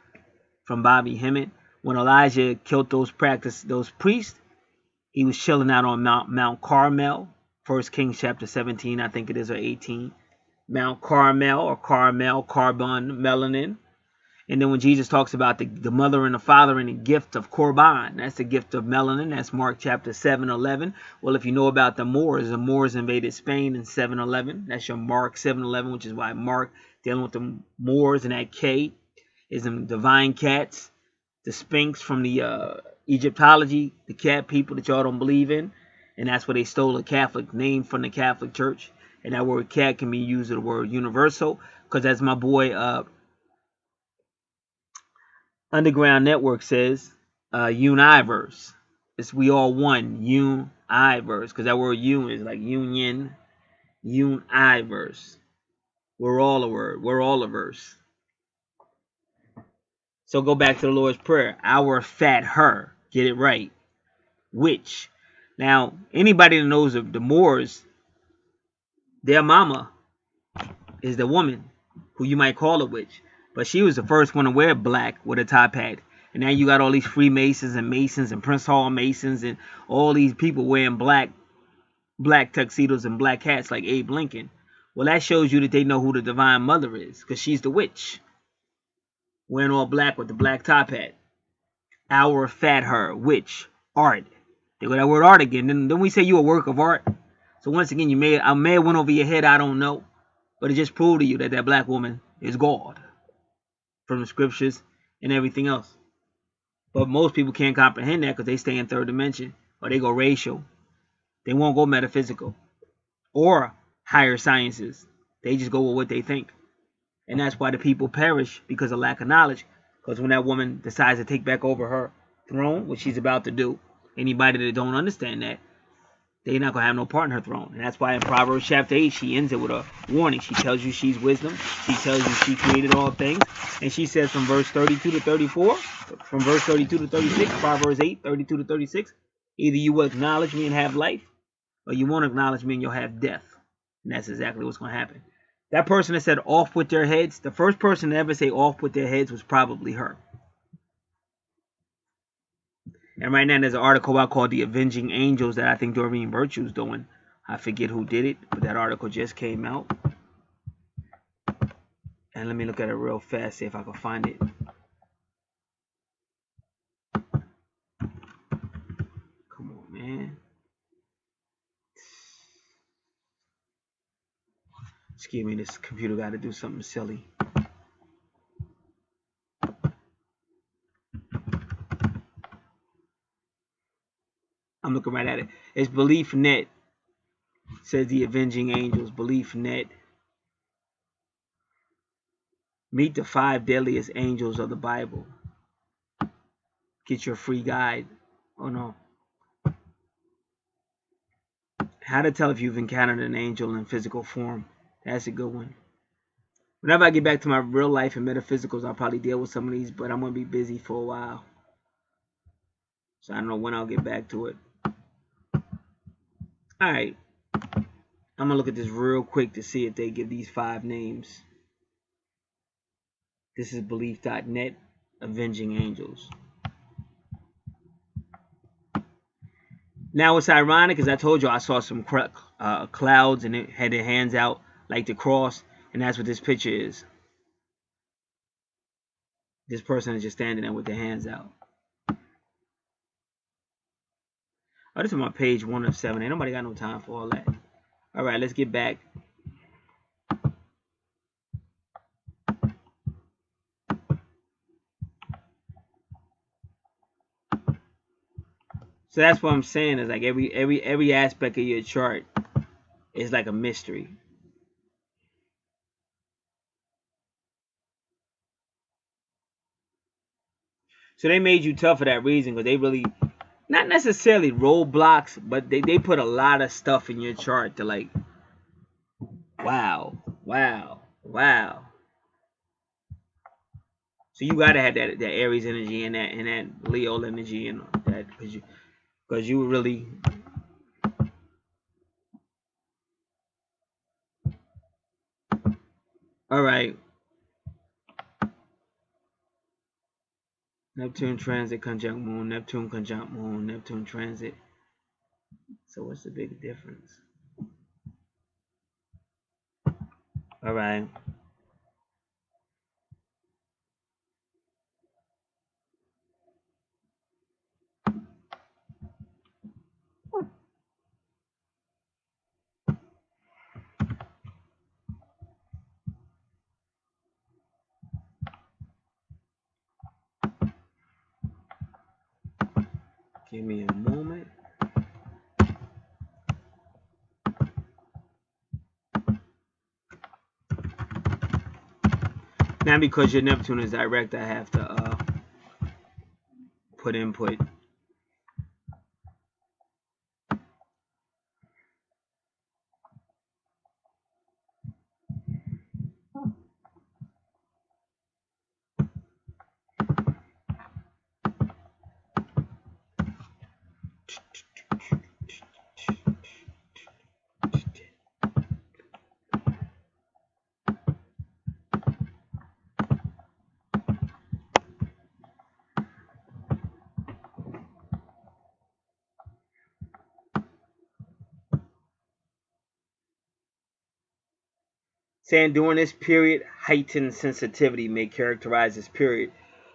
from Bobby Hemmett. When Elijah killed those priests, he was chilling out on Mount Carmel. 1 Kings chapter 17, I think it is, or 18. Mount Carmel or Carmel, carbon, melanin. And then when Jesus talks about the mother and the father and the gift of Korban, that's the gift of melanin. That's Mark chapter 7:11. Well, if you know about the Moors invaded Spain in 7:11. That's your Mark 7:11, which is why Mark dealing with the Moors, and that K is the divine cats, the Sphinx from the Egyptology, the cat people that y'all don't believe in. And that's where they stole a Catholic name from the Catholic Church. And that word cat can be used as the word universal, because as my boy Underground Network says, universe. It's we all one, universe, because that word un is like union, universe. We're all a word. We're all a verse. So go back to the Lord's Prayer. Our fat her. Get it right. Which. Now, anybody that knows of the Moors, their mama is the woman who you might call a witch. But she was the first one to wear black with a top hat. And now you got all these Freemasons and Masons and Prince Hall Masons and all these people wearing black tuxedos and black hats like Abe Lincoln. Well, that shows you that they know who the Divine Mother is, because she's the witch. Wearing all black with the black top hat. Our fat her, witch, art. They go that word art again. Then we say you a work of art. So once again, I may have went over your head, I don't know. But it just proved to you that black woman is God from the scriptures and everything else. But most people can't comprehend that because they stay in third dimension, or they go racial. They won't go metaphysical or higher sciences. They just go with what they think. And that's why the people perish, because of lack of knowledge. Because when that woman decides to take back over her throne, which she's about to do, anybody that don't understand that, they're not going to have no part in her throne. And that's why in Proverbs chapter 8, she ends it with a warning. She tells you she's wisdom. She tells you she created all things. And she says from verse 32 to 34, from verse 32 to 36, Proverbs 8, 32 to 36, either you will acknowledge me and have life, or you won't acknowledge me and you'll have death. And that's exactly what's going to happen. That person that said off with their heads, the first person to ever say off with their heads was probably her. And right now there's an article out called The Avenging Angels that I think Doreen Virtue's doing. I forget who did it, but that article just came out. And let me look at it real fast, see if I can find it. Come on, man. Excuse me, this computer got to do something silly. I'm looking right at it. It's BeliefNet. Says the Avenging Angels, Belief Net. Meet the 5 deadliest angels of the Bible. Get your free guide. Oh no. How to tell if you've encountered an angel in physical form. That's a good one. Whenever I get back to my real life and metaphysicals, I'll probably deal with some of these, but I'm going to be busy for a while. So I don't know when I'll get back to it. Alright. I'm going to look at this real quick to see if they give these 5 names. This is belief.net, Avenging Angels. Now it's ironic because I told you I saw some clouds and it had their hands out like the cross, and that's what this picture is. This person is just standing there with their hands out. Oh, this is my page 1 of 7. Ain't nobody got no time for all that. All right, let's get back. So that's what I'm saying is like every aspect of your chart is like a mystery. So they made you tough for that reason because they really, not necessarily roadblocks, but they put a lot of stuff in your chart to like, wow. So you gotta have that Aries energy and that Leo energy and that because you really. All right. Neptune transit conjunct moon, Neptune conjunct moon, Neptune transit. So what's the big difference? All right. Give me a moment. Now because your Neptune is direct, I have to put input. Saying during this period, heightened sensitivity may characterize this period.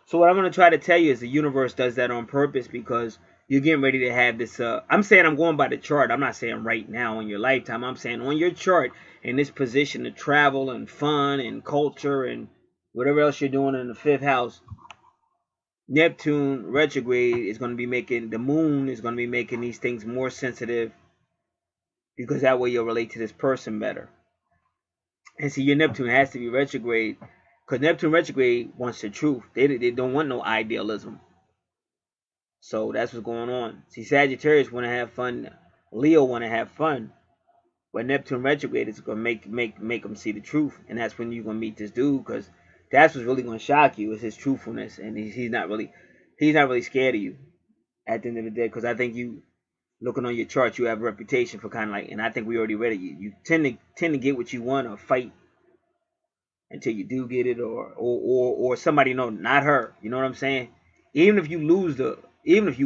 So what I'm going to try to tell you is the universe does that on purpose because you're getting ready to have this. I'm saying I'm going by the chart. I'm not saying right now in your lifetime. I'm saying on your chart in this position to travel and fun and culture and whatever else you're doing in the 5th house. Neptune retrograde is going to be making, the moon is going to be making these things more sensitive because that way you'll relate to this person better. And see, your Neptune has to be retrograde because Neptune retrograde wants the truth. They don't want no idealism. So that's what's going on. See, Sagittarius want to have fun. Leo want to have fun. But Neptune retrograde is going to make them see the truth. And that's when you're going to meet this dude because that's what's really going to shock you is his truthfulness. And he's not really scared of you at the end of the day because I think you, looking on your chart, you have a reputation for kind of like, and I think we already read it. You tend to get what you want or fight until you do get it, or somebody know, not her. You know what I'm saying? Even if you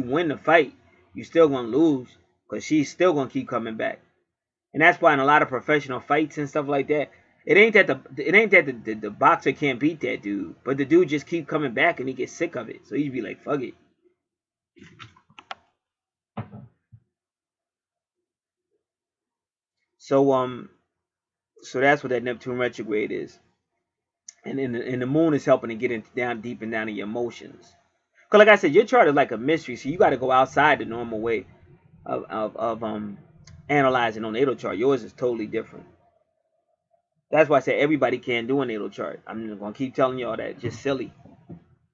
win the fight, you still gonna lose because she's still gonna keep coming back. And that's why in a lot of professional fights and stuff like that, it ain't that the boxer can't beat that dude, but the dude just keep coming back and he gets sick of it. So he'd be like, fuck it. So that's what that Neptune retrograde is. And the moon is helping to get down deep and down in your emotions. Because like I said, your chart is like a mystery, so you got to go outside the normal way of analyzing on natal chart. Yours is totally different. That's why I say everybody can't do a natal chart. I'm just gonna keep telling y'all that. Just silly.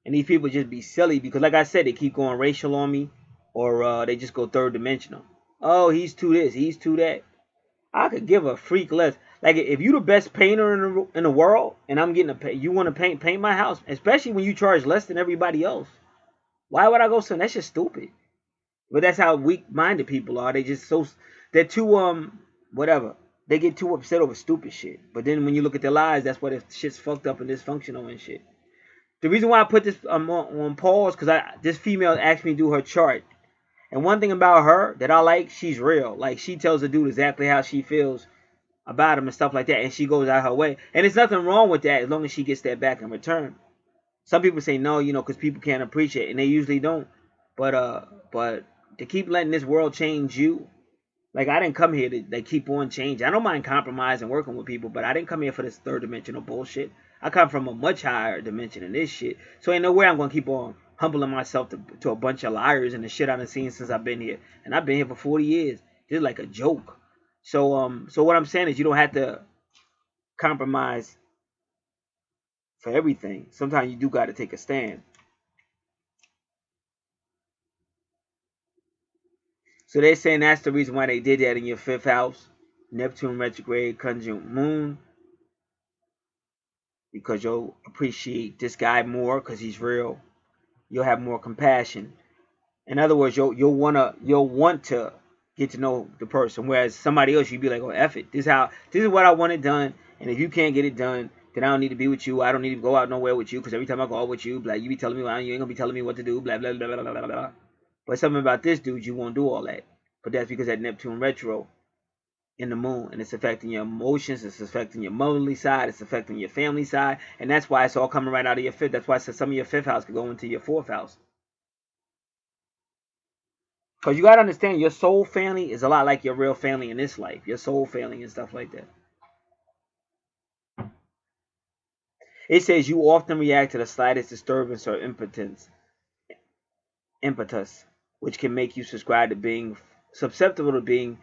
And these people just be silly because, like I said, they keep going racial on me, or they just go third dimensional. Oh, he's too this, he's too that. I could give a freak less. Like, if you the best painter in the world, and I'm getting a pay, you want to paint my house, especially when you charge less than everybody else. Why would I go so? That's just stupid. But that's how weak-minded people are. They're too whatever. They get too upset over stupid shit. But then when you look at their lives, that's why their shit's fucked up and dysfunctional and shit. The reason why I put this on pause because this female asked me to do her chart. And one thing about her that I like, she's real. Like, she tells the dude exactly how she feels about him and stuff like that, and she goes out her way. And there's nothing wrong with that as long as she gets that back in return. Some people say no, because people can't appreciate it, and they usually don't. But to keep letting this world change you, like, I didn't come here to keep on changing. I don't mind compromising and working with people, but I didn't come here for this third dimensional bullshit. I come from a much higher dimension than this shit. So ain't no way I'm gonna keep on humbling myself to a bunch of liars and the shit I've seen since I've been here. And I've been here for 40 years. This is like a joke. So what I'm saying is you don't have to compromise for everything. Sometimes you do got to take a stand. So they're saying that's the reason why they did that in your 5th house. Neptune retrograde, conjunct moon. Because you'll appreciate this guy more because he's real. You'll have more compassion. In other words, you'll want to get to know the person. Whereas somebody else, you'd be like, oh, F it. This is what I want it done. And if you can't get it done, then I don't need to be with you. I don't need to go out nowhere with you because every time I go out with you, blah, you be telling me, well, you ain't gonna be telling me what to do, blah, blah, blah, blah, blah, blah, blah. But something about this dude, you won't do all that. But that's because that Neptune retro in the moon, and it's affecting your emotions, it's affecting your motherly side, it's affecting your family side, and that's why it's all coming right out of your 5th. That's why I said some of your 5th house could go into your 4th house. Because you got to understand, your soul family is a lot like your real family in this life. Your soul family and stuff like that. It says you often react to the slightest disturbance or impetus, which can make you subscribe to being susceptible to being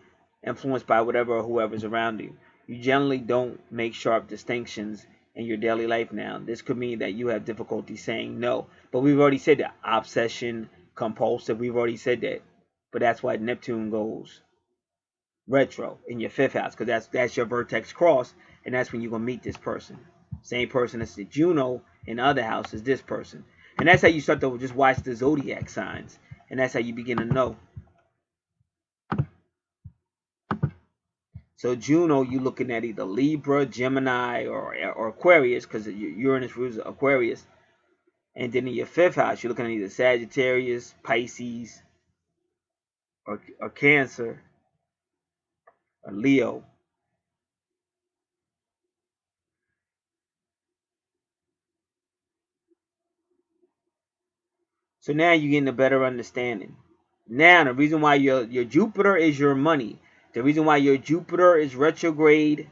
influenced by whatever or whoever's around you. You generally don't make sharp distinctions in your daily life now. This could mean that you have difficulty saying no. But we've already said that. Obsession, compulsive, we've already said that. But that's why Neptune goes retro in your 5th house, because that's your vertex cross, and that's when you're gonna meet this person. Same person as the Juno in the other house is this person. And that's how you start to just watch the zodiac signs, and that's how you begin to know. So Juno, you looking at either Libra, Gemini, or Aquarius, because Uranus rules Aquarius. And then in your 5th house, you're looking at either Sagittarius, Pisces, or Cancer, or Leo. So now you're getting a better understanding. Now, the reason why your Jupiter is your money, the reason why your Jupiter is retrograde,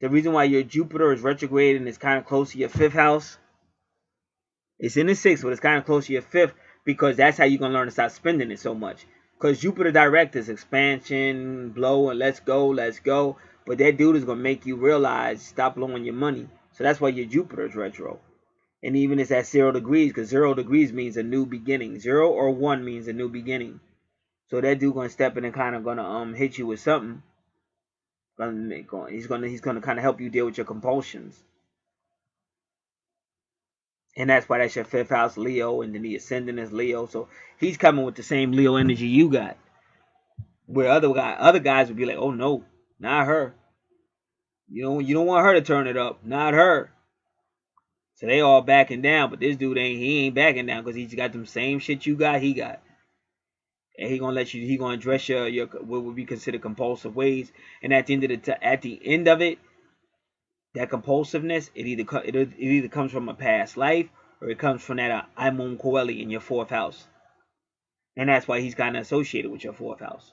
the reason why your Jupiter is retrograde and it's kind of close to your 5th house, it's in the 6th, but it's kind of close to your 5th, because that's how you're going to learn to stop spending it so much. Because Jupiter direct is expansion, blow, and let's go, let's go. But that dude is going to make you realize, stop blowing your money. So that's why your Jupiter is retro. And even it's at 0 degrees, because 0 degrees means a new beginning. 0 or 1 means a new beginning. So that dude gonna step in and kind of gonna hit you with something. He's gonna kind of help you deal with your compulsions. And that's why that's your 5th house, Leo, and then the ascendant is Leo. So he's coming with the same Leo energy you got. Where other guys would be like, oh no, not her. You don't want her to turn it up, not her. So they all backing down, but this dude ain't backing down because he's got them same shit you got, he got. And he gonna address your what would be considered compulsive ways. And at the end of it, that compulsiveness, it either comes from a past life or it comes from that Imon Coeli in your 4th house. And that's why he's kind of associated with your 4th house.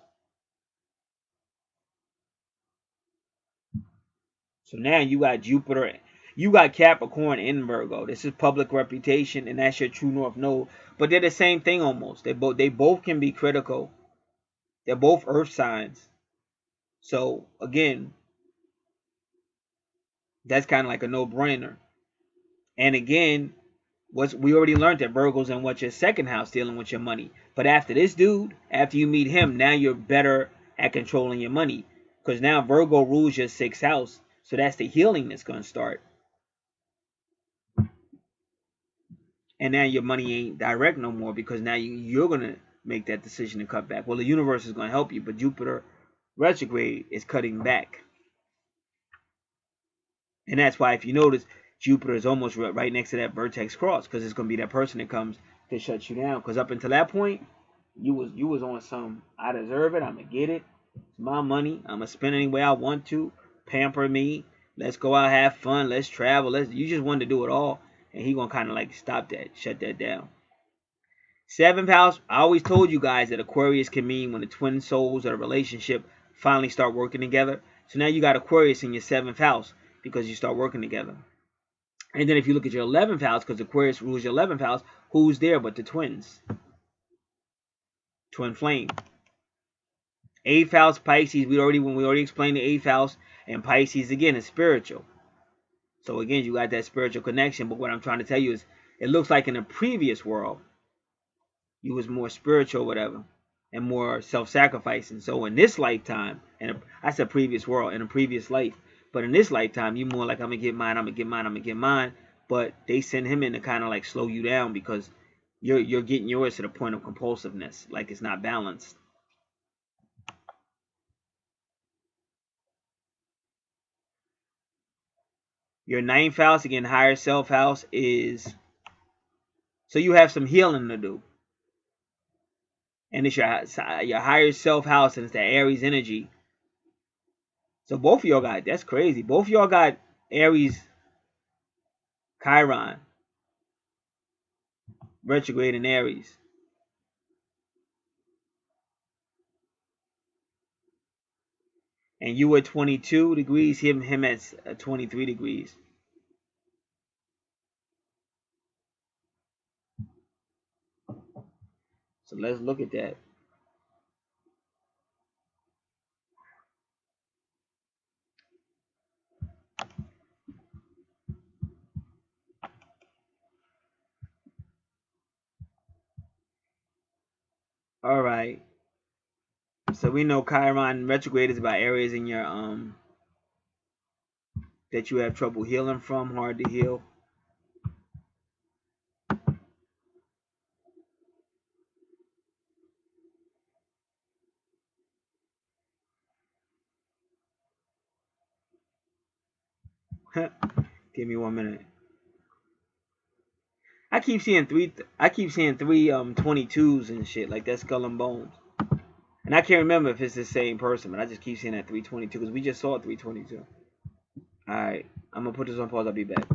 So now you got Jupiter, you got Capricorn in Virgo. This is public reputation, and that's your true north node. But they're the same thing almost. They both can be critical. They're both earth signs. So again, that's kind of like a no-brainer. And again, we already learned that Virgo's in what your second house dealing with your money. But after this dude, after you meet him, now you're better at controlling your money. Because now Virgo rules your sixth house. So that's the healing that's going to start. And now your money ain't direct no more, because now you're going to make that decision to cut back. Well, the universe is going to help you, but Jupiter retrograde is cutting back. And that's why, if you notice, Jupiter is almost right next to that vertex cross, because it's going to be that person that comes to shut you down. Because up until that point, you was on some, I deserve it, I'm going to get it, it's my money, I'm going to spend any way I want to, pamper me, let's go out, have fun, let's travel, you just wanted to do it all. And he going to kind of like stop that, shut that down. Seventh house, I always told you guys that Aquarius can mean when the twin souls of a relationship finally start working together. So now you got Aquarius in your seventh house because you start working together. And then if you look at your 11th house, because Aquarius rules your 11th house, who's there but the twins? Twin flame. 8th house, Pisces, we already explained the 8th house, and Pisces again is spiritual. So again, you got that spiritual connection. But what I'm trying to tell you is, it looks like in a previous world, you was more spiritual, whatever, and more self-sacrificing. So in this lifetime, and I said previous world, in a previous life, but in this lifetime, you more like, I'm gonna get mine, I'm gonna get mine, I'm gonna get mine. But they send him in to kind of like slow you down, because you're getting yours to the point of compulsiveness, like it's not balanced. Your 9th house, again, higher self house, is, so you have some healing to do. And it's your higher self house, and it's the Aries energy. So both of y'all got, that's crazy. Both of y'all got Aries, Chiron, retrograde in Aries. And you at 22 degrees, him at 23 degrees. So let's look at that. All right. So we know Chiron retrograde is about areas in your that you have trouble healing from, hard to heal. Give me 1 minute. I keep seeing three 22s and shit, like that Skull and Bones. And I can't remember if it's the same person, but I just keep seeing that 322 because we just saw 322. All right, I'm gonna put this on pause. I'll be back.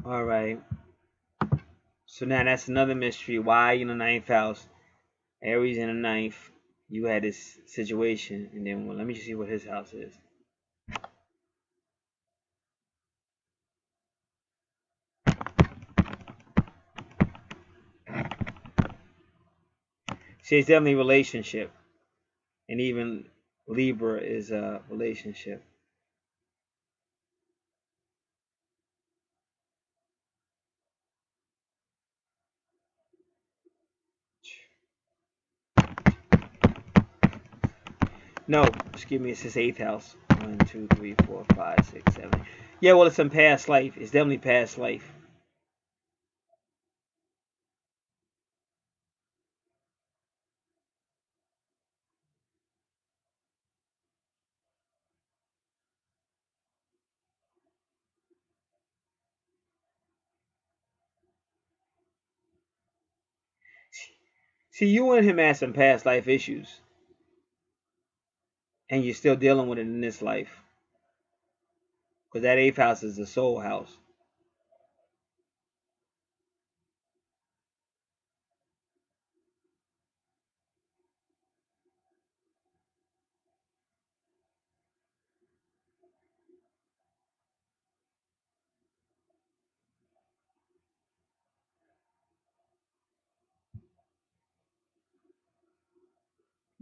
All right. So now that's another mystery. Why in the 9th house, Aries in the 9th, you had this situation, and then let me just see what his house is. See, it's definitely a relationship, and even Libra is a relationship. No, excuse me, it's his 8th house. 1, 2, 3, 4, 5, 6, 7. Yeah, well, it's some past life. It's definitely past life. See, you and him had some past life issues, and you're still dealing with it in this life. Because that 8th house is the soul house.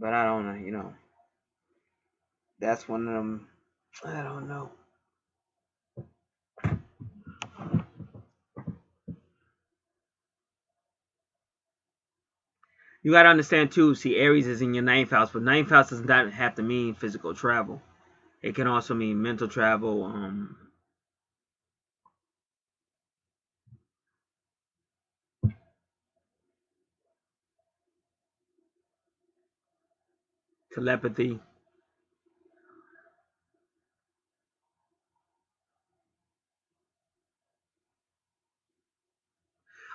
But I don't know, you know. That's one of them. I don't know. You gotta understand too. See, Aries is in your ninth house, but ninth house does not have to mean physical travel. It can also mean mental travel, telepathy.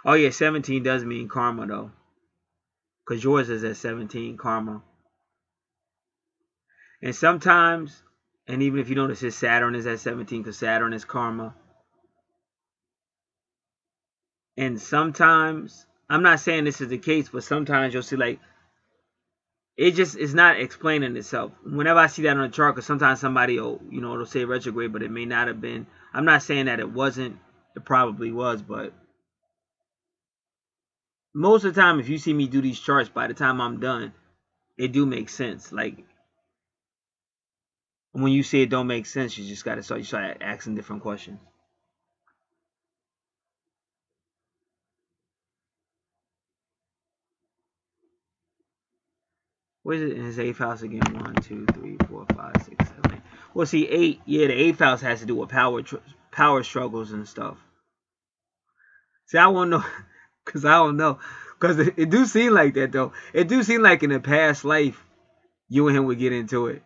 Oh yeah, 17 does mean karma though, because yours is at 17, karma. And sometimes, and even if you notice his Saturn is at 17, because Saturn is karma. And sometimes, I'm not saying this is the case, but sometimes you'll see like it just is not explaining itself. Whenever I see that on a chart, because sometimes somebody will, you know, it'll say retrograde, but it may not have been. I'm not saying that it wasn't. It probably was, but most of the time, if you see me do these charts, by the time I'm done, it do make sense. Like when you say it don't make sense, you just gotta start asking different questions. Where's it in his eighth house again? 1, 2, 3, 4, 5, 6, 7, 8. Well, see, 8. Yeah, the eighth house has to do with power struggles and stuff. See, I won't know, cause I don't know, cause it do seem like that though. It do seem like in a past life, you and him would get into it,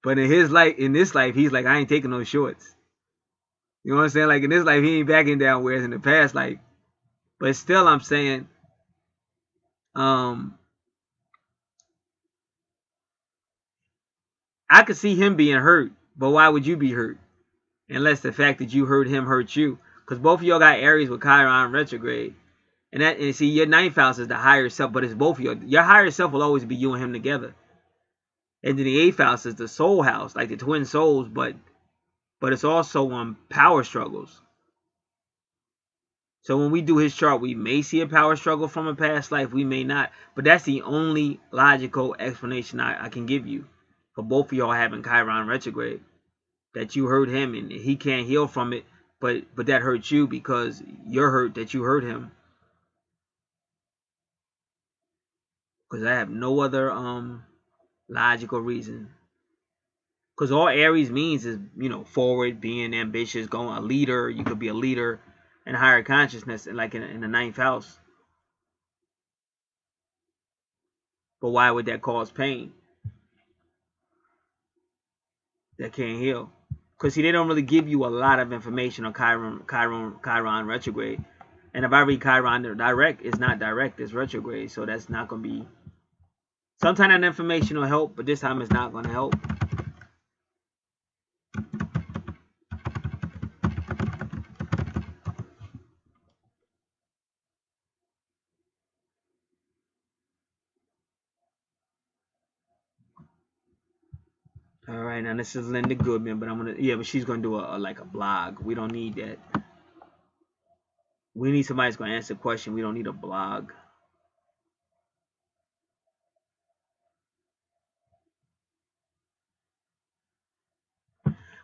but in his life, in this life, he's like, I ain't taking no shorts. You know what I'm saying? Like in this life, he ain't backing down. Whereas in the past, like, but still, I'm saying, um, I could see him being hurt, but why would you be hurt? Unless the fact that you hurt him hurt you, because both of y'all got Aries with Chiron retrograde. And see, your ninth house is the higher self, but it's both of you. Your higher self will always be you and him together. And then the eighth house is the soul house, like the twin souls, but it's also power struggles. So when we do his chart, we may see a power struggle from a past life, we may not. But that's the only logical explanation I can give you for both of y'all having Chiron retrograde. That you hurt him and he can't heal from it, but that hurts you because you're hurt that you hurt him. Because I have no other logical reason. Because all Aries means is, you know, forward, being ambitious, going a leader. You could be a leader in higher consciousness, like in the ninth house. But why would that cause pain? That can't heal. Because see, they don't really give you a lot of information on Chiron retrograde. And if I read Chiron direct, it's not direct, it's retrograde. So that's not going to be. Sometimes that information will help, but this time it's not going to help. All right, now this is Linda Goodman, but but she's gonna do like a blog. We don't need that. We need somebody who's gonna answer the question. We don't need a blog.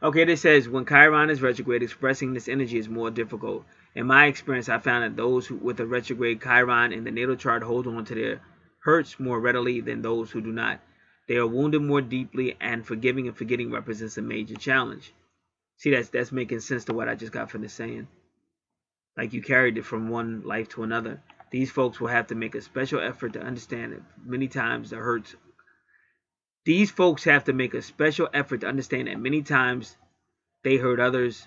Okay, this says when Chiron is retrograde, expressing this energy is more difficult. In my experience, I found that those with a retrograde Chiron in the natal chart hold on to their hurts more readily than those who do not. They are wounded more deeply, and forgiving and forgetting represents a major challenge. See, that's making sense to what I just got from the saying. Like you carried it from one life to another. These folks will have to make a special effort to understand that many times the hurts. These folks have to make a special effort to understand that many times they hurt others.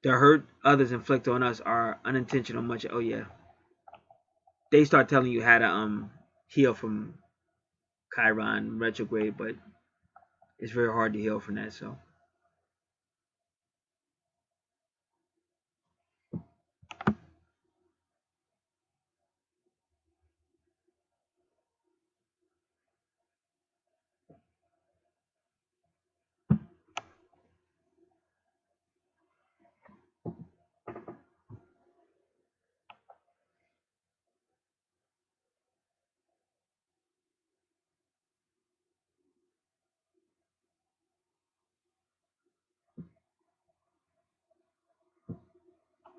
The hurt others inflict on us are unintentional. Much. Oh yeah, they start telling you how to heal from Chiron retrograde, but it's very hard to heal from that. So.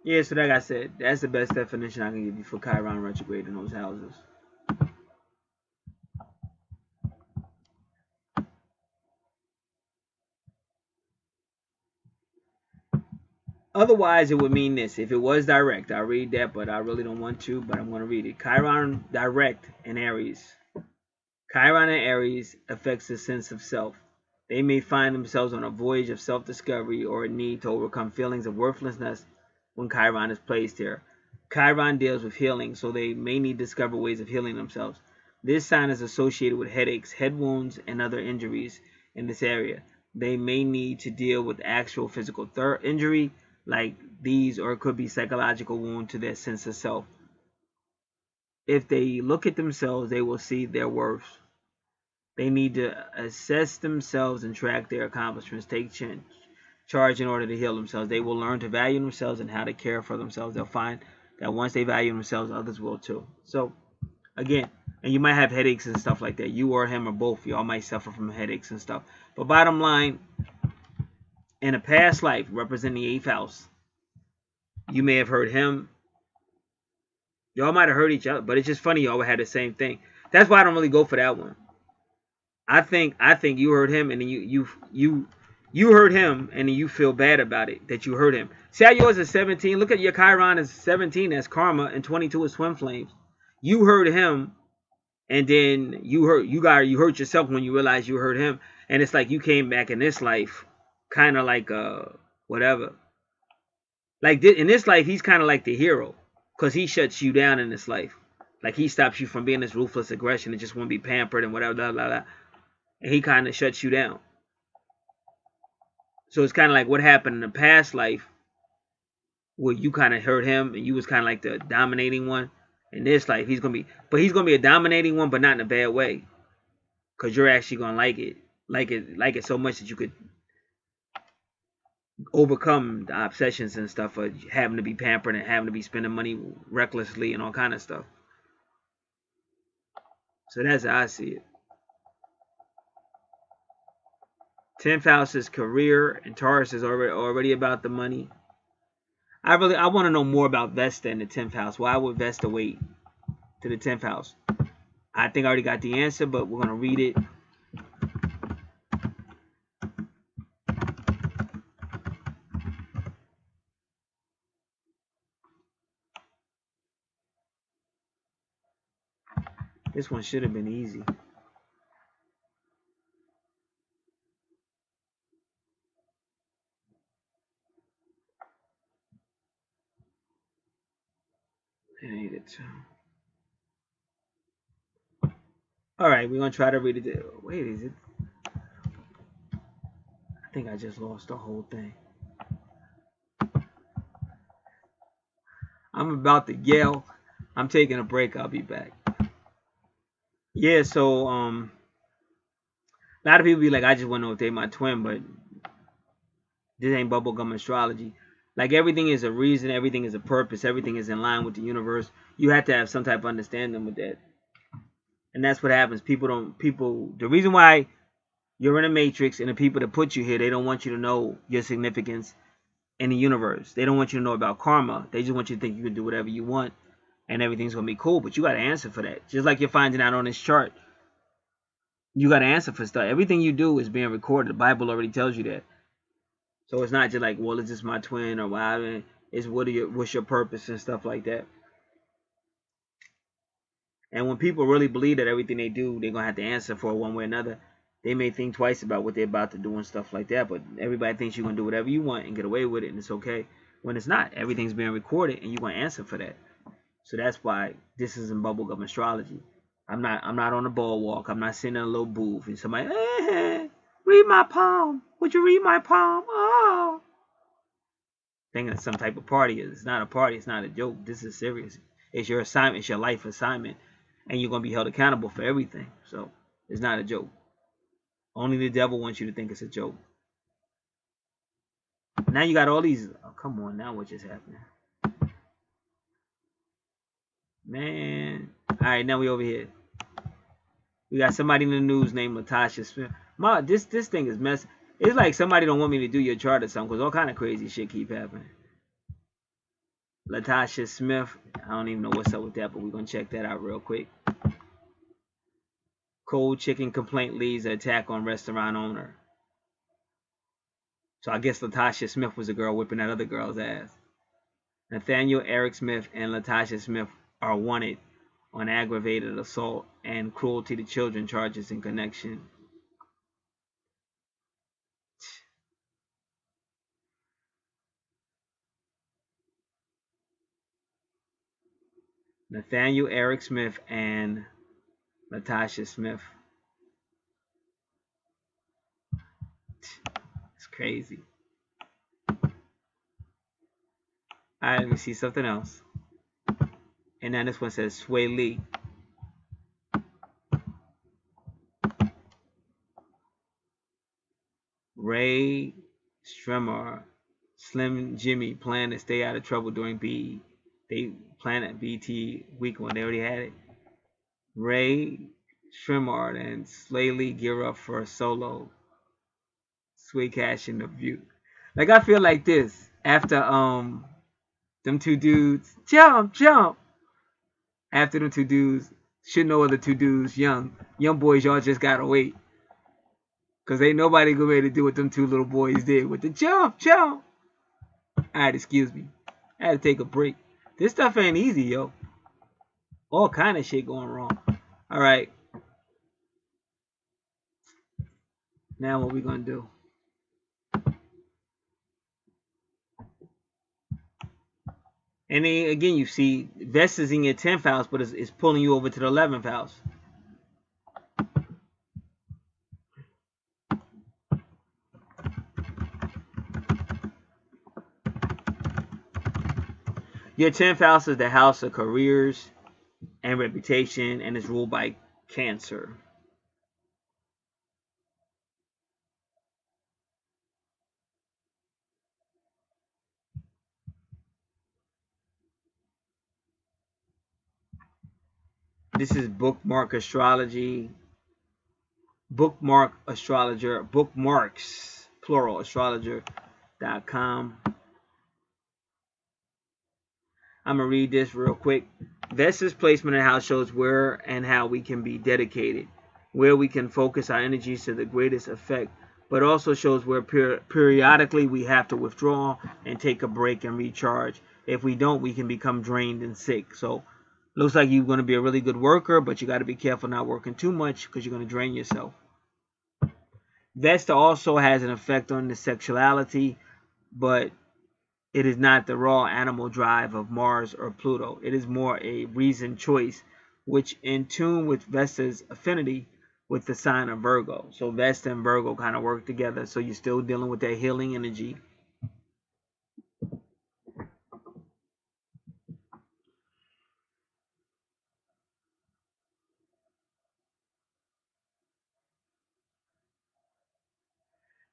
Yeah, so like I said, that's the best definition I can give you for Chiron retrograde in those houses. Otherwise, it would mean this. If it was direct, I'll read that, but I really don't want to, but I'm going to read it. Chiron direct in Aries. Chiron in Aries affects the sense of self. They may find themselves on a voyage of self-discovery or a need to overcome feelings of worthlessness when Chiron is placed here. Chiron deals with healing, so they may need to discover ways of healing themselves. This sign is associated with headaches, head wounds, and other injuries in this area. They may need to deal with actual physical injury like these, or it could be psychological wound to their sense of self. If they look at themselves, they will see their worth. They need to assess themselves and track their accomplishments, take charge in order to heal themselves. They will learn to value themselves and how to care for themselves. They'll find that once they value themselves, others will too. So, again, and you might have headaches and stuff like that. You or him or both, y'all might suffer from headaches and stuff. But bottom line, in a past life, representing the 8th house, you may have heard him. Y'all might have heard each other, but it's just funny y'all had the same thing. That's why I don't really go for that one. I think you heard him, and then you heard him, and then you feel bad about it that you heard him. See how yours is 17. Look at your Chiron is 17. That's karma, and 22 is twin flames. You heard him, and then you hurt yourself when you realized you heard him, and it's like you came back in this life, kind of like whatever. Like in this life, he's kind of like the hero, cause he shuts you down in this life. Like he stops you from being this ruthless aggression and just want to be pampered and whatever, blah blah blah. And he kind of shuts you down. So it's kind of like what happened in the past life where you kind of hurt him and you was kind of like the dominating one. In this life, he's gonna be a dominating one, but not in a bad way, because you're actually gonna like it so much that you could overcome the obsessions and stuff of having to be pampered and having to be spending money recklessly and all kind of stuff. So that's how I see it. 10th house is career, and Taurus is already about the money. I want to know more about Vesta in the 10th house. Why would Vesta wait to the 10th house? I think I already got the answer, but we're going to read it. This one should have been easy. I need it too. All right, we're going to try to read it. Wait, is it? I think I just lost the whole thing. I'm about to yell. I'm taking a break. I'll be back. Yeah, so a lot of people be like, I just want to know if they're my twin, but this ain't bubblegum astrology. Like everything is a reason, everything is a purpose, everything is in line with the universe. You have to have some type of understanding with that. And that's what happens. The reason why you're in a matrix and the people that put you here, they don't want you to know your significance in the universe. They don't want you to know about karma. They just want you to think you can do whatever you want and everything's going to be cool. But you got to answer for that. Just like you're finding out on this chart. You got to answer for stuff. Everything you do is being recorded. The Bible already tells you that. So it's not just like, well, is this my twin or why? It's what's your purpose and stuff like that. And when people really believe that everything they do, they're going to have to answer for one way or another, they may think twice about what they're about to do and stuff like that. But everybody thinks you're going to do whatever you want and get away with it, and it's okay. When it's not. Everything's being recorded, and you're going to answer for that. So that's why this isn't bubblegum astrology. I'm not on the boardwalk. I'm not sitting in a little booth and somebody, read my palm. Would you read my palm? Oh. Thinking it's some type of party. It's not a party. It's not a joke. This is serious. It's your assignment. It's your life assignment. And you're going to be held accountable for everything. So it's not a joke. Only the devil wants you to think it's a joke. Now you got all these. Oh, come on. Now what just happened? Man. All right. Now we over here. We got somebody in the news named Latasha Smith. This thing is messy. It's like somebody don't want me to do your chart or something because all kind of crazy shit keep happening. Latasha Smith. I don't even know what's up with that, but we're going to check that out real quick. Cold chicken complaint leads an attack on restaurant owner. So I guess Latasha Smith was a girl whipping that other girl's ass. Nathaniel Eric Smith and Latasha Smith are wanted on aggravated assault and cruelty to children charges in connection. Nathaniel Eric Smith and Latasha Smith. It's crazy. Alright, let me see something else. And then this one says Sway Lee. Ray Stremmer, Slim Jimmy plan to stay out of trouble during they plan at BT week one. They already had it. Ray Stremmer and Sway Lee gear up for a solo. Sway Cash in the view. Like I feel like this after them two dudes jump. After them two dudes, should know other two dudes, young boys, y'all just gotta wait. Cause ain't nobody gonna be able to do what them two little boys did with the jump. Alright, excuse me. I had to take a break. This stuff ain't easy, yo. All kind of shit going wrong. Alright. Now what we gonna do? And then again, you see, Vesta is in your 10th house, but it's pulling you over to the 11th house. Your 10th house is the house of careers and reputation, and is ruled by Cancer. This is Bookmark Astrology. Bookmark Astrologer. Bookmarks, plural, astrologer.com. I'm going to read this real quick. Vesta's placement in the house shows where and how we can be dedicated, where we can focus our energies to the greatest effect, but also shows where periodically we have to withdraw and take a break and recharge. If we don't, we can become drained and sick. So looks like you're going to be a really good worker, but you got to be careful not working too much because you're going to drain yourself. Vesta also has an effect on the sexuality, but it is not the raw animal drive of Mars or Pluto. It is more a reasoned choice, which in tune with Vesta's affinity with the sign of Virgo. So Vesta and Virgo kind of work together. So you're still dealing with that healing energy.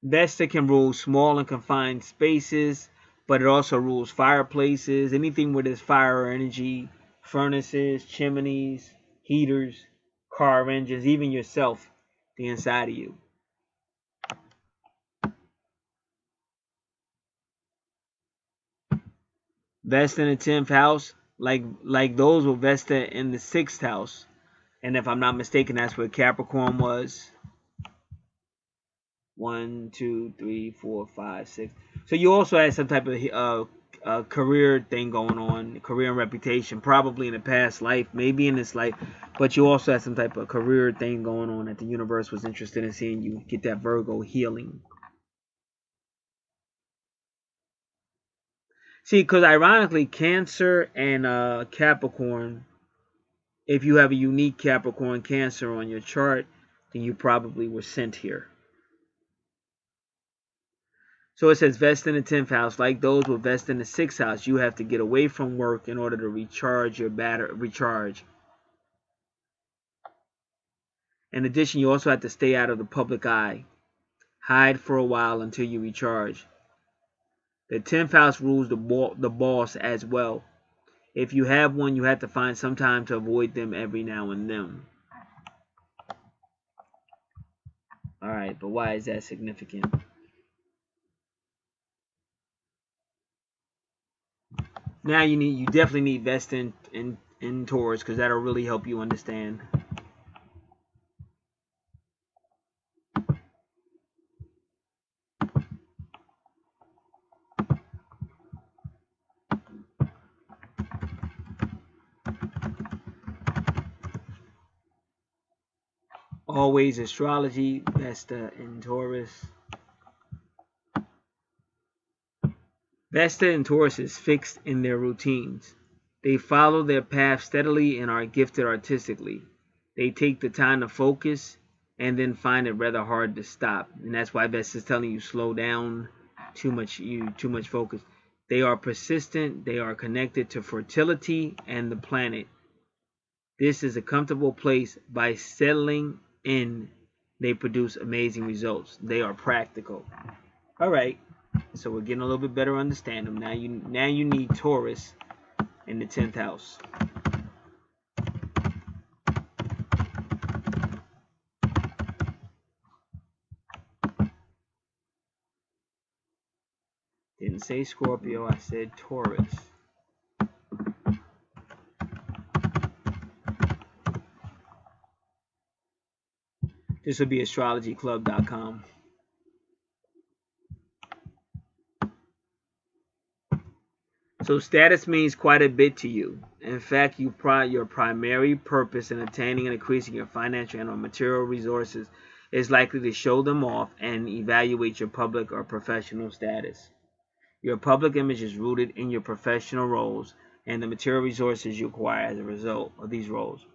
Vesta can rule small and confined spaces, but it also rules fireplaces, anything where there's fire energy, furnaces, chimneys, heaters, car engines, even yourself, the inside of you. Vesta in the 10th house, like those with Vesta in the 6th house. And if I'm not mistaken, that's where Capricorn was. 1, 2, 3, 4, 5, 6. So you also had some type of career thing going on, career and reputation, probably in a past life, maybe in this life, but you also had some type of career thing going on that the universe was interested in seeing you get that Virgo healing. See, because ironically, Cancer and Capricorn, if you have a unique Capricorn Cancer on your chart, then you probably were sent here. So it says Vesta in the 10th house. Like those with Vesta in the 6th house, you have to get away from work in order to recharge your battery. In addition, you also have to stay out of the public eye. Hide for a while until you recharge. The 10th house rules the boss as well. If you have one, you have to find some time to avoid them every now and then. Alright, but why is that significant? Now you definitely need Vesta in Taurus, because that'll really help you understand. Always astrology, Vesta in Taurus. Vesta and Taurus is fixed in their routines. They follow their path steadily and are gifted artistically. They take the time to focus and then find it rather hard to stop. And that's why Vesta is telling you slow down, too much focus. They are persistent, they are connected to fertility and the planet. This is a comfortable place. By settling in, they produce amazing results. They are practical. All right. So we're getting a little bit better understanding. Now you need Taurus in the 10th house. Didn't say Scorpio, I said Taurus. This would be astrologyclub.com. So status means quite a bit to you. In fact, your primary purpose in attaining and increasing your financial and material resources is likely to show them off and evaluate your public or professional status. Your public image is rooted in your professional roles and the material resources you acquire as a result of these roles.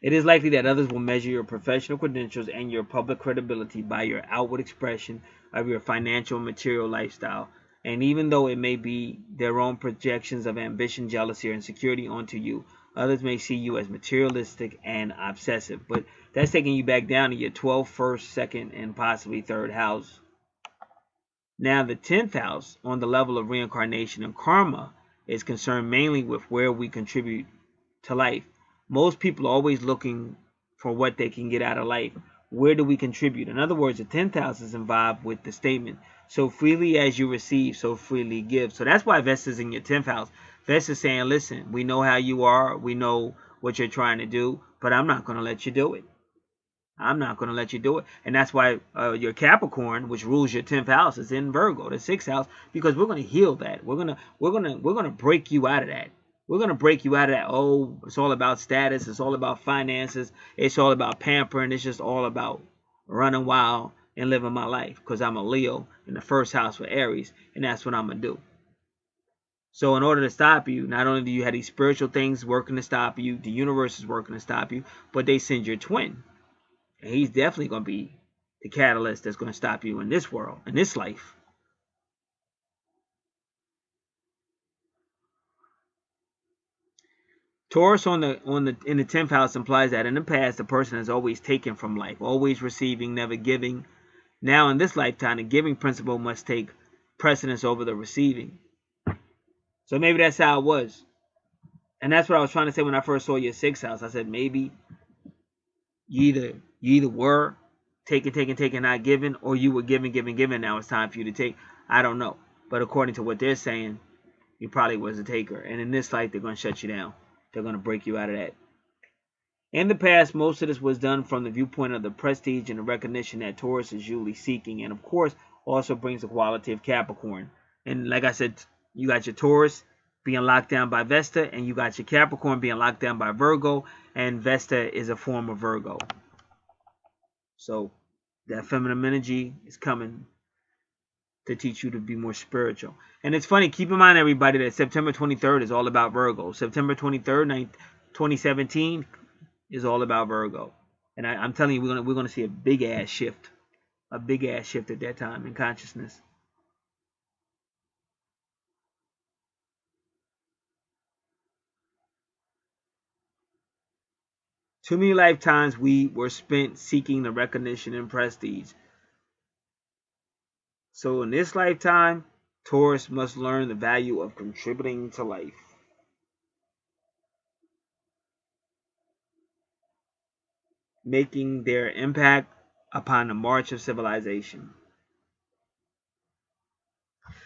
It is likely that others will measure your professional credentials and your public credibility by your outward expression of your financial and material lifestyle. And even though it may be their own projections of ambition, jealousy, or insecurity onto you, others may see you as materialistic and obsessive. But that's taking you back down to your 12th, 1st, 2nd, and possibly 3rd house. Now, the 10th house, on the level of reincarnation and karma, is concerned mainly with where we contribute to life. Most people are always looking for what they can get out of life. Where do we contribute? In other words, the 10th house is involved with the statement, so freely as you receive, so freely give. So that's why Vesta's in your 10th house. Vesta's saying, listen, we know how you are. We know what you're trying to do, but I'm not going to let you do it. I'm not going to let you do it. And that's why your Capricorn, which rules your 10th house, is in Virgo, the 6th house, because we're going to heal that. We're going to break you out of that. We're going to break you out of that. Oh, it's all about status. It's all about finances. It's all about pampering. It's just all about running wild and living my life, because I'm a Leo in the 1st house for Aries, and that's what I'm going to do. So in order to stop you, not only do you have these spiritual things working to stop you, the universe is working to stop you, but they send your twin. And he's definitely going to be the catalyst that's going to stop you in this world, in this life. Taurus in the 10th house implies that in the past the person has always taken from life, always receiving, never giving. Now in this lifetime, the giving principle must take precedence over the receiving. So maybe that's how it was. And that's what I was trying to say when I first saw your 6th house. I said maybe you either were taking, not giving, or you were giving. Now it's time for you to take. I don't know. But according to what they're saying, you probably was a taker. And in this life, they're going to shut you down. They're going to break you out of that. In the past, most of this was done from the viewpoint of the prestige and the recognition that Taurus is usually seeking. And of course, also brings the quality of Capricorn. And like I said, you got your Taurus being locked down by Vesta, and you got your Capricorn being locked down by Virgo, and Vesta is a form of Virgo. So that feminine energy is coming to teach you to be more spiritual. And it's funny, keep in mind, everybody, that September 23rd is all about Virgo. September 23rd, 2017 is all about Virgo. And I'm telling you, we're gonna see a big ass shift at that time in consciousness. Too many lifetimes we were spent seeking the recognition and prestige. So in this lifetime, Taurus must learn the value of contributing to life. Making their impact upon the march of civilization.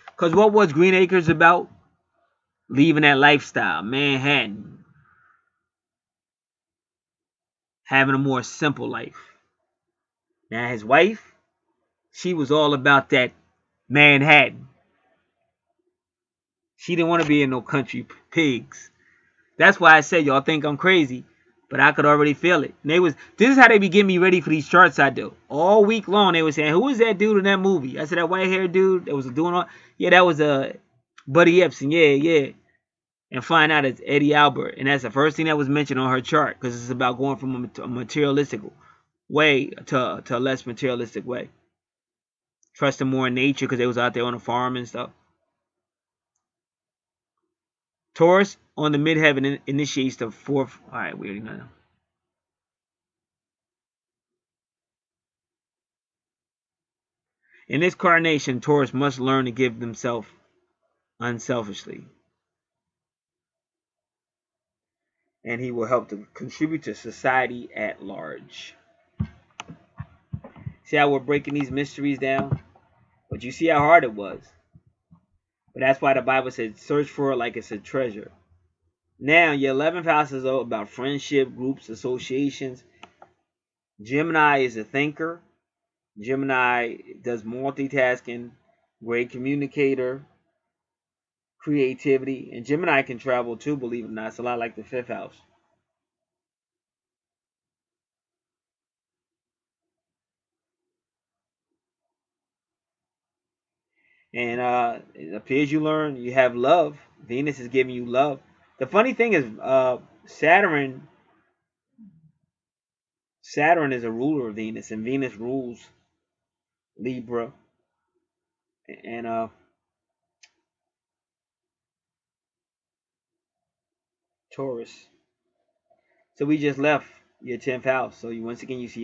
Because what was Green Acres about? leaving that lifestyle, Manhattan, having a more simple life. Now his wife, she was all about that Manhattan. She didn't want to be in no country pigs. That's why I said y'all think I'm crazy, but I could already feel it. And this is how they be getting me ready for these charts I do. All week long they were saying, who was that dude in that movie? I said, that white haired dude that was doing all, yeah, that was Buddy Epson, yeah. And find out it's Eddie Albert. And that's the first thing that was mentioned on her chart, because it's about going from a materialistic way to a less materialistic way. Trusting more in nature because they was out there on the farm and stuff. Taurus on the midheaven initiates the fourth. All right, we already know. In this carnation, Taurus must learn to give themselves unselfishly, and he will help to contribute to society at large. See how we're breaking these mysteries down? But you see how hard it was. But that's why the Bible said, search for it like it's a treasure. Now, your 11th house is all about friendship, groups, associations. Gemini is a thinker. Gemini does multitasking, great communicator, creativity. And Gemini can travel too, believe it or not. It's a lot like the 5th house. And it appears you learn, you have love. Venus is giving you love. The funny thing is, Saturn is a ruler of Venus, and Venus rules Libra and Taurus. So we just left your 10th house. So once again, you see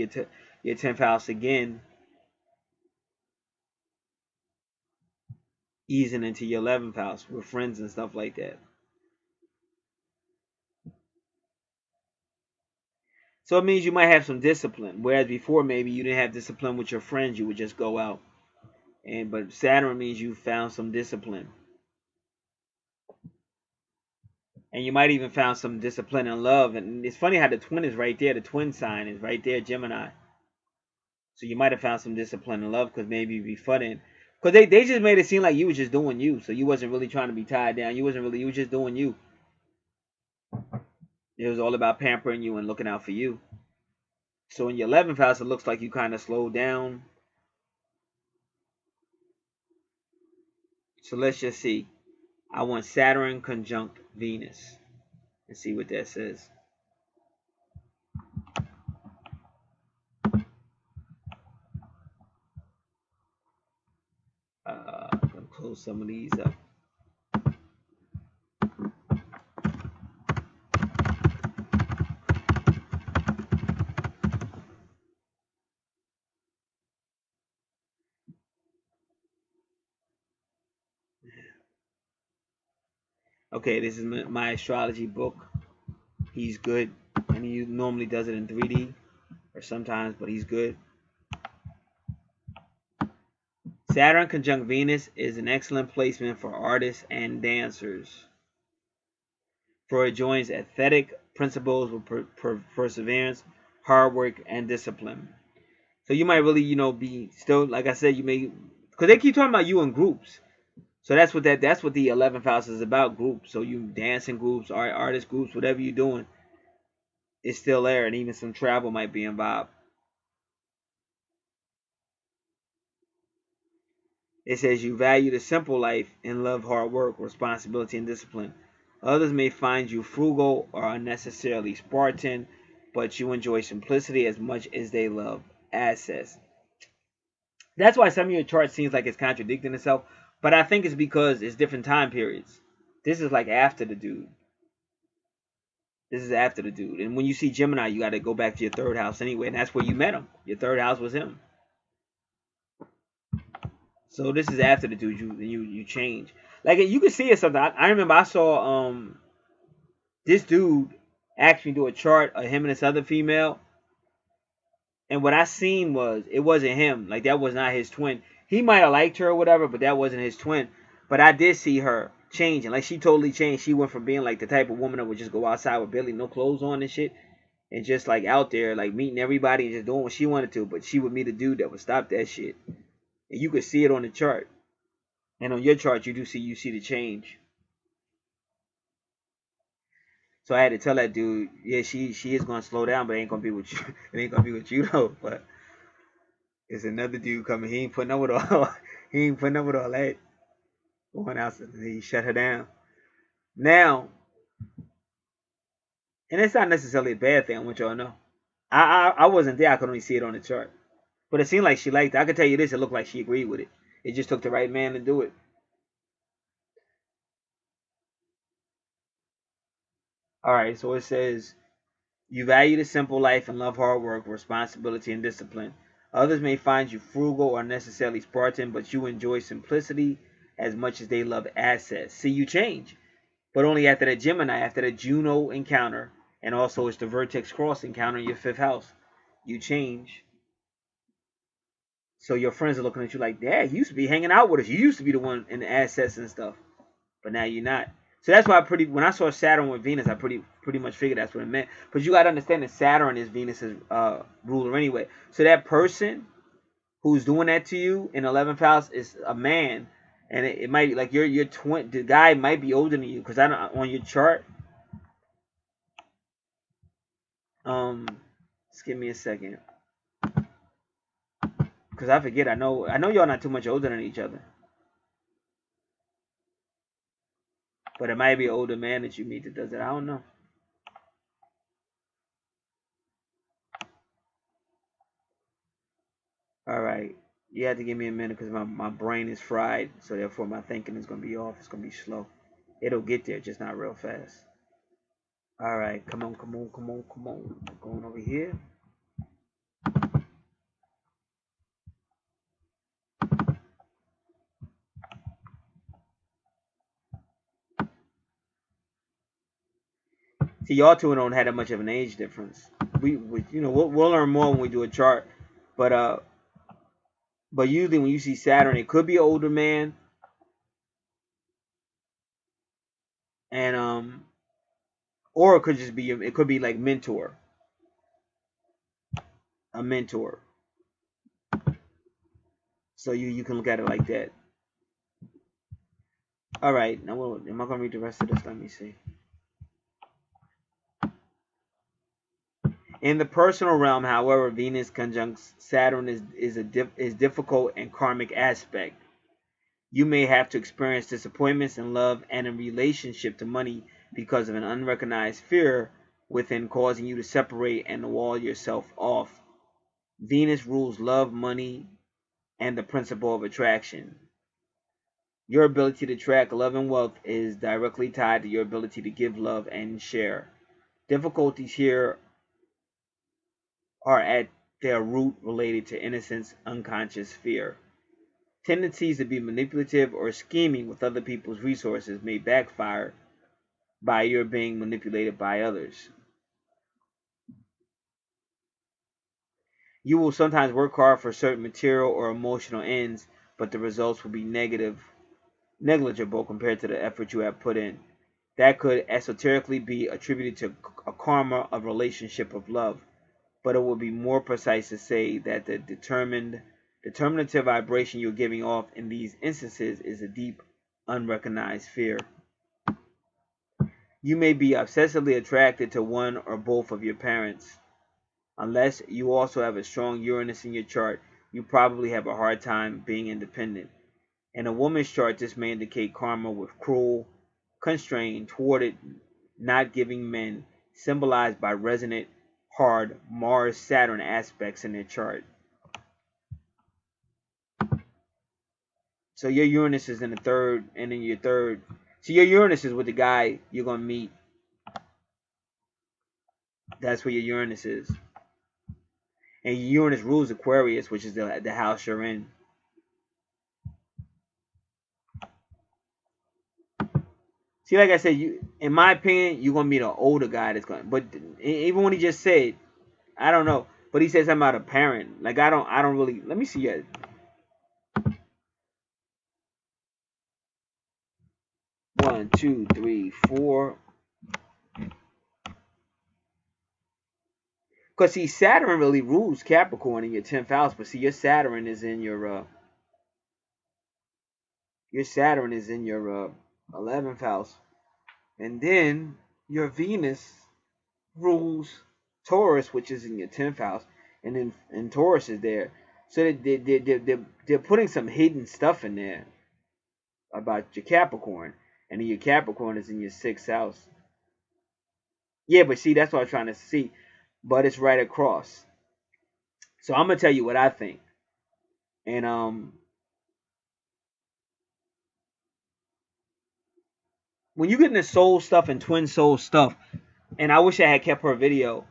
your 10th house again easing into your 11th house with friends and stuff like that. So it means you might have some discipline, whereas before maybe you didn't have discipline with your friends. You would just go out, but Saturn means you found some discipline, and you might even found some discipline and love. And it's funny how the twin is right there. The twin sign is right there, Gemini. So you might have found some discipline and love because maybe you be funning. Because they just made it seem like you was just doing you. So you wasn't really trying to be tied down. You was just doing you. It was all about pampering you and looking out for you. So in your 11th house, it looks like you kind of slowed down. So let's just see. I want Saturn conjunct Venus. And see what that says. I'm going to close some of these up. Okay, this is my astrology book. He's good. And he normally does it in 3D. Or sometimes, but he's good. Saturn conjunct Venus is an excellent placement for artists and dancers, for it joins aesthetic principles with perseverance, hard work, and discipline. So you might really, be still, like I said, you may, because they keep talking about you in groups. So that's what the 11th house is about, groups. So you dance in groups, artist groups, whatever you're doing, it's still there, and even some travel might be involved. It says you value the simple life and love hard work, responsibility, and discipline. Others may find you frugal or unnecessarily Spartan, but you enjoy simplicity as much as they love access. That's why some of your chart seems like it's contradicting itself, but I think it's because it's different time periods. This is like after the dude. This is after the dude. And when you see Gemini, you got to go back to your 3rd house anyway, and that's where you met him. Your 3rd house was him. So this is after the dude. You change. Like you can see it something. I remember I saw this dude actually do a chart of him and this other female, and what I seen was it wasn't him. Like that was not his twin. He might have liked her or whatever, but that wasn't his twin. But I did see her. changing. Like she totally changed. She went from being like the type of woman that would just go outside with barely no clothes on and shit, and just like out there like meeting everybody and just doing what she wanted to. But she would meet a dude that would stop that shit, and you could see it on the chart. And on your chart, you see the change. So I had to tell that dude, yeah, she is gonna slow down, but it ain't gonna be with you. It ain't gonna be with you though. But it's another dude coming. He ain't putting up with all. He ain't putting up with all that. Going out, he shut her down. Now, and it's not necessarily a bad thing. I want y'all to know. I wasn't there. I could only see it on the chart. But it seemed like she liked it. I could tell you this. It looked like she agreed with it. It just took the right man to do it. All right. So it says, you value the simple life and love hard work, responsibility, and discipline. Others may find you frugal or necessarily Spartan, but you enjoy simplicity as much as they love assets. See, you change. But only after that Gemini, after the Juno encounter, and also it's the Vertex Cross encounter in your 5th house. You change. So your friends are looking at you like, Dad, you used to be hanging out with us. You used to be the one in the assets and stuff. But now you're not. So that's why when I saw Saturn with Venus, I pretty much figured that's what it meant. But you gotta understand that Saturn is Venus's ruler anyway. So that person who's doing that to you in 11th house is a man. And it might be like your twin. The guy might be older than you, because I don't, on your chart. Just give me a second, because I forget. I know y'all not too much older than each other, but it might be an older man that you meet that does it. I don't know. All right, you have to give me a minute because my brain is fried, so therefore my thinking is gonna be off. It's gonna be slow. It'll get there, just not real fast. All right, come on. Going over here. See, y'all two don't have that much of an age difference. We we'll learn more when we do a chart, but usually when you see Saturn, it could be an older man, and or it could just be like mentor, a mentor. So you can look at it like that. All right, now am I gonna read the rest of this? Let me see. In the personal realm, however, Venus conjunct Saturn is difficult and karmic aspect. You may have to experience disappointments in love and in relationship to money because of an unrecognized fear within, causing you to separate and wall yourself off. Venus rules love, money, and the principle of attraction. Your ability to attract love and wealth is directly tied to your ability to give love and share. Difficulties here are at their root related to innocence, unconscious fear. Tendencies to be manipulative or scheming with other people's resources may backfire by your being manipulated by others. You will sometimes work hard for certain material or emotional ends, but the results will be negligible compared to the effort you have put in. That could esoterically be attributed to a karma of relationship of love, but it would be more precise to say that the determinative vibration you're giving off in these instances is a deep, unrecognized fear. You may be obsessively attracted to one or both of your parents. Unless you also have a strong Uranus in your chart, you probably have a hard time being independent. In a woman's chart, this may indicate karma with cruel, constrained, thwarted, not giving men, symbolized by resonant, hard Mars-Saturn aspects in their chart. So your Uranus is in the third, and in your third. So your Uranus is with the guy you're going to meet. That's where your Uranus is. And Uranus rules Aquarius, which is the house you're in. See, like I said, in my opinion, you're gonna meet an older guy that's going. But even when he just said, I don't know, but he said something about a parent. Like I don't really. Let me see it. 1, 2, 3, 4. Because see, Saturn really rules Capricorn in your 10th house, but see, your Saturn is in your 11th house, and then your Venus rules Taurus, which is in your 10th house, and then and Taurus is there. So they're putting some hidden stuff in there about your Capricorn, and then your Capricorn is in your 6th house. Yeah, but see, that's what I'm trying to see. But it's right across. So I'm gonna tell you what I think. And when you get into soul stuff and twin soul stuff, and I wish I had kept her video,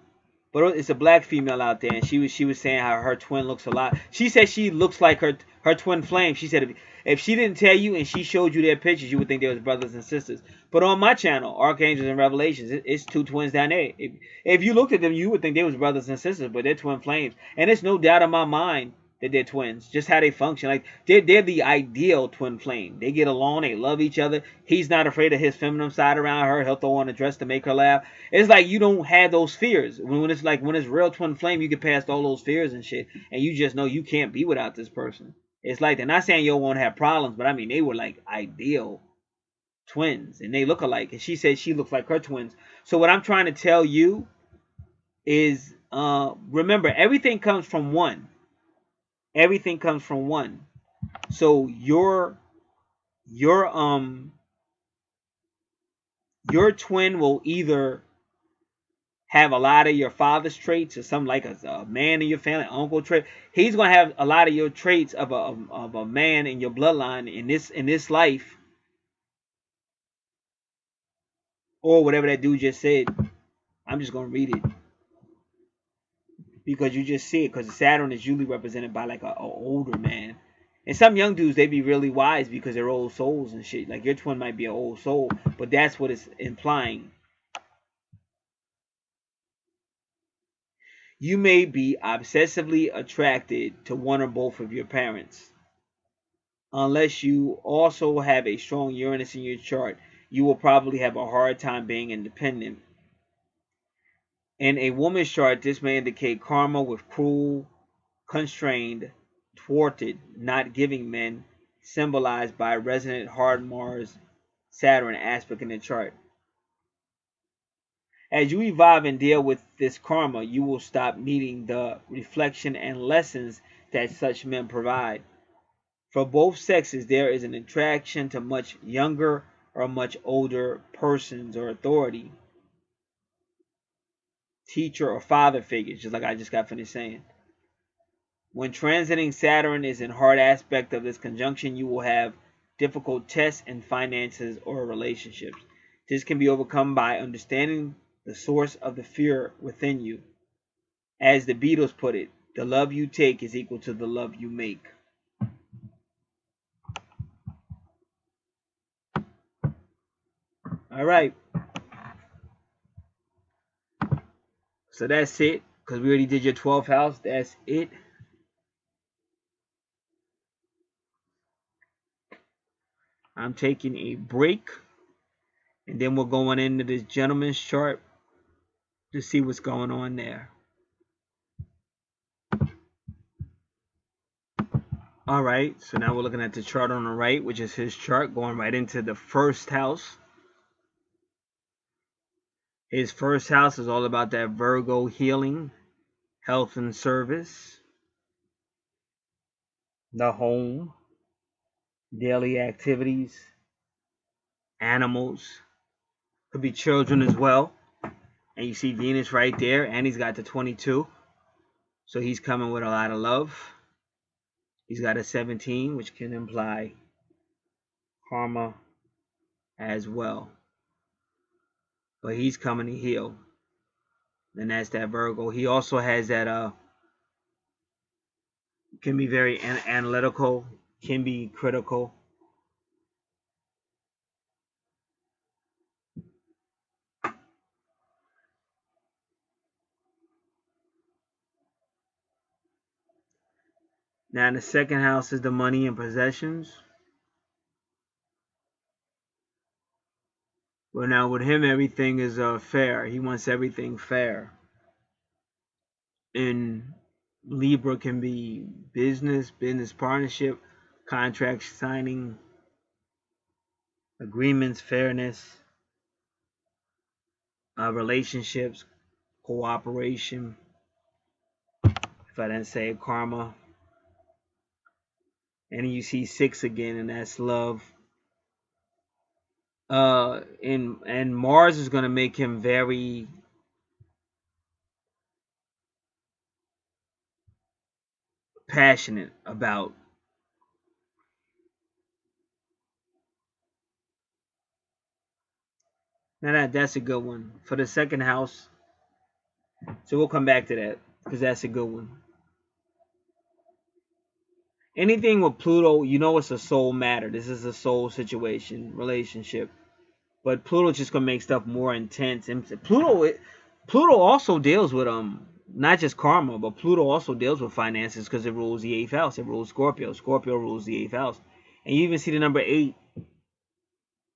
but it's a black female out there, and she was saying how her twin looks a lot. She said she looks like her twin flame. She said if she didn't tell you and she showed you their pictures, you would think they was brothers and sisters. But on my channel, Archangels and Revelations, it's two twins down there. If you looked at them, you would think they was brothers and sisters, but they're twin flames, and it's no doubt in my mind that they're twins. Just how they function, like they're the ideal twin flame. They get along, they love each other. He's not afraid of his feminine side around her. He'll throw on a dress to make her laugh. It's like you don't have those fears when it's real twin flame. You get past all those fears and shit, and you just know you can't be without this person. It's like they're not saying you won't have problems, but I mean they were like ideal twins, and they look alike. And she said she looks like her twins. So what I'm trying to tell you is, remember, everything comes from one. Everything comes from one. So your your twin will either have a lot of your father's traits, or something like a man in your family, uncle trait. He's gonna have a lot of your traits of a man in your bloodline in this life, or whatever that dude just said. I'm just gonna read it because you just see it. Because Saturn is usually represented by like a older man, and some young dudes they be really wise because they're old souls and shit. Like your twin might be an old soul, but that's what it's implying. You may be obsessively attracted to one or both of your parents. Unless you also have a strong Uranus in your chart, you will probably have a hard time being independent. In a woman's chart, this may indicate karma with cruel, constrained, thwarted, not giving men, symbolized by resonant hard Mars Saturn aspect in the chart. As you evolve and deal with this karma, you will stop needing the reflection and lessons that such men provide. For both sexes, there is an attraction to much younger or much older persons or authority, teacher or father figures, just like I just got finished saying. When transiting Saturn is in hard aspect of this conjunction, you will have difficult tests in finances or relationships. This can be overcome by understanding the source of the fear within you. As the Beatles put it, the love you take is equal to the love you make. All right. So that's it. Because we already did your 12th house. That's it. I'm taking a break. And then we're going into this gentleman's chart to see what's going on there. All right. So now we're looking at the chart on the right, which is his chart, going right into the first house. His first house is all about that Virgo healing, health and service, the home, daily activities, animals, could be children as well. And you see Venus right there, and he's got the 22. So he's coming with a lot of love. He's got a 17, which can imply karma as well. But he's coming to heal. And that's that Virgo. He also has that can be very analytical, can be critical. Now in the second house is the money and possessions. Well, now with him, everything is fair. He wants everything fair. And Libra can be business partnership, contract signing, agreements, fairness, relationships, cooperation. If I didn't say it, karma. And then you see 6 again, and that's love. And Mars is going to make him very passionate about. Now that's a good one for the second house. So we'll come back to that because that's a good one. Anything with Pluto, you know, it's a soul matter. This is a soul situation, relationship. But Pluto's just gonna make stuff more intense. And Pluto also deals with not just karma, but Pluto also deals with finances because it rules the 8th house. It rules Scorpio. Scorpio rules the 8th house, and you even see the number 8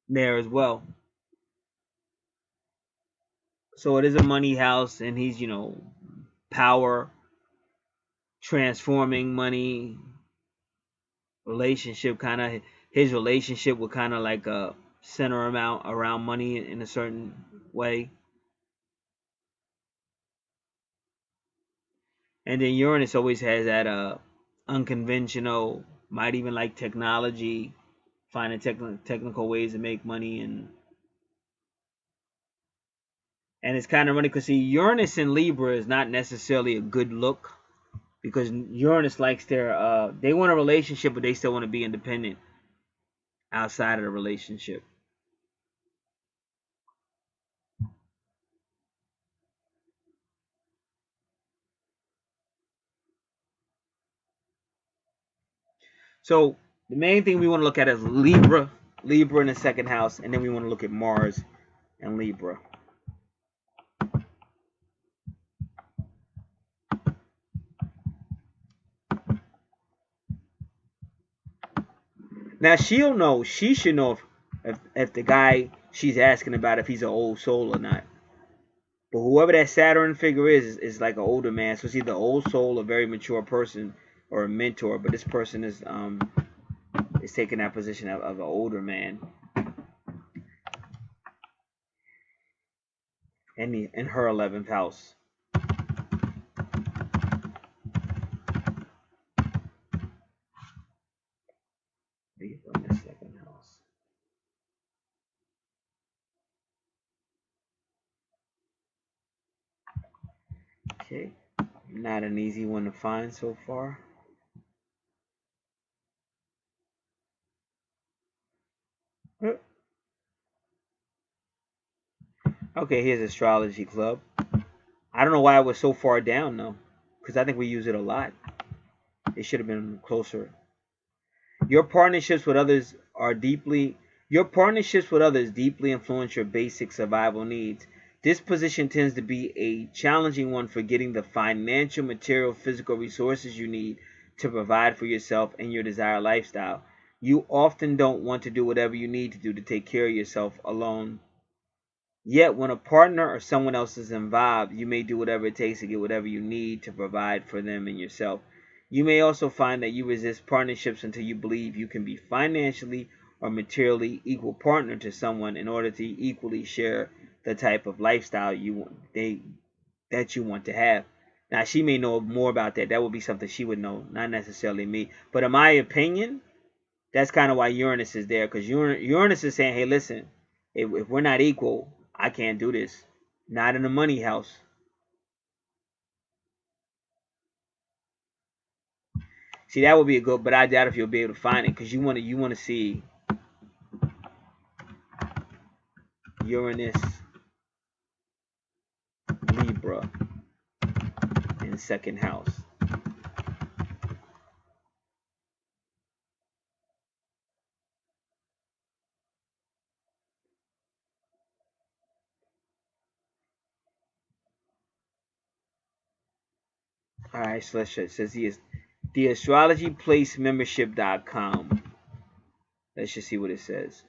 there as well. So it is a money house, and he's, power, transforming money, relationship, kind of his relationship would kind of like center around money in a certain way. And then Uranus always has that unconventional, might even like technology, finding technical ways to make money, and it's kind of funny because see, Uranus in Libra is not necessarily a good look because Uranus likes they want a relationship, but they still want to be independent outside of the relationship. So the main thing we want to look at is Libra in the second house, and then we want to look at Mars and Libra. Now she'll know. She should know if the guy she's asking about, if he's an old soul or not. But whoever that Saturn figure is like an older man. So it's either old soul, a very mature person, or a mentor. But this person is taking that position of an older man. In her 11th house. Libra in the second house. Okay. Not an easy one to find so far. Okay, here's Astrology Club. I don't know why it was so far down though, because I think we use it a lot. It should have been closer. Your partnerships with others deeply influence your basic survival needs. This position tends to be a challenging one for getting the financial, material, physical resources you need to provide for yourself and your desired lifestyle. You often don't want to do whatever you need to do to take care of yourself alone. Yet, when a partner or someone else is involved, you may do whatever it takes to get whatever you need to provide for them and yourself. You may also find that you resist partnerships until you believe you can be financially or materially equal partner to someone in order to equally share the type of lifestyle that you want to have. Now, she may know more about that. That would be something she would know, not necessarily me. But in my opinion, that's kind of why Uranus is there, because Uranus is saying, hey, listen, if we're not equal, I can't do this. Not in the money house. See, that would be a good, but I doubt if you'll be able to find it because you want to see Uranus, Libra in second house. All right, so let's check. It says the astrologyplacemembership.com. Let's just see what it says.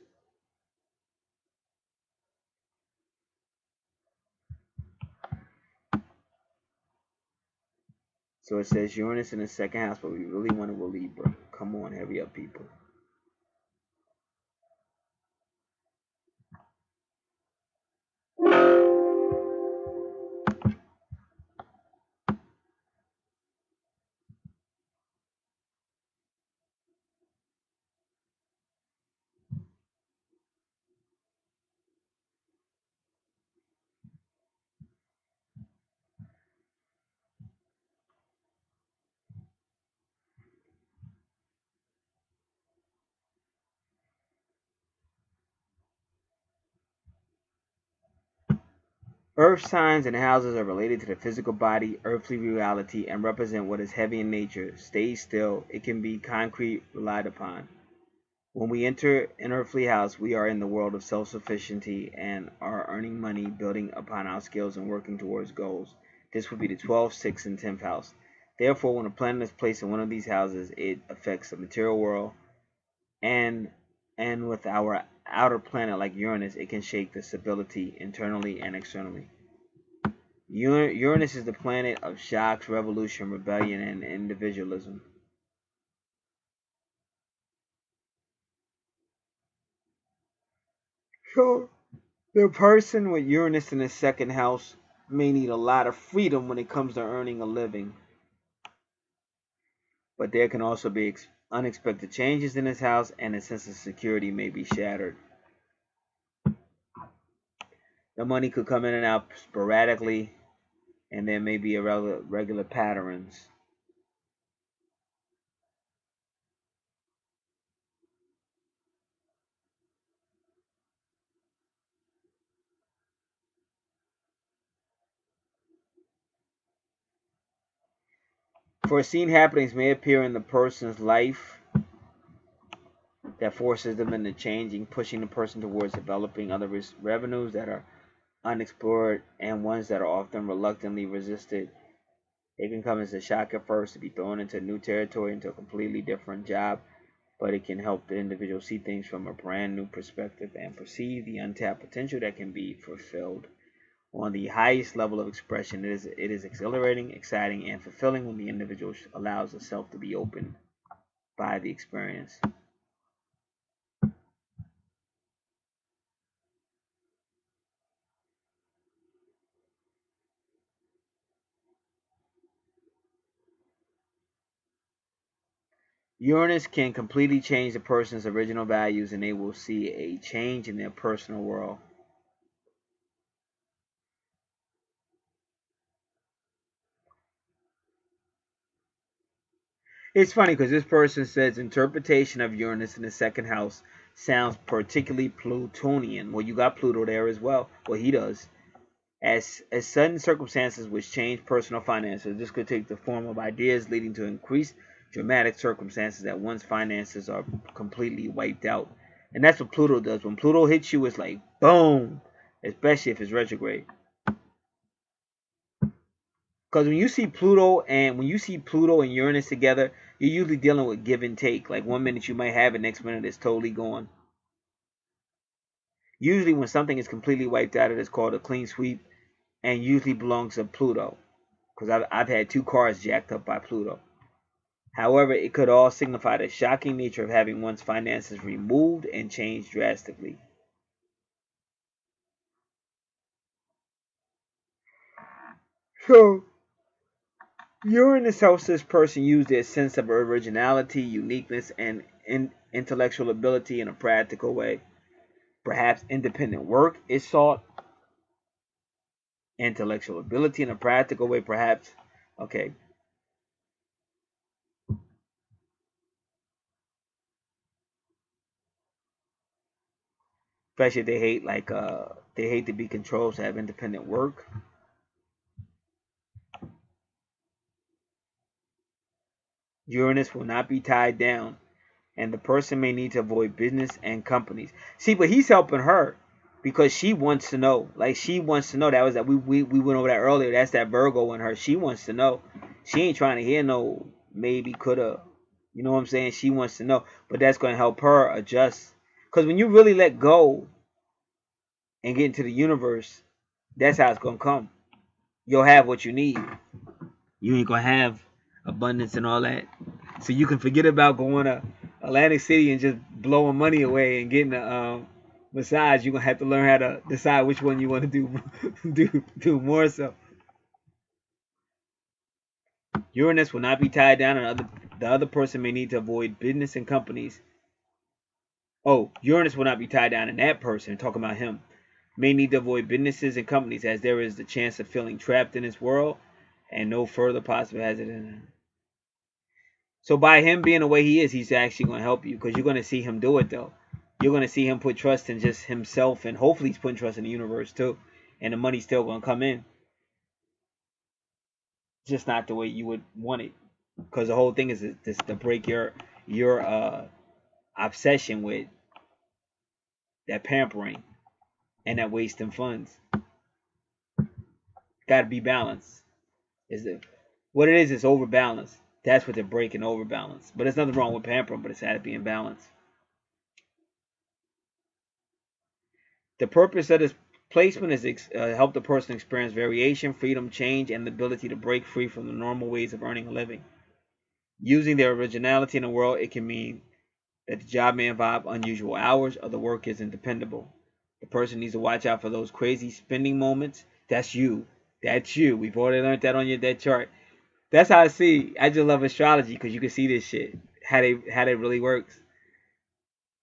So it says Uranus in the second house, but we really want to go Libra. Come on, hurry up, people. Earth signs and houses are related to the physical body, earthly reality, and represent what is heavy in nature. Stay still. It can be concrete, relied upon. When we enter an earthly house, we are in the world of self-sufficiency and are earning money, building upon our skills, and working towards goals. This would be the 12th, 6th, and 10th house. Therefore, when a planet is placed in one of these houses, it affects the material world, and with our outer planet like Uranus, it can shake the stability internally and externally. Uranus is the planet of shocks, revolution, rebellion, and individualism. So, the person with Uranus in the second house may need a lot of freedom when it comes to earning a living, but there can also be unexpected changes in his house, and his sense of security may be shattered. The money could come in and out sporadically, and there may be irregular patterns. Foreseen happenings may appear in the person's life that forces them into changing, pushing the person towards developing other revenues that are unexplored and ones that are often reluctantly resisted. It can come as a shock at first to be thrown into new territory, into a completely different job, but it can help the individual see things from a brand new perspective and perceive the untapped potential that can be fulfilled. On the highest level of expression, it is exhilarating, exciting, and fulfilling when the individual allows itself to be opened by the experience. Uranus can completely change the person's original values, and they will see a change in their personal world. It's funny because this person says interpretation of Uranus in the second house sounds particularly Plutonian. Well, you got Pluto there as well. Well, he does. As sudden circumstances which change personal finances, this could take the form of ideas leading to increased dramatic circumstances that one's finances are completely wiped out. And that's what Pluto does. When Pluto hits you, it's like boom, especially if it's retrograde. Because when you see Pluto and Uranus together, you're usually dealing with give and take. Like one minute you might have it, next minute it's totally gone. Usually when something is completely wiped out, it is called a clean sweep, and usually belongs to Pluto. Because I've had two cars jacked up by Pluto. However, it could all signify the shocking nature of having one's finances removed and changed drastically. So, Uranus helps this person use their sense of originality, uniqueness, and intellectual ability in a practical way. Perhaps independent work is sought, intellectual ability in a practical way, perhaps. Okay, especially if they hate to be controlled, to have independent work. Uranus will not be tied down, and the person may need to avoid business and companies. See, but he's helping her because she wants to know. Like she wants to know. That was that we went over that earlier. That's that Virgo in her. She wants to know. She ain't trying to hear no maybe coulda. You know what I'm saying? She wants to know. But that's gonna help her adjust. Because when you really let go and get into the universe, that's how it's gonna come. You'll have what you need. You ain't gonna have. abundance and all that. So you can forget about going to Atlantic City and just blowing money away and getting a massage. You're gonna have to learn how to decide which one you want to do do more so. Uranus will not be tied down, and the other person may need to avoid business and companies. Oh, Uranus will not be tied down, and that person, talking about him, may need to avoid businesses and companies, as there is the chance of feeling trapped in this world and no further possible hazard in it. So by him being the way he is, he's actually going to help you, because you're going to see him do it, though. You're going to see him put trust in just himself, and hopefully he's putting trust in the universe, too. And the money's still going to come in. Just not the way you would want it. Because the whole thing is this to break your obsession with that pampering and that wasting funds. Got to be balanced. What it is overbalance. That's what they're breaking, overbalance. But there's nothing wrong with pampering, but it's had to be in balance. The purpose of this placement is help the person experience variation, freedom, change, and the ability to break free from the normal ways of earning a living. Using their originality in the world, it can mean that the job may involve unusual hours or the work isn't dependable. The person needs to watch out for those crazy spending moments. That's you. That's you. We've already learned that on that chart. That's how I see. I just love astrology because you can see this shit, how it really works.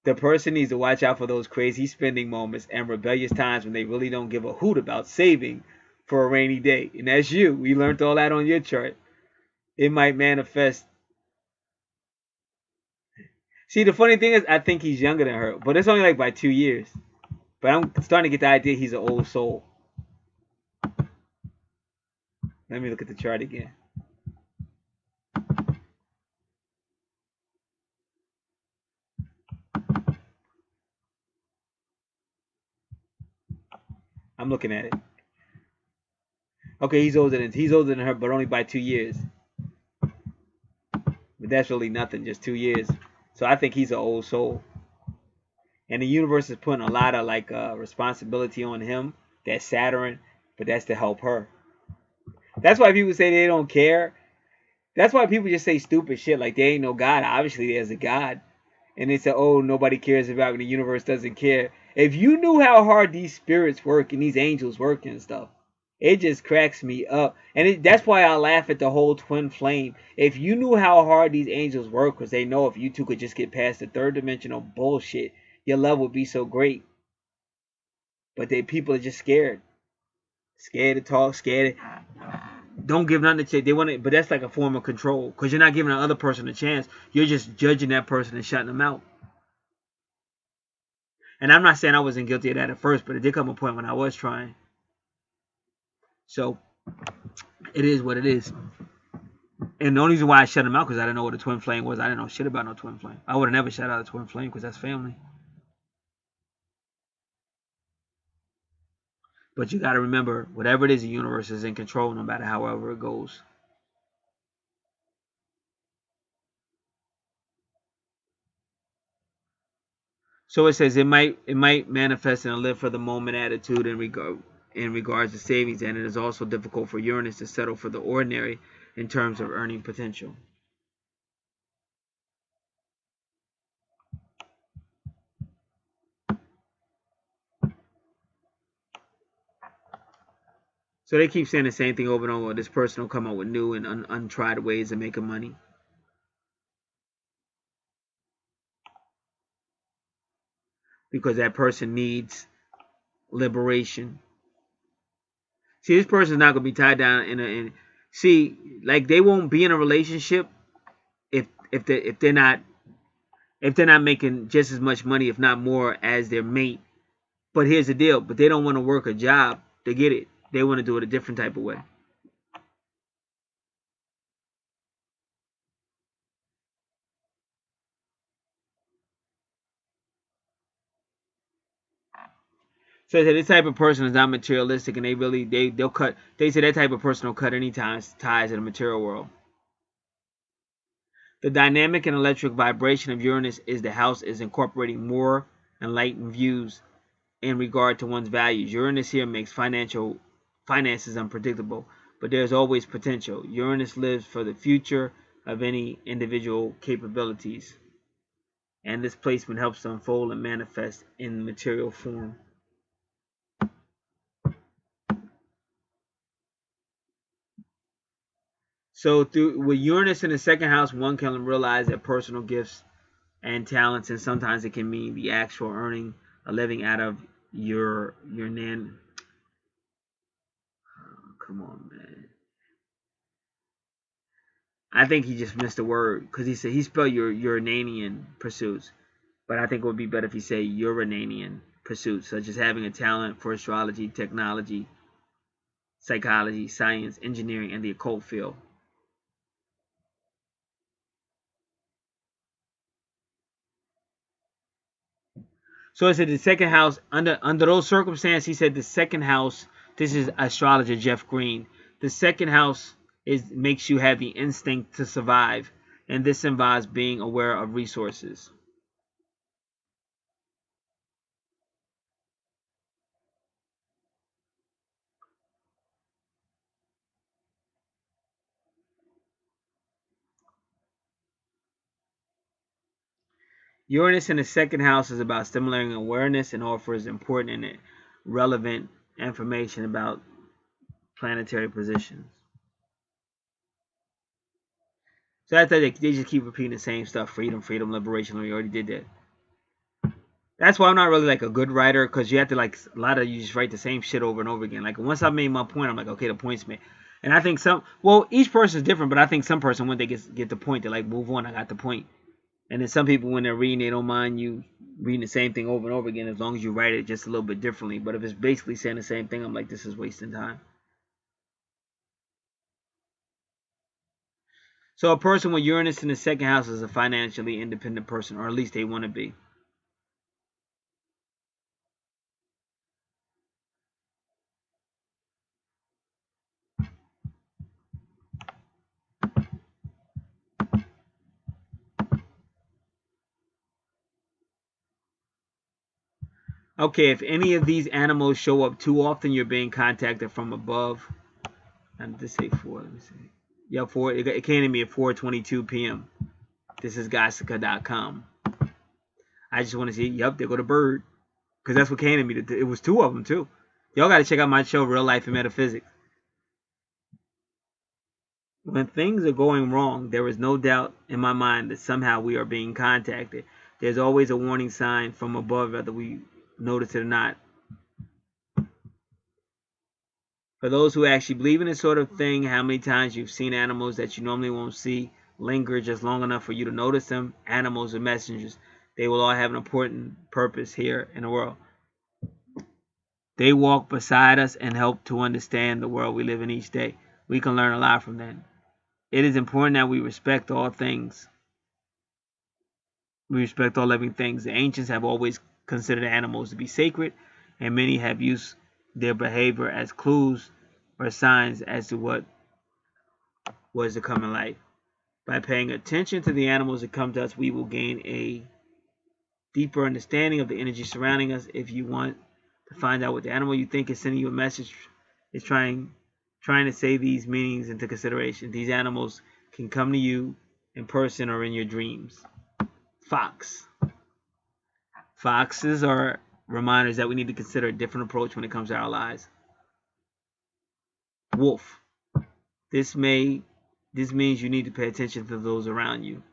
The person needs to watch out for those crazy spending moments and rebellious times when they really don't give a hoot about saving for a rainy day. And that's you. We learned all that on your chart. It might manifest. See, the funny thing is, I think he's younger than her, but it's only like by 2 years. But I'm starting to get the idea he's an old soul. Let me look at the chart again. I'm looking at it. Okay, he's older than her, but only by 2 years. But that's really nothing, just 2 years. So I think he's an old soul. And the universe is putting a lot of responsibility on him. That's Saturn, but that's to help her. That's why people say they don't care. That's why people just say stupid shit like there ain't no God. Obviously, there's a God. And they say, oh, nobody cares about me. The universe doesn't care. If you knew how hard these spirits work and these angels work and stuff, it just cracks me up. And that's why I laugh at the whole twin flame. If you knew how hard these angels work, because they know if you two could just get past the third dimensional bullshit, your love would be so great. But people are just scared. Scared to talk, scared to don't give nothing to check. They want it, but that's like a form of control because you're not giving the other person a chance. You're just judging that person and shutting them out. And I'm not saying I wasn't guilty of that at first, but it did come a point when I was trying. So it is what it is. And the only reason why I shut them out because I didn't know what a twin flame was. I didn't know shit about no twin flame. I would have never shut out a twin flame because that's family. But you got to remember, whatever it is, the universe is in control no matter however it goes. So it says it might manifest in a live for the moment attitude in regards to savings, and it is also difficult for Uranus to settle for the ordinary in terms of earning potential. So they keep saying the same thing over and over. This person will come up with new and untried ways of making money. Because that person needs liberation. See, this person's not gonna be tied down see, like they won't be in a relationship if they're not making just as much money, if not more, as their mate. But here's the deal, but they don't want to work a job to get it. They want to do it a different type of way. So this type of person is not materialistic, and they'll cut. They say that type of person will cut any ties in the material world. The dynamic and electric vibration of Uranus is the house is incorporating more enlightened views in regard to one's values. Uranus here makes finances unpredictable, but there's always potential. Uranus lives for the future of any individual capabilities, and this placement helps to unfold and manifest in material form. So with Uranus in the second house, one can realize that personal gifts and talents, and sometimes it can mean the actual earning a living out of your nan. Oh, come on, man. I think he just missed a word because he said he spelled your Uranian pursuits, but I think it would be better if he say Urananian pursuits, such as having a talent for astrology, technology, psychology, science, engineering, and the occult field. So I said the second house, under those circumstances, he said the second house, this is astrologer Jeff Green, the second house makes you have the instinct to survive, and this involves being aware of resources. Uranus in the second house is about stimulating awareness and offers important and relevant information about planetary positions. So that's that they just keep repeating the same stuff: freedom, freedom, liberation. We already did that. That's why I'm not really like a good writer, because you have to like a lot of you just write the same shit over and over again. Like once I made my point, I'm like, okay, the point's made. And I think each person is different, but I think some person when they get the point, they're like, move on, I got the point. And then some people when they're reading, they don't mind you reading the same thing over and over again as long as you write it just a little bit differently. But if it's basically saying the same thing, I'm like, this is wasting time. So a person with Uranus in the second house is a financially independent person, or at least they want to be. Okay, if any of these animals show up too often, you're being contacted from above. And this say 4. Let me see. Yeah, 4. It came to me at 4:22 p.m. This is Gossica.com. I just want to see. Yep, there go the bird, because that's what came to me. It was 2 of them too. Y'all got to check out my show, Real Life and Metaphysics. When things are going wrong, there is no doubt in my mind that somehow we are being contacted. There's always a warning sign from above, whether we notice it or not. For those who actually believe in this sort of thing, how many times you've seen animals that you normally won't see linger just long enough for you to notice them? Animals are messengers. They will all have an important purpose here in the world. They walk beside us and help to understand the world we live in each day. We can learn a lot from them. It is important that we respect all things. We respect all living things. The ancients have always considered animals to be sacred, and many have used their behavior as clues or signs as to what was to come in life. By paying attention to the animals that come to us, we will gain a deeper understanding of the energy surrounding us. If you want to find out what the animal you think is sending you a message is trying to say these meanings into consideration, these animals can come to you in person or in your dreams. Fox. Foxes are reminders that we need to consider a different approach when it comes to our lives. Wolf. This means you need to pay attention to those around you.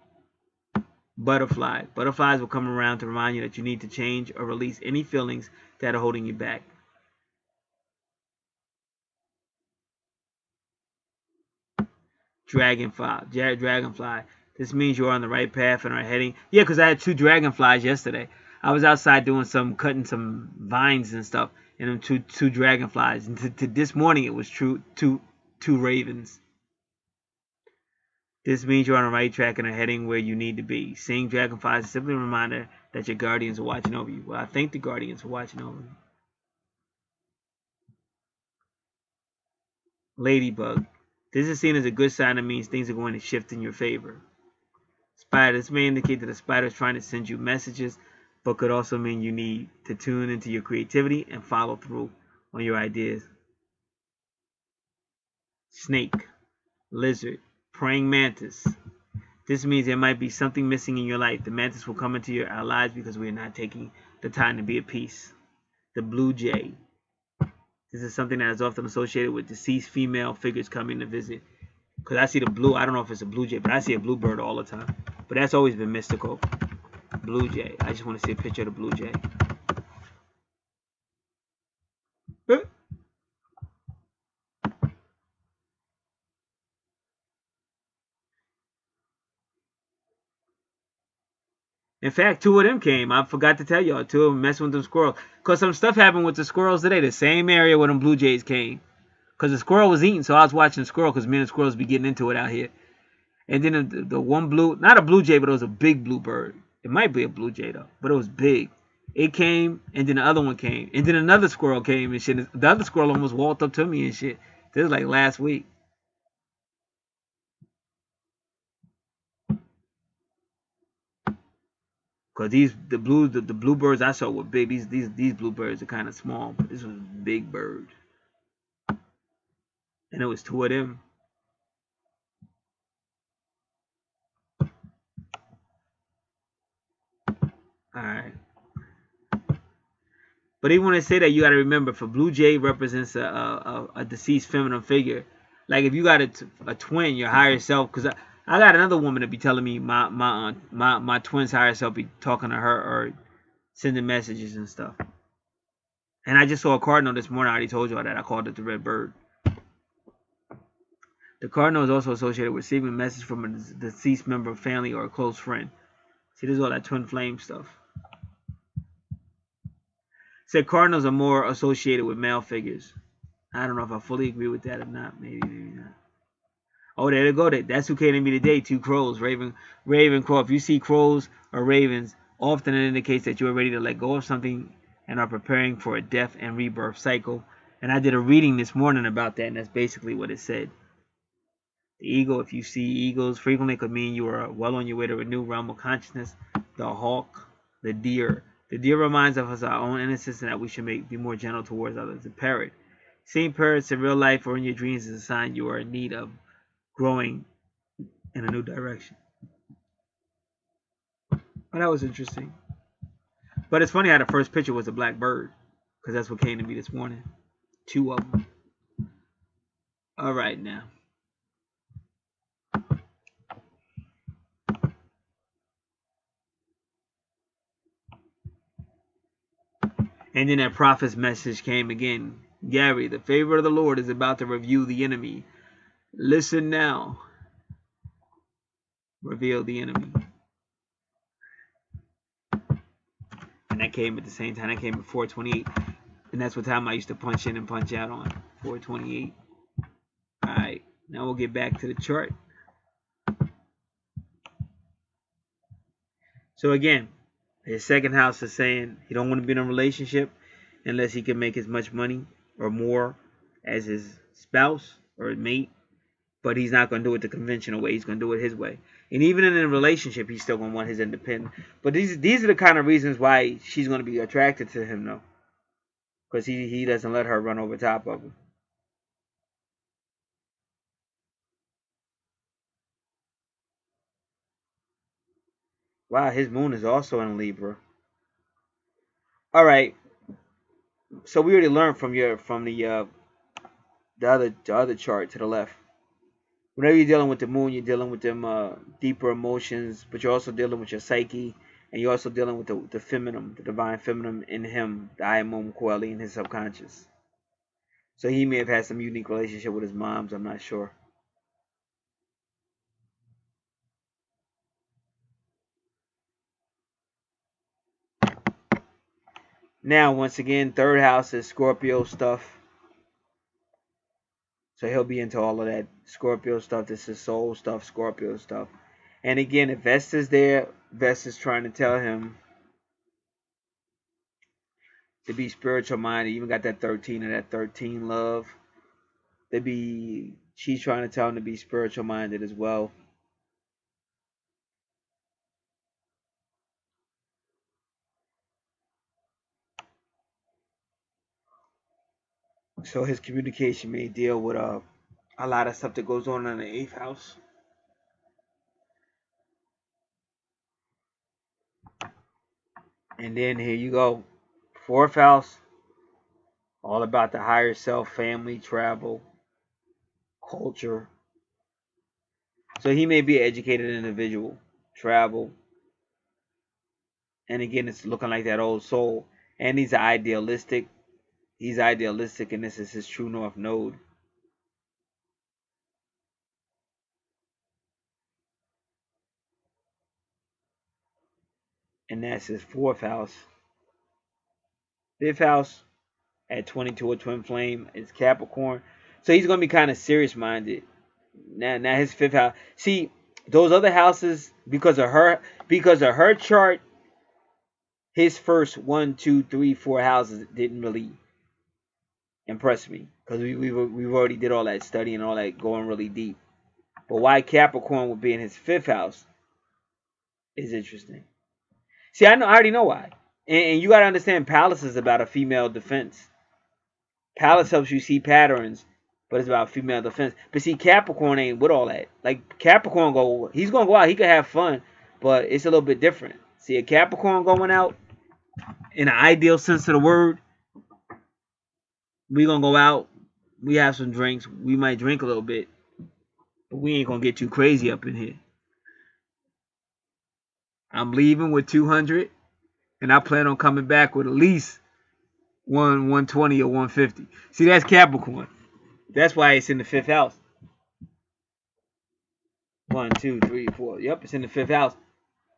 Butterfly. Butterflies will come around to remind you that you need to change or release any feelings that are holding you back. Dragonfly. This means you're on the right path and are heading. Yeah, because I had 2 dragonflies yesterday. I was outside doing cutting some vines and stuff, and then two dragonflies. And this morning it was two ravens. This means you're on the right track and are heading where you need to be. Seeing dragonflies is simply a reminder that your guardians are watching over you. Well, I thank the guardians for watching over me. Ladybug. This is seen as a good sign that means things are going to shift in your favor. Spider. This may indicate that a spider is trying to send you messages, but could also mean you need to tune into your creativity and follow through on your ideas. snake, lizard, praying mantis. This means there might be something missing in your life. The mantis will come into our lives because we are not taking the time to be at peace. The blue jay. This is something that is often associated with deceased female figures coming to visit. Because I see the blue, I don't know if it's a blue jay, but I see a bluebird all the time. But that's always been mystical. Blue jay. I just want to see a picture of the blue jay. In fact, two of them came. I forgot to tell y'all. Two of them messing with them squirrels. Because some stuff happened with the squirrels today. The same area where them blue jays came. Because the squirrel was eating, so I was watching the squirrel because me and the squirrels be getting into it out here. And then the one blue, not a blue jay, but it was a big bluebird. It might be a blue jay though, but it was big. It came, and then the other one came, and then another squirrel came and shit. The other squirrel almost walked up to me and shit. This was like last week. Cause the bluebirds I saw were big. These bluebirds are kind of small, but this was a big bird, and it was two of them. All right. But even when they say that, you got to remember, for blue jay represents a deceased feminine figure. Like if you got a twin, your higher self. Because I got another woman to be telling me my twin's higher self be talking to her or sending messages and stuff. And I just saw a cardinal this morning. I already told y'all that. I called it the red bird. The cardinal is also associated with receiving a message from a deceased member of family or a close friend. See, there's all that twin flame stuff. Said cardinals are more associated with male figures. I don't know if I fully agree with that or not. Maybe not. Oh, there they go. That's who came to me today. Two crows. Raven crow. If you see crows or ravens, often it indicates that you are ready to let go of something and are preparing for a death and rebirth cycle. And I did a reading this morning about that, and that's basically what it said. The eagle, if you see eagles frequently, could mean you are well on your way to a new realm of consciousness. The hawk, the deer. The deer reminds us of our own innocence and that we should be more gentle towards others. The parrot. Seeing parrots in real life or in your dreams is a sign you are in need of growing in a new direction. Oh, that was interesting. But it's funny how the first picture was a black bird, because that's what came to me this morning. Two of them. All right, now. And then that prophet's message came again. Gary, the favor of the Lord is about to review the enemy. Listen now. Reveal the enemy. And that came at the same time. That came at 428. And that's what time I used to punch in and punch out on. 428. Alright. Now we'll get back to the chart. So again, his second house is saying he don't want to be in a relationship unless he can make as much money or more as his spouse or mate. But he's not going to do it the conventional way. He's going to do it his way. And even in a relationship, he's still going to want his independence. But these are the kind of reasons why she's going to be attracted to him, though. Because he doesn't let her run over top of him. Wow, his moon is also in Libra. All right. So we already learned from the other chart to the left. Whenever you're dealing with the moon, you're dealing with them deeper emotions, but you're also dealing with your psyche, and you're also dealing with the feminine, the divine feminine in him, the Ayamum Coeli in his subconscious. So he may have had some unique relationship with his moms, I'm not sure. Now, once again, third house is Scorpio stuff. So he'll be into all of that Scorpio stuff. This is soul stuff, Scorpio stuff. And again, if Vesta's there, Vesta's trying to tell him to be spiritual minded. Even got that 13 and that 13 love. She's trying to tell him to be spiritual minded as well. So his communication may deal with a lot of stuff that goes on in the 8th house. And then here you go. 4th house, all about the higher self, family, travel, culture. So he may be an educated individual, travel. And again, it's looking like that old soul. And he's idealistic. He's idealistic, and this is his true north node. And that's his 4th house. 5th house at 22, a twin flame, is Capricorn. So he's going to be kind of serious minded. Now his 5th house. See, those other houses, because of her chart, his first 1, 2, 3, 4 houses didn't really impress me, because we've already did all that study and all that going really deep. But why Capricorn would be in his 5th house is interesting. See, I already know why. And you got to understand, Palace is about a female defense. Palace helps you see patterns, but it's about female defense. But see, Capricorn ain't with all that. Like, Capricorn he's gonna go out. He can have fun, but it's a little bit different. See, a Capricorn going out, in an ideal sense of the word, we gonna go out. We have some drinks. We might drink a little bit, but we ain't gonna get too crazy up in here. I'm leaving with 200, and I plan on coming back with at least 120 or 150. See, that's Capricorn. That's why it's in the 5th house. 1, 2, 3, 4. Yep, it's in the 5th house,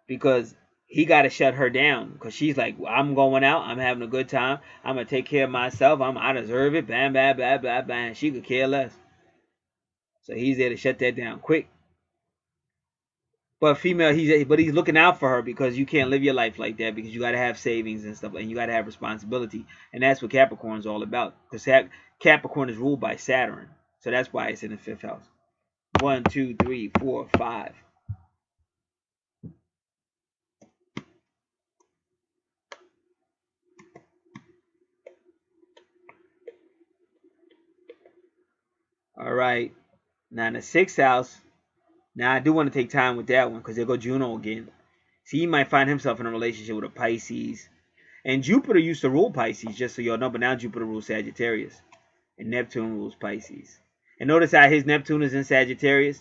because he got to shut her down, because she's like, I'm going out, I'm having a good time, I'm gonna take care of myself, I deserve it, bam, bam, bam, bam, bam. She could care less. So he's there to shut that down quick. But female, he's looking out for her, because you can't live your life like that, because you got to have savings and stuff, and you got to have responsibility, and that's what Capricorn's all about. Because Capricorn is ruled by Saturn, so that's why it's in the 5th house. 1, 2, 3, 4, 5. All right. Now in the 6th house, now I do want to take time with that one, because there go Juno again. See, he might find himself in a relationship with a Pisces. And Jupiter used to rule Pisces, just so y'all know, but now Jupiter rules Sagittarius. And Neptune rules Pisces. And notice how his Neptune is in Sagittarius.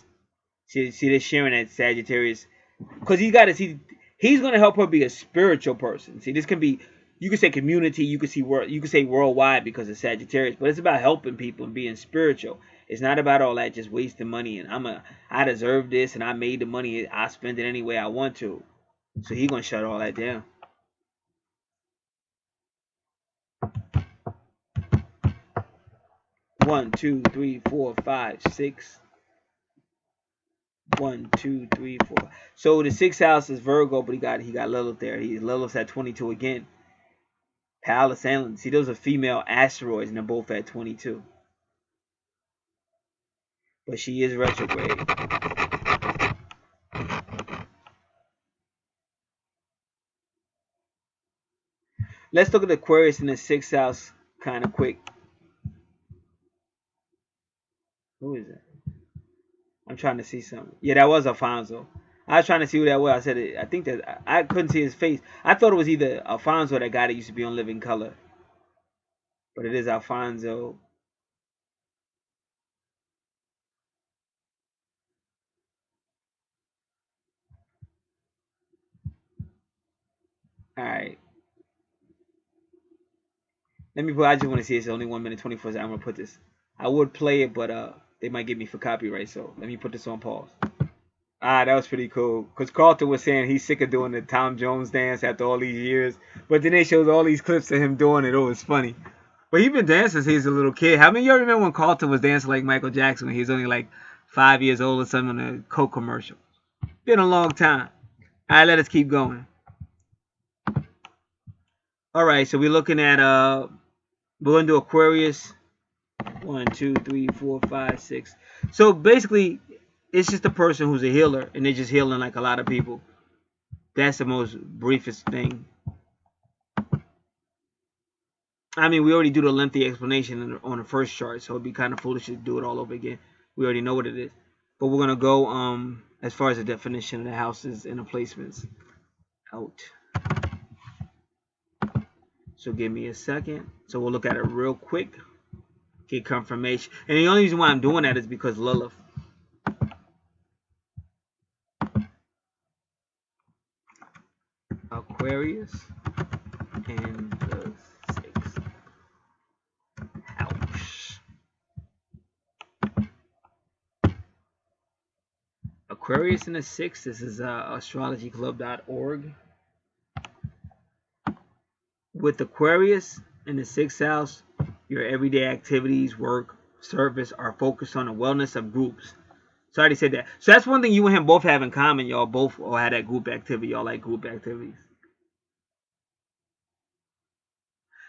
See this sharing that Sagittarius, because he's going to help her be a spiritual person. See, this can be, you could say community, you could say worldwide, because of Sagittarius, but it's about helping people and being spiritual. It's not about all that just wasting money and I deserve this and I made the money, I spend it any way I want to. So he's going to shut all that down. One, two, three, four, five, six. 1, 2, 3, 4. So the 6th house is Virgo, but he got Lilith there. Lilith's at 22 again. Pallas and see, those are female asteroids, and they're both at 22. But she is retrograde. Let's look at Aquarius in the 6th house kind of quick. Who is it? I'm trying to see something. Yeah, that was Alfonso. I was trying to see who that was. I said it. I think that I couldn't see his face. I thought it was either Alfonso, that guy that used to be on Living Color, but it is Alfonso. All right. Let me put. I just want to see. It's only 1 minute 24 seconds. I'm gonna put this. I would play it, but they might get me for copyright. So let me put this on pause. Ah, that was pretty cool. Because Carlton was saying he's sick of doing the Tom Jones dance after all these years. But then they showed all these clips of him doing it. It was funny. But he's been dancing since he was a little kid. How many of you remember when Carlton was dancing like Michael Jackson when he was only like 5 years old or something on a Coke commercial? Been a long time. All right, let us keep going. All right, so we're looking at, we're going to do Aquarius. 1, 2, 3, 4, 5, 6. So basically, it's just a person who's a healer, and they're just healing like a lot of people. That's the most briefest thing. I mean, we already do the lengthy explanation on the first chart, so it'd be kind of foolish to do it all over again. We already know what it is. But we're gonna go as far as the definition of the houses and the placements out. So give me a second. So we'll look at it real quick. Get confirmation. And the only reason why I'm doing that is because Lilith. Aquarius and the 6th house. Aquarius in the 6th. This is astrologyclub.org. With Aquarius in the 6th house, your everyday activities, work, service are focused on the wellness of groups. So I already said that. So that's one thing you and him both have in common. Y'all both all had that group activity. Y'all like group activities.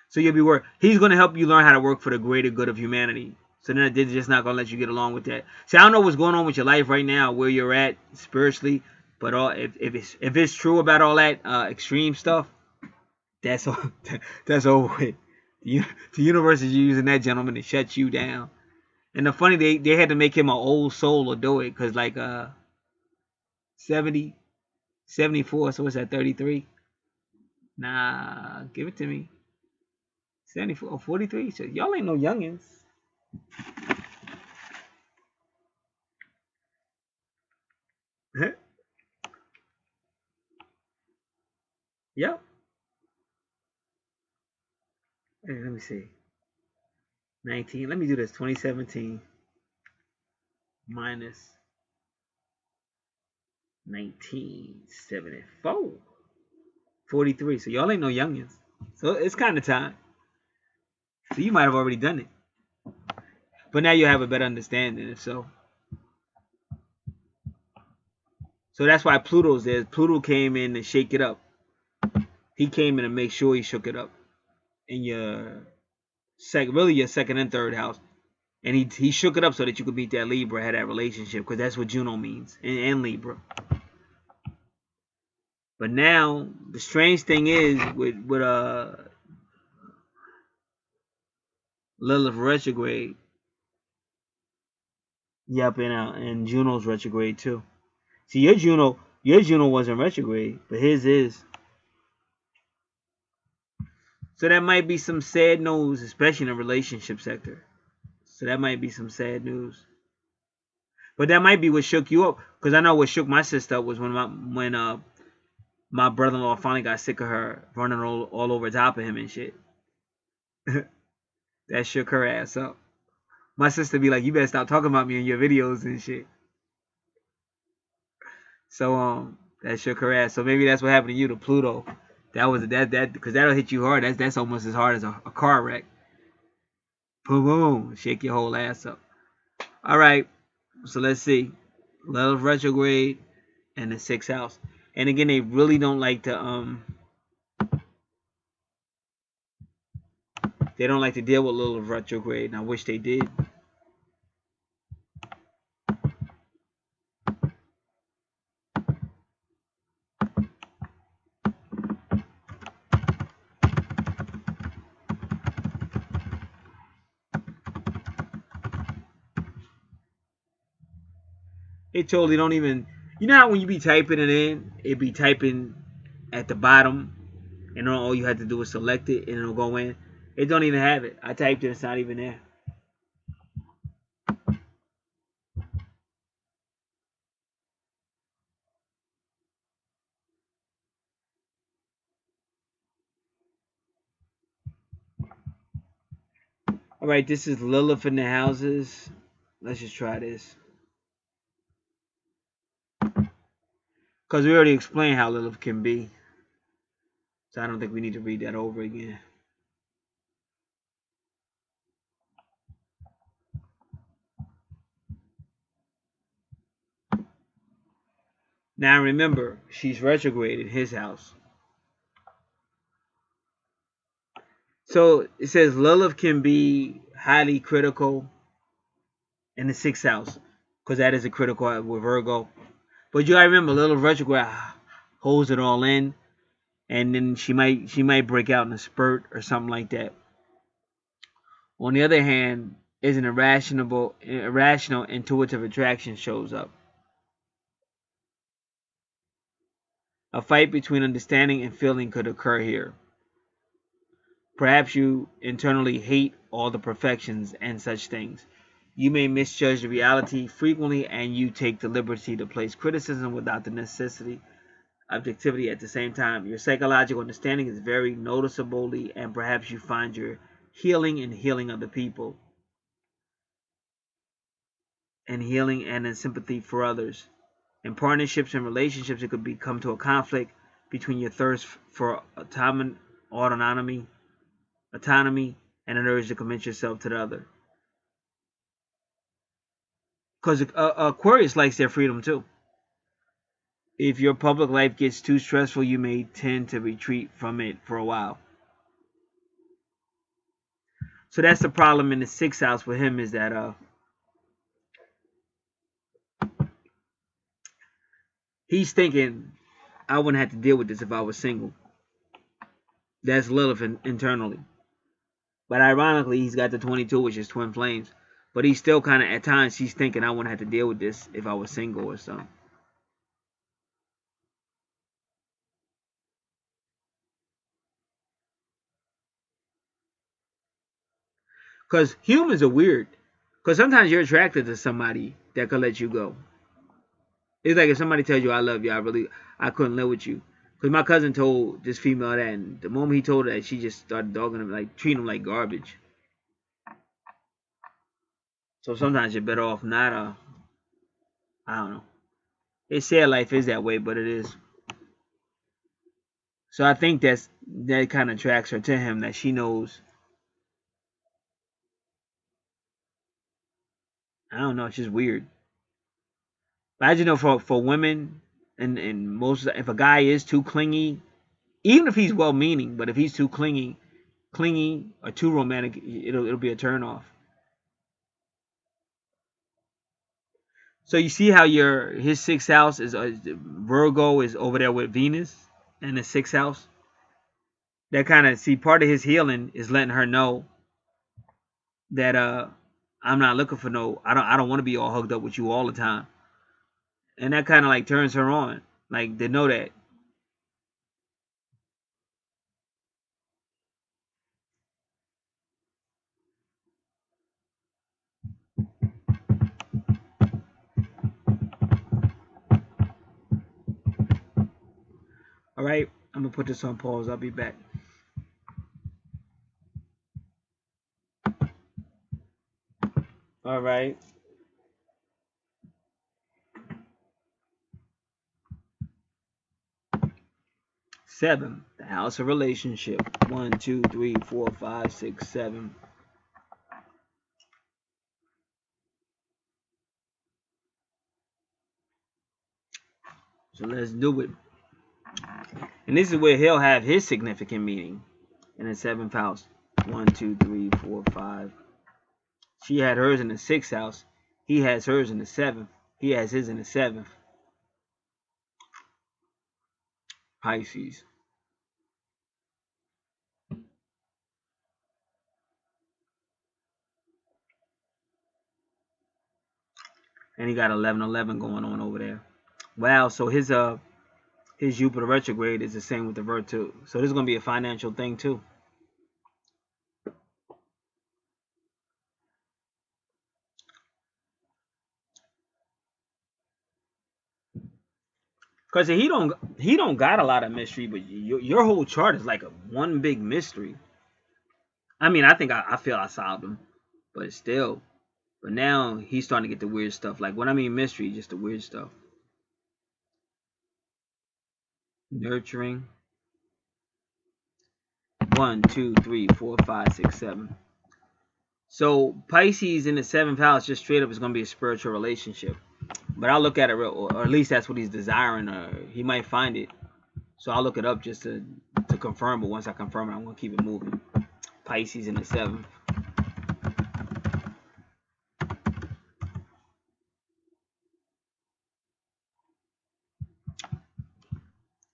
So you'll be work. He's going to help you learn how to work for the greater good of humanity. So then they're just not going to let you get along with that. See, I don't know what's going on with your life right now, where you're at spiritually. But if it's true about all that extreme stuff, that's over with. The universe is using that gentleman to shut you down. And the funny, they had to make him an old soul to do it, because like 70, 74, so what's that, 33? Nah, give it to me. 74 or 43. So y'all ain't no youngins. Yep. Hey, let me see. 19. Let me do this. 2017 minus 1974. 43. So y'all ain't no youngins. So it's kind of time. So you might have already done it. But now you have a better understanding, if so. So that's why Pluto's there. Pluto came in to shake it up. He came in to make sure he shook it up in your second and third house. And he shook it up so that you could beat that Libra, have that relationship, because that's what Juno means, and Libra. But now the strange thing is with Lilith retrograde. Yep, and Juno's retrograde too. See, your Juno wasn't retrograde, but his is. So that might be some sad news, especially in the relationship sector. So that might be some sad news. But that might be what shook you up, because I know what shook my sister up was when my brother-in-law finally got sick of her running all over top of him and shit. That shook her ass up. My sister be like, you better stop talking about me in your videos and shit. So that shook her ass. So maybe that's what happened to you, to Pluto. That was that because that'll hit you hard. That's almost as hard as a car wreck. Boom, boom, shake your whole ass up. All right, so let's see. Lilith retrograde and the 6th house. And again, they really don't like to they don't like to deal with Lilith retrograde, and I wish they did. They totally don't even. You know how when you be typing it in, it be typing at the bottom, and all you have to do is select it, and it'll go in. It don't even have it. I typed it, it's not even there. All right, this is Lilith in the houses. Let's just try this. Because we already explained how Lilith can be. So I don't think we need to read that over again. Now remember, she's retrograde in his house. So it says Lilith can be highly critical in the 6th house, because that is a critical with Virgo. But you gotta remember, Lilith retrograde holds it all in, and then she might break out in a spurt or something like that. On the other hand, is an irrational intuitive attraction shows up. A fight between understanding and feeling could occur here. Perhaps you internally hate all the perfections and such things. You may misjudge the reality frequently, and you take the liberty to place criticism without the necessity objectivity at the same time. Your psychological understanding is very noticeably, and perhaps you find your healing in healing other people, and healing and in sympathy for others. In partnerships and relationships, it could come to a conflict between your thirst for autonomy, and an urge to commit yourself to the other. Because Aquarius likes their freedom too. If your public life gets too stressful, you may tend to retreat from it for a while. So that's the problem in the 6th house with him, is that he's thinking, I wouldn't have to deal with this if I was single. That's Lilith internally. But ironically, he's got the 22, which is twin flames. But he's still kind of, at times, he's thinking, I wouldn't have to deal with this if I was single or something. Because humans are weird. Because sometimes you're attracted to somebody that could let you go. It's like if somebody tells you, I love you, I couldn't live with you. Because my cousin told this female that, and the moment he told her that, she just started dogging him, like treating him like garbage. So sometimes you're better off not, I don't know. They say life is that way, but it is. So I think that kind of attracts her to him, that she knows. I don't know, it's just weird. Imagine though, for women, and most, if a guy is too clingy, even if he's well meaning, but if he's too clingy or too romantic, it'll be a turn off. So you see how his 6th house is Virgo is over there with Venus in the 6th house. That kind of, see, part of his healing is letting her know that I'm not looking for I don't want to be all hugged up with you all the time. And that kind of like turns her on, like they know that. All right, I'm gonna put this on pause. I'll be back. All right. 7, the house of relationship. 1, 2, 3, 4, 5, 6, 7. So let's do it. And this is where he'll have his significant meaning in the 7th house. 1, 2, 3, 4, 5. She had hers in the 6th house. He has hers in the 7th. He has his in the 7th. Pisces. And he got 11-11 going on over there. Wow, so his Jupiter retrograde is the same with the Virtu. So this is going to be a financial thing too. Cause he don't got a lot of mystery, but your whole chart is like one big mystery. I mean, I think I feel I solved him, but still. But now he's starting to get the weird stuff. Like when I mean mystery, just the weird stuff. Nurturing. 1, 2, 3, 4, 5, 6, 7. So Pisces in the 7th house, just straight up, is going to be a spiritual relationship. But I'll look at it real, or at least that's what he's desiring. He might find it. So I'll look it up just to confirm. But once I confirm it, I'm going to keep it moving. Pisces in the 7th.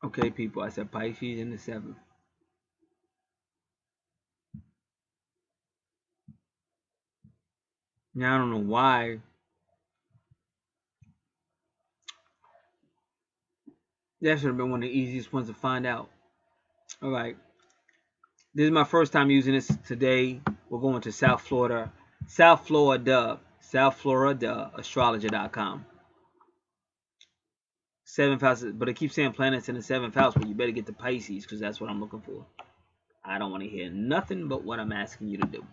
Okay, people, I said Pisces in the 7th. Now, I don't know why. That should have been one of the easiest ones to find out. All right. This is my first time using this today. We're going to South Florida astrologer.com. 7th house, but it keeps saying planets in the 7th house, but you better get to Pisces because that's what I'm looking for. I don't want to hear nothing but what I'm asking you to do.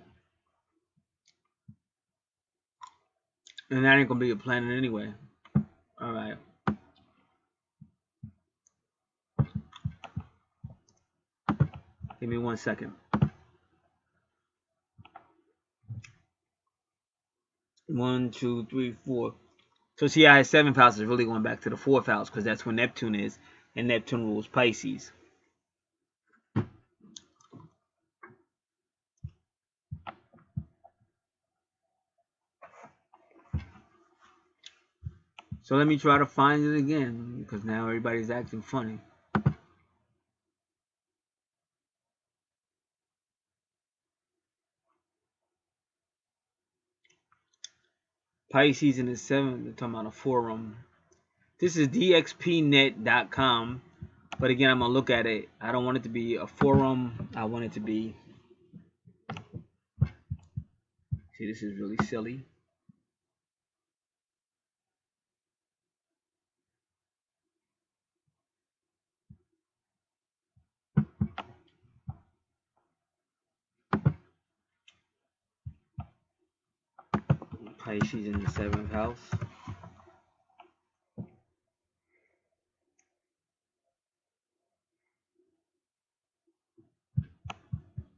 And that ain't going to be a planet anyway. All right. Give me 1 second. 1, 2, 3, 4. So see, I had 7th house is really going back to the 4th house because that's where Neptune is, and Neptune rules Pisces. So let me try to find it again because now everybody's acting funny. Pisces in the 7th, they're talking about a forum. This is dxpnet.com, but again, I'm going to look at it. I don't want it to be a forum. I want it to be... See, this is really silly. Pisces in the 7th house.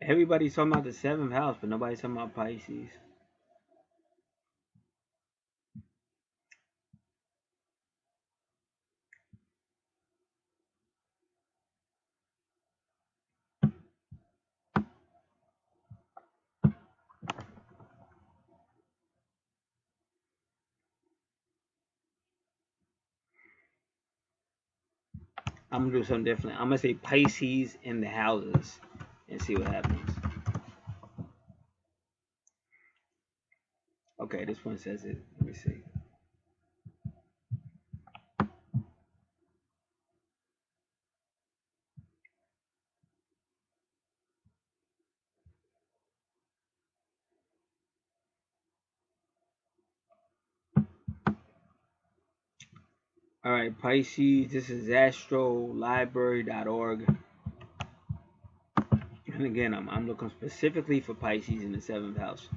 Everybody's talking about the 7th house, but nobody's talking about Pisces. I'm going to do something different. I'm going to say Pisces in the houses and see what happens. Okay, this one says it. Let me see. All right, Pisces. This is astrolibrary.org. And again, I'm looking specifically for Pisces in the 7th house.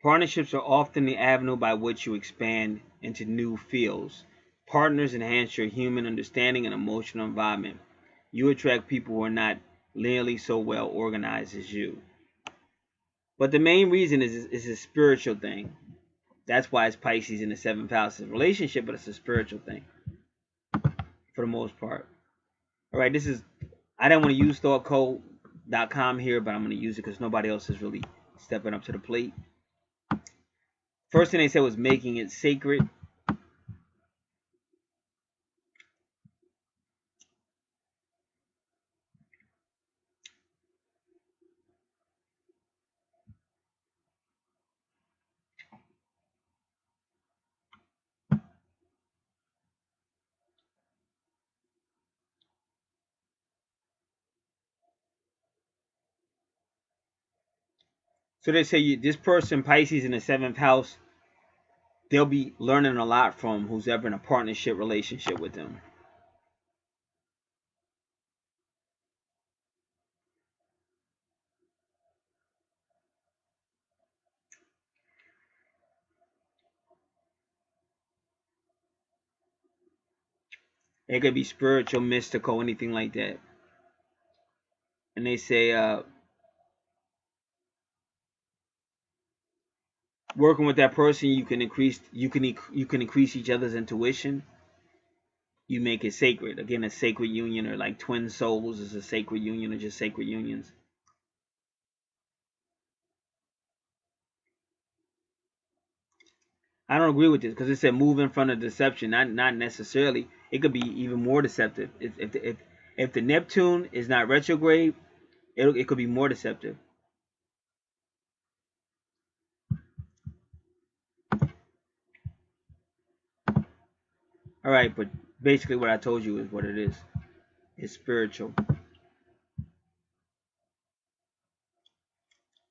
Partnerships are often the avenue by which you expand into new fields. Partners enhance your human understanding and emotional environment. You attract people who are not nearly so well organized as you. But the main reason is a spiritual thing. That's why it's Pisces in the 7th house. It's a relationship, but it's a spiritual thing for the most part. All right, this is, I didn't want to use thoughtcode.com here, but I'm going to use it because nobody else is really stepping up to the plate. First thing they said was making it sacred. So they say this person, Pisces in the 7th house, they'll be learning a lot from who's ever in a partnership relationship with them. It could be spiritual, mystical, anything like that. And they say working with that person, you can increase each other's intuition. You make it sacred. Again, a sacred union, or like twin souls is a sacred union, or just sacred unions. I don't agree with this because it said move in front of deception, not necessarily. it could be even more deceptive. If the Neptune is not retrograde, it could be more deceptive. All right, but basically what I told you is what it is. It's spiritual.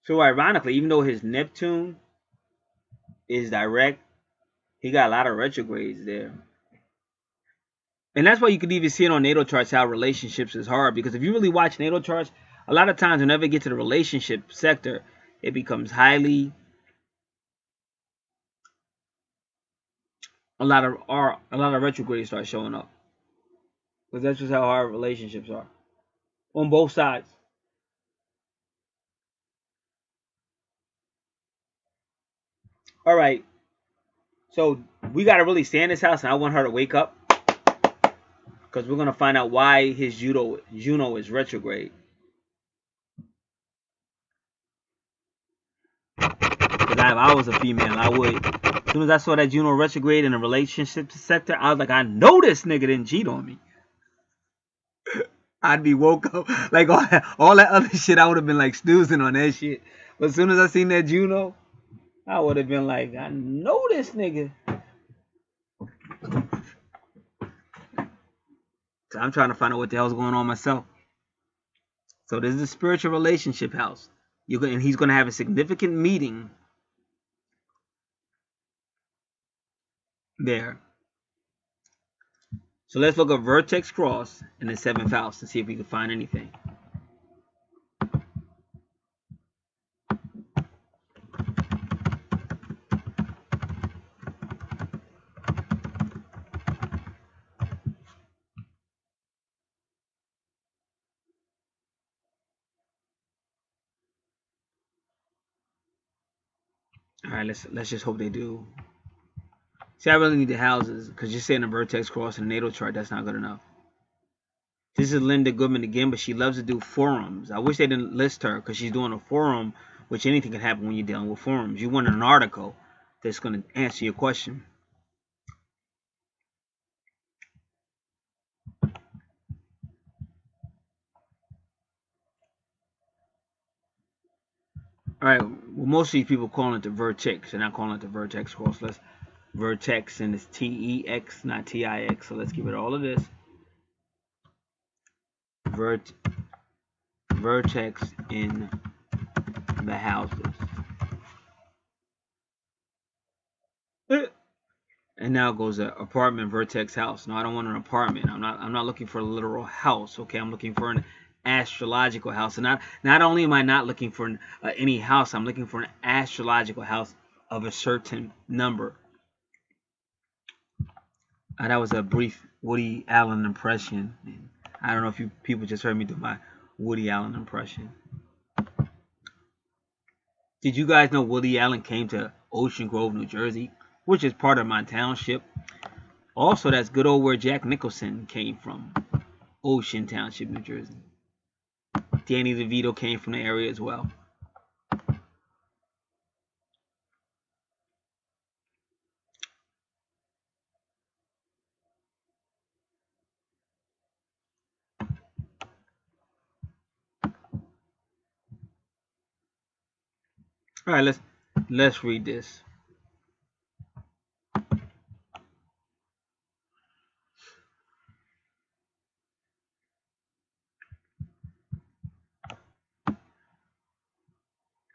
So ironically, even though his Neptune is direct, he got a lot of retrogrades there. And that's why you could even see it on natal charts how relationships is hard. Because if you really watch natal charts, a lot of times whenever you get to the relationship sector, it becomes highly a lot of retrogrades start showing up. Because that's just how hard relationships are. On both sides. Alright. So we gotta really stay in this house and I want her to wake up. Because we're gonna find out why his Juno is retrograde. Because if I was a female, I would. As soon as I saw that Juno retrograde in the relationship sector, I was like, I know this nigga didn't cheat on me. I'd be woke up like all that other shit. I would have been like snoozing on that shit. But as soon as I seen that Juno, I would have been like, I know this nigga. So I'm trying to find out what the hell's going on myself. So this is the spiritual relationship house. And he's gonna have a significant meeting there. So let's look at vertex cross in the 7th house to see if we can find anything. All right, let's just hope they do. See, I really need the houses because you're saying a vertex cross in a natal chart. That's not good enough. This is Linda Goodman again, but she loves to do forums. I wish they didn't list her because she's doing a forum, which anything can happen when you're dealing with forums. You want an article that's going to answer your question. All right, well, most of these people calling it the vertex. They're not calling it the vertex cross. Let's vertex, and it's T-E-X, not T-I-X. So let's give it all of this. Vertex in the houses. And now goes an apartment vertex house. No, I don't want an apartment. I'm not looking for a literal house. Okay, I'm looking for an astrological house. And not only am I not looking for any house, I'm looking for an astrological house of a certain number. That was a brief Woody Allen impression. I don't know if you people just heard me do my Woody Allen impression. Did you guys know Woody Allen came to Ocean Grove, New Jersey, which is part of my township? Also, that's good old where Jack Nicholson came from, Ocean Township, New Jersey. Danny DeVito came from the area as well. All right, let's read this.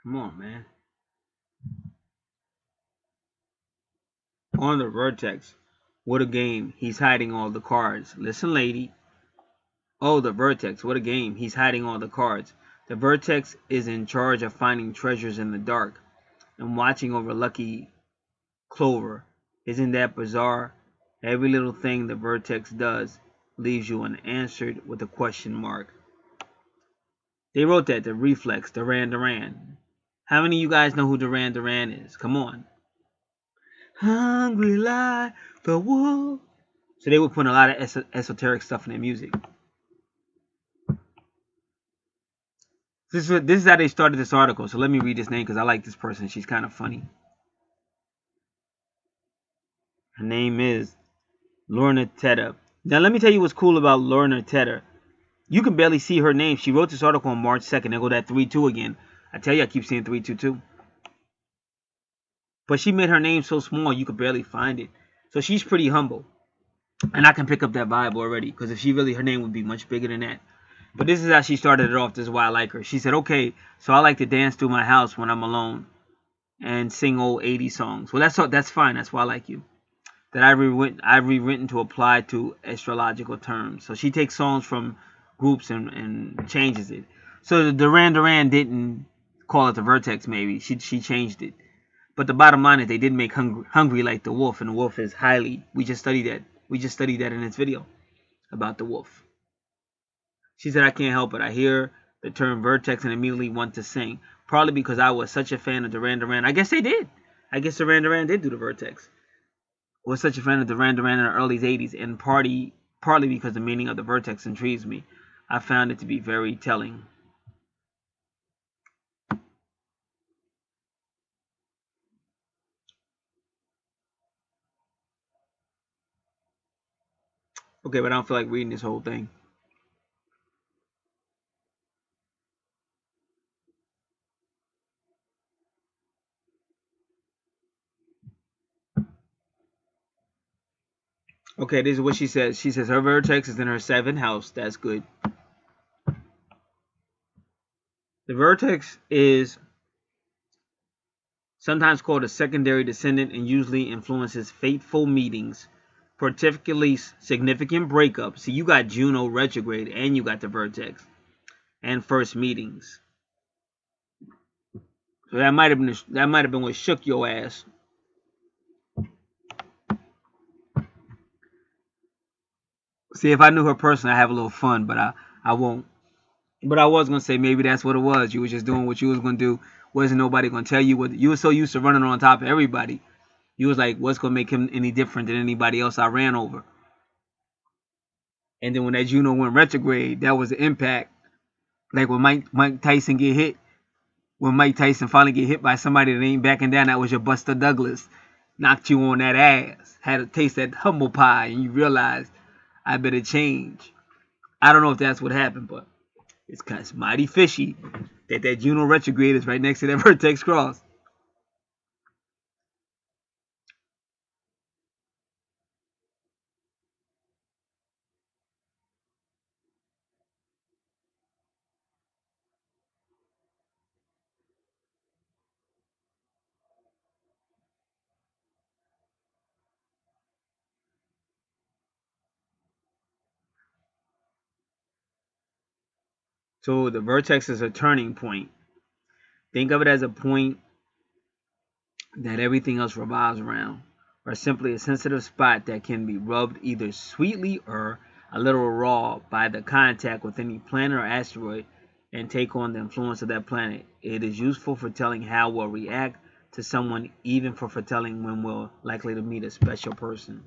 Come on, man. On the vertex, what a game. He's hiding all the cards. Listen, lady. Oh, the vertex, what a game. He's hiding all the cards. The vertex is in charge of finding treasures in the dark and watching over lucky clover. Isn't that bizarre? Every little thing the vertex does leaves you unanswered with a question mark. They wrote that, the reflex, Duran Duran. How many of you guys know who Duran Duran is? Come on. Hungry like the wolf. So they would put a lot of esoteric stuff in their music. This is how they started this article. So let me read this name because I like this person. She's kind of funny. Her name is Lorna Teta. Now, let me tell you what's cool about Lorna Tedder. You can barely see her name. She wrote this article on March 2nd. There go that 3-2 again. I tell you, I keep seeing 322. But she made her name so small, you could barely find it. So she's pretty humble. And I can pick up that vibe already. Because if she really, her name would be much bigger than that. But this is how she started it off. This is why I like her. She said, okay, so I like to dance through my house when I'm alone and sing old 80s songs. Well, that's fine. That's why I like you. That I've rewritten to apply to astrological terms. So she takes songs from groups and changes it. So the Duran didn't call it the Vertex. Maybe she changed it. But the bottom line is they did make hungry like the wolf, and the wolf is highly. We just studied that. We just studied that in this video about the wolf. She said, I can't help it. I hear the term Vertex and immediately want to sing. Probably because I was such a fan of Duran. I guess they did. I guess Duran did do the Vertex. Was such a fan of Duran in the early 80s, and partly because the meaning of the Vertex intrigues me. I found it to be very telling. Okay, but I don't feel like reading this whole thing. Okay, this is what she says. She says her Vertex is in her 7th house. That's good. The Vertex is sometimes called a secondary descendant and usually influences fateful meetings, particularly significant breakups. See, you got Juno retrograde and you got the Vertex and first meetings. So that might have been what shook your ass. See, if I knew her personally, I'd have a little fun, but I won't. But I was gonna say maybe that's what it was. You was just doing what you was gonna do. Wasn't nobody gonna tell you what you were so used to running on top of everybody. You was like, what's gonna make him any different than anybody else I ran over? And then when that Juno went retrograde, that was the impact. Like when Mike Tyson get hit, when Mike Tyson finally get hit by somebody that ain't backing down, that was your Buster Douglas. Knocked you on that ass. Had to taste that humble pie, and you realized I better change. I don't know if that's what happened, but it's kind of mighty fishy that Juno retrograde is right next to that Vertex cross. So the Vertex is a turning point. Think of it as a point that everything else revolves around, or simply a sensitive spot that can be rubbed either sweetly or a little raw by the contact with any planet or asteroid and take on the influence of that planet. It is useful for telling how we'll react to someone, even for foretelling when we're likely to meet a special person.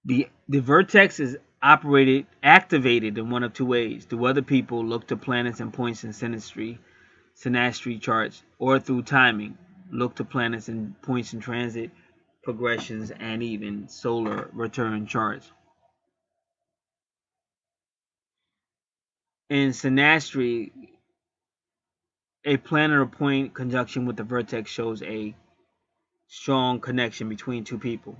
The vertex is activated in one of two ways. Do other people look to planets and points in synastry charts, or through timing, look to planets and points in transit, progressions, and even solar return charts? In synastry, a planet or point conjunction with the vertex shows a strong connection between two people.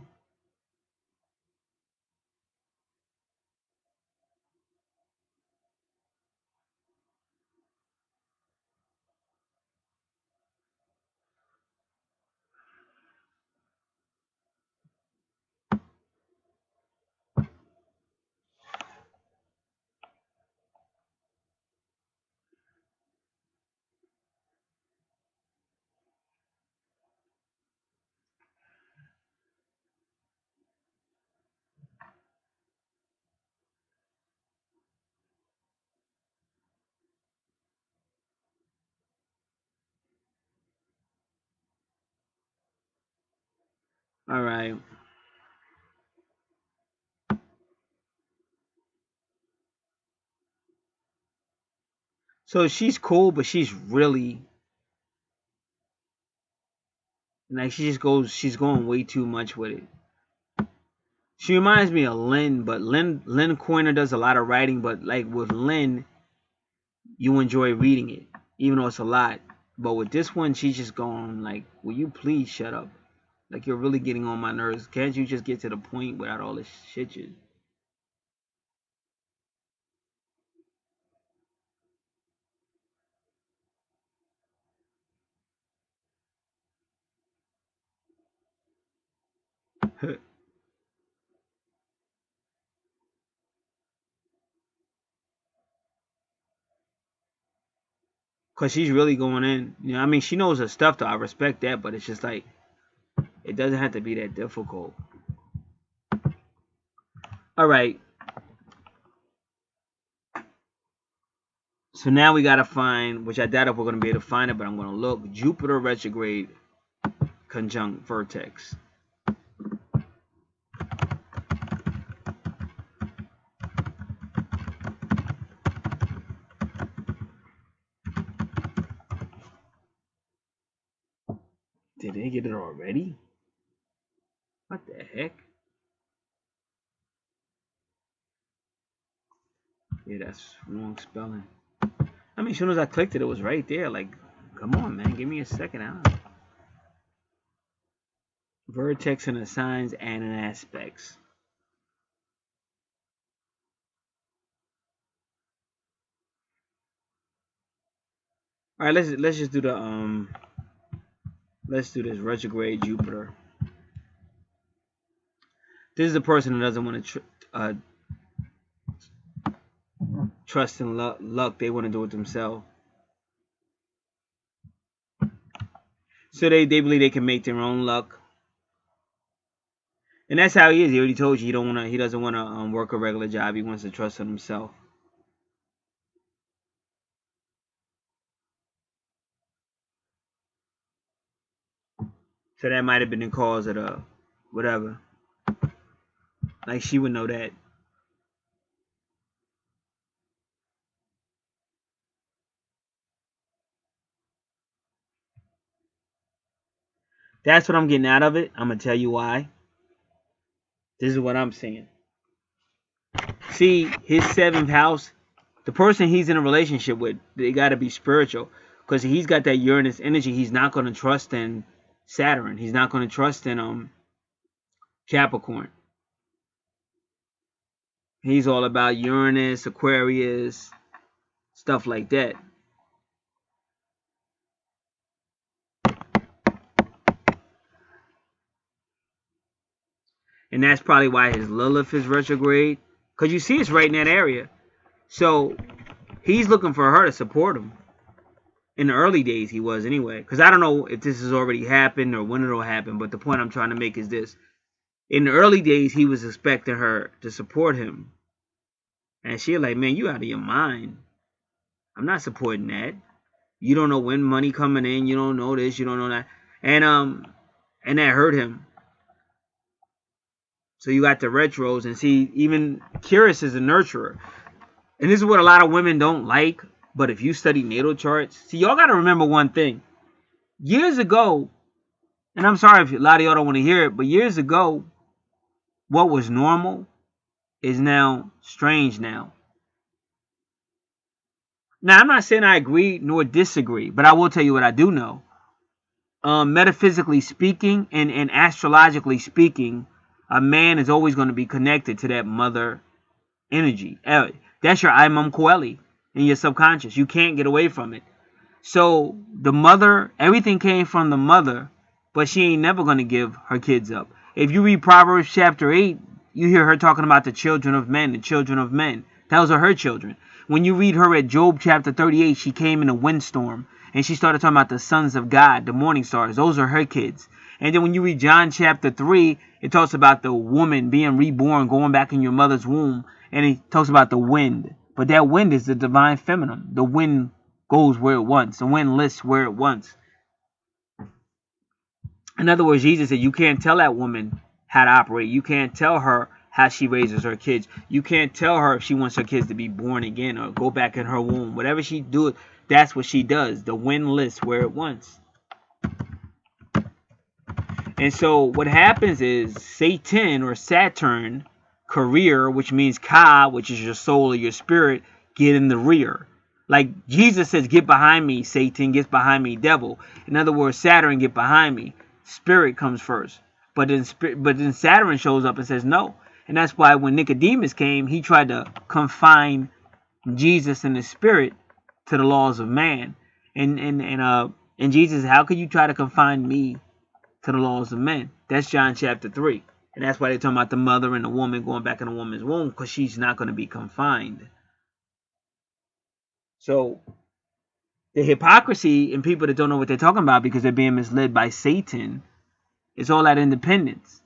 All right. So she's cool, but she's really Like she's going way too much with it. She reminds me of Lynn, but Lynn Coiner does a lot of writing, but like with Lynn, you enjoy reading it, even though it's a lot. But with this one, she's just going like, will you please shut up? Like you're really getting on my nerves. Can't you just get to the point without all this shit you? Cause she's really going in. You know, I mean, she knows her stuff though. I respect that, but it's just like it doesn't have to be that difficult. All right. So now we gotta find, which I doubt if we're gonna be able to find it, but I'm gonna look. Jupiter retrograde conjunct vertex. Did they get it already? What the heck? Yeah, that's wrong spelling. I mean, as soon as I clicked it, it was right there. Like, come on, man, give me a second out. Vertex and the signs and in aspects. All right, let's just do the let's do this retrograde Jupiter. This is the person who doesn't want to trust in luck. They want to do it themselves. So they believe they can make their own luck. And that's how he is. He already told you he doesn't want to work a regular job. He wants to trust in himself. So that might have been the cause of the whatever. Like she would know that. That's what I'm getting out of it. I'm gonna tell you why. This is what I'm saying. See, his seventh house, the person he's in a relationship with, they gotta be spiritual. Because he's got that Uranus energy, he's not gonna trust in Saturn. He's not gonna trust in Capricorn. He's all about Uranus, Aquarius, stuff like that. And that's probably why his Lilith is retrograde. Because you see it's right in that area. So he's looking for her to support him. In the early days he was anyway. Because I don't know if this has already happened or when it'll happen. But the point I'm trying to make is this. In the early days he was expecting her to support him. And she like, man, you out of your mind. I'm not supporting that. You don't know when money coming in. You don't know this. You don't know that. And that hurt him. So you got the retros, and see, even Curious is a nurturer. And this is what a lot of women don't like. But if you study natal charts, see, y'all got to remember one thing. Years ago, and I'm sorry if a lot of y'all don't want to hear it, but years ago, what was normal is now strange now. Now, I'm not saying I agree nor disagree, but I will tell you what I do know. Metaphysically speaking and astrologically speaking, a man is always going to be connected to that mother energy. That's your Imam Coeli in your subconscious. You can't get away from it. So the mother, everything came from the mother, but she ain't never going to give her kids up. If you read Proverbs chapter 8, you hear her talking about the children of men, the children of men. Those are her children. When you read her at Job chapter 38, she came in a windstorm, and she started talking about the sons of God, the morning stars. Those are her kids. And then when you read John chapter 3, it talks about the woman being reborn, going back in your mother's womb, and it talks about the wind. But that wind is the divine feminine. The wind goes where it wants. The wind lists where it wants. In other words, Jesus said you can't tell that woman how to operate. You can't tell her how she raises her kids. You can't tell her if she wants her kids to be born again or go back in her womb. Whatever she do, that's what she does. The wind lists where it wants. And so what happens is Satan or Saturn, career, which means Ka, which is your soul or your spirit, get in the rear. Like Jesus says, get behind me, Satan, get behind me, devil. In other words, Saturn, get behind me. Spirit comes first. But then Saturn shows up and says no. And that's why when Nicodemus came, he tried to confine Jesus and his spirit to the laws of man. And Jesus, how could you try to confine me to the laws of men? That's John chapter 3. And that's why they're talking about the mother and the woman going back in the woman's womb, because she's not going to be confined. So the hypocrisy in people that don't know what they're talking about because they're being misled by Satan, it's all that independence.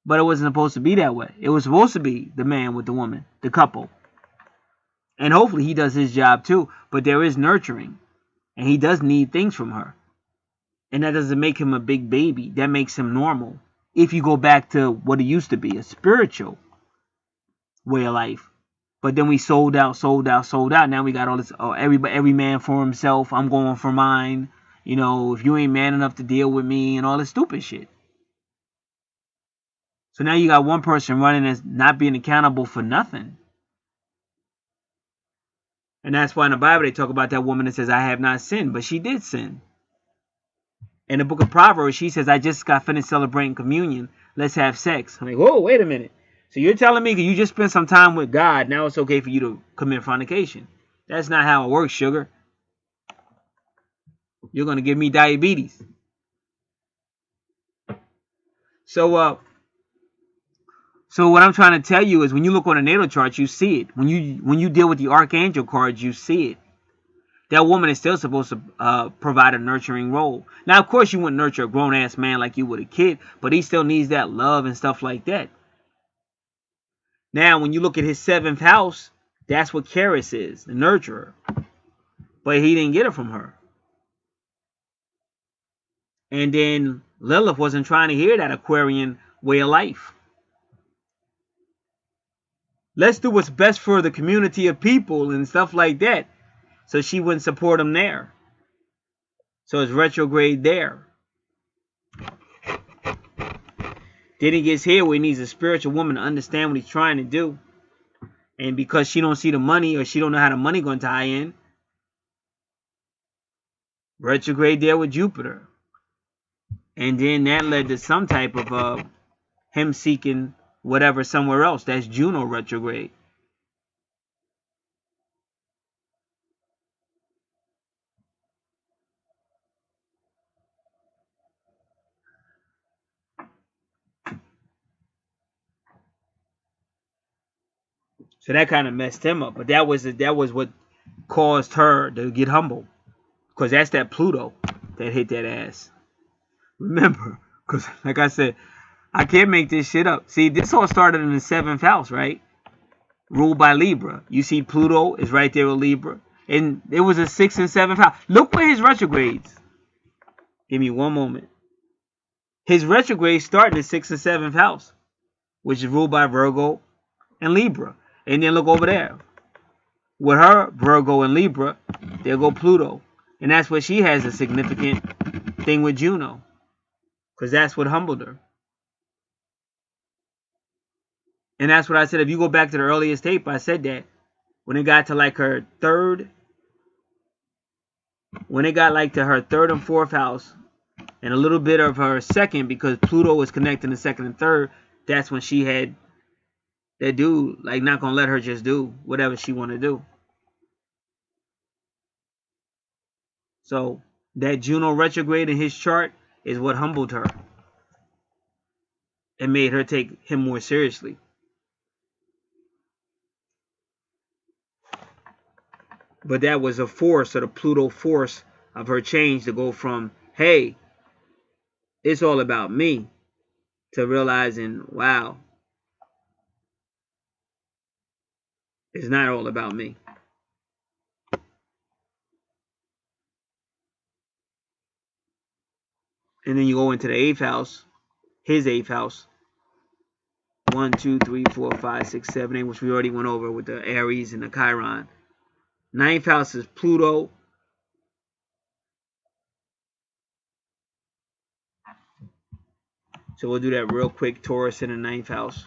But it wasn't supposed to be that way. It was supposed to be the man with the woman, the couple. And hopefully he does his job too. But there is nurturing. And he does need things from her. And that doesn't make him a big baby. That makes him normal. If you go back to what it used to be, a spiritual way of life. But then we sold out. Now we got all this, every man for himself. I'm going for mine. You know, if you ain't man enough to deal with me and all this stupid shit. So now you got one person running as not being accountable for nothing. And that's why in the Bible they talk about that woman that says, I have not sinned. But she did sin. In the book of Proverbs, she says, I just got finished celebrating communion. Let's have sex. I'm like, whoa, wait a minute. So you're telling me that you just spent some time with God, now it's okay for you to commit fornication. That's not how it works, sugar. You're going to give me diabetes. So what I'm trying to tell you is when you look on a natal chart, you see it. When you deal with the Archangel cards, you see it. That woman is still supposed to provide a nurturing role. Now, of course, you wouldn't nurture a grown-ass man like you would a kid, but he still needs that love and stuff like that. Now, when you look at his 7th house, that's what Charis is, the nurturer. But he didn't get it from her. And then Lilith wasn't trying to hear that Aquarian way of life. Let's do what's best for the community of people and stuff like that. So she wouldn't support him there. So it's retrograde there. Then he gets here where he needs a spiritual woman to understand what he's trying to do. And because she don't see the money or she don't know how the money going to tie in, retrograde there with Jupiter. And then that led to some type of him seeking whatever somewhere else. That's Juno retrograde. So that kind of messed him up. But that was what caused her to get humble. Because that's that Pluto that hit that ass. Remember, because like I said, I can't make this shit up. See, this all started in the 7th house, right? Ruled by Libra. You see Pluto is right there with Libra. And it was a 6th and 7th house. Look where his retrogrades. Give me one moment. His retrogrades start in the 6th and 7th house, which is ruled by Virgo and Libra. And then look over there. With her, Virgo and Libra, there go Pluto. And that's where she has a significant thing with Juno. Because that's what humbled her. And that's what I said. If you go back to the earliest tape, I said that. When it got to like her third. When it got like to her 3rd and 4th house. And a little bit of her 2nd. Because Pluto was connecting the 2nd and 3rd. That's when she had that dude, like, not gonna let her just do whatever she want to do. So that Juno retrograde in his chart is what humbled her and made her take him more seriously. But that was a force, or the Pluto force of her change to go from, hey, it's all about me, to realizing, wow, it's not all about me. And then you go into the 8th house, his 8th house. 1, 2, 3, 4, 5, 6, 7, 8, which we already went over with the Aries and the Chiron. 9th house is Pluto. So we'll do that real quick. Taurus in the 9th house.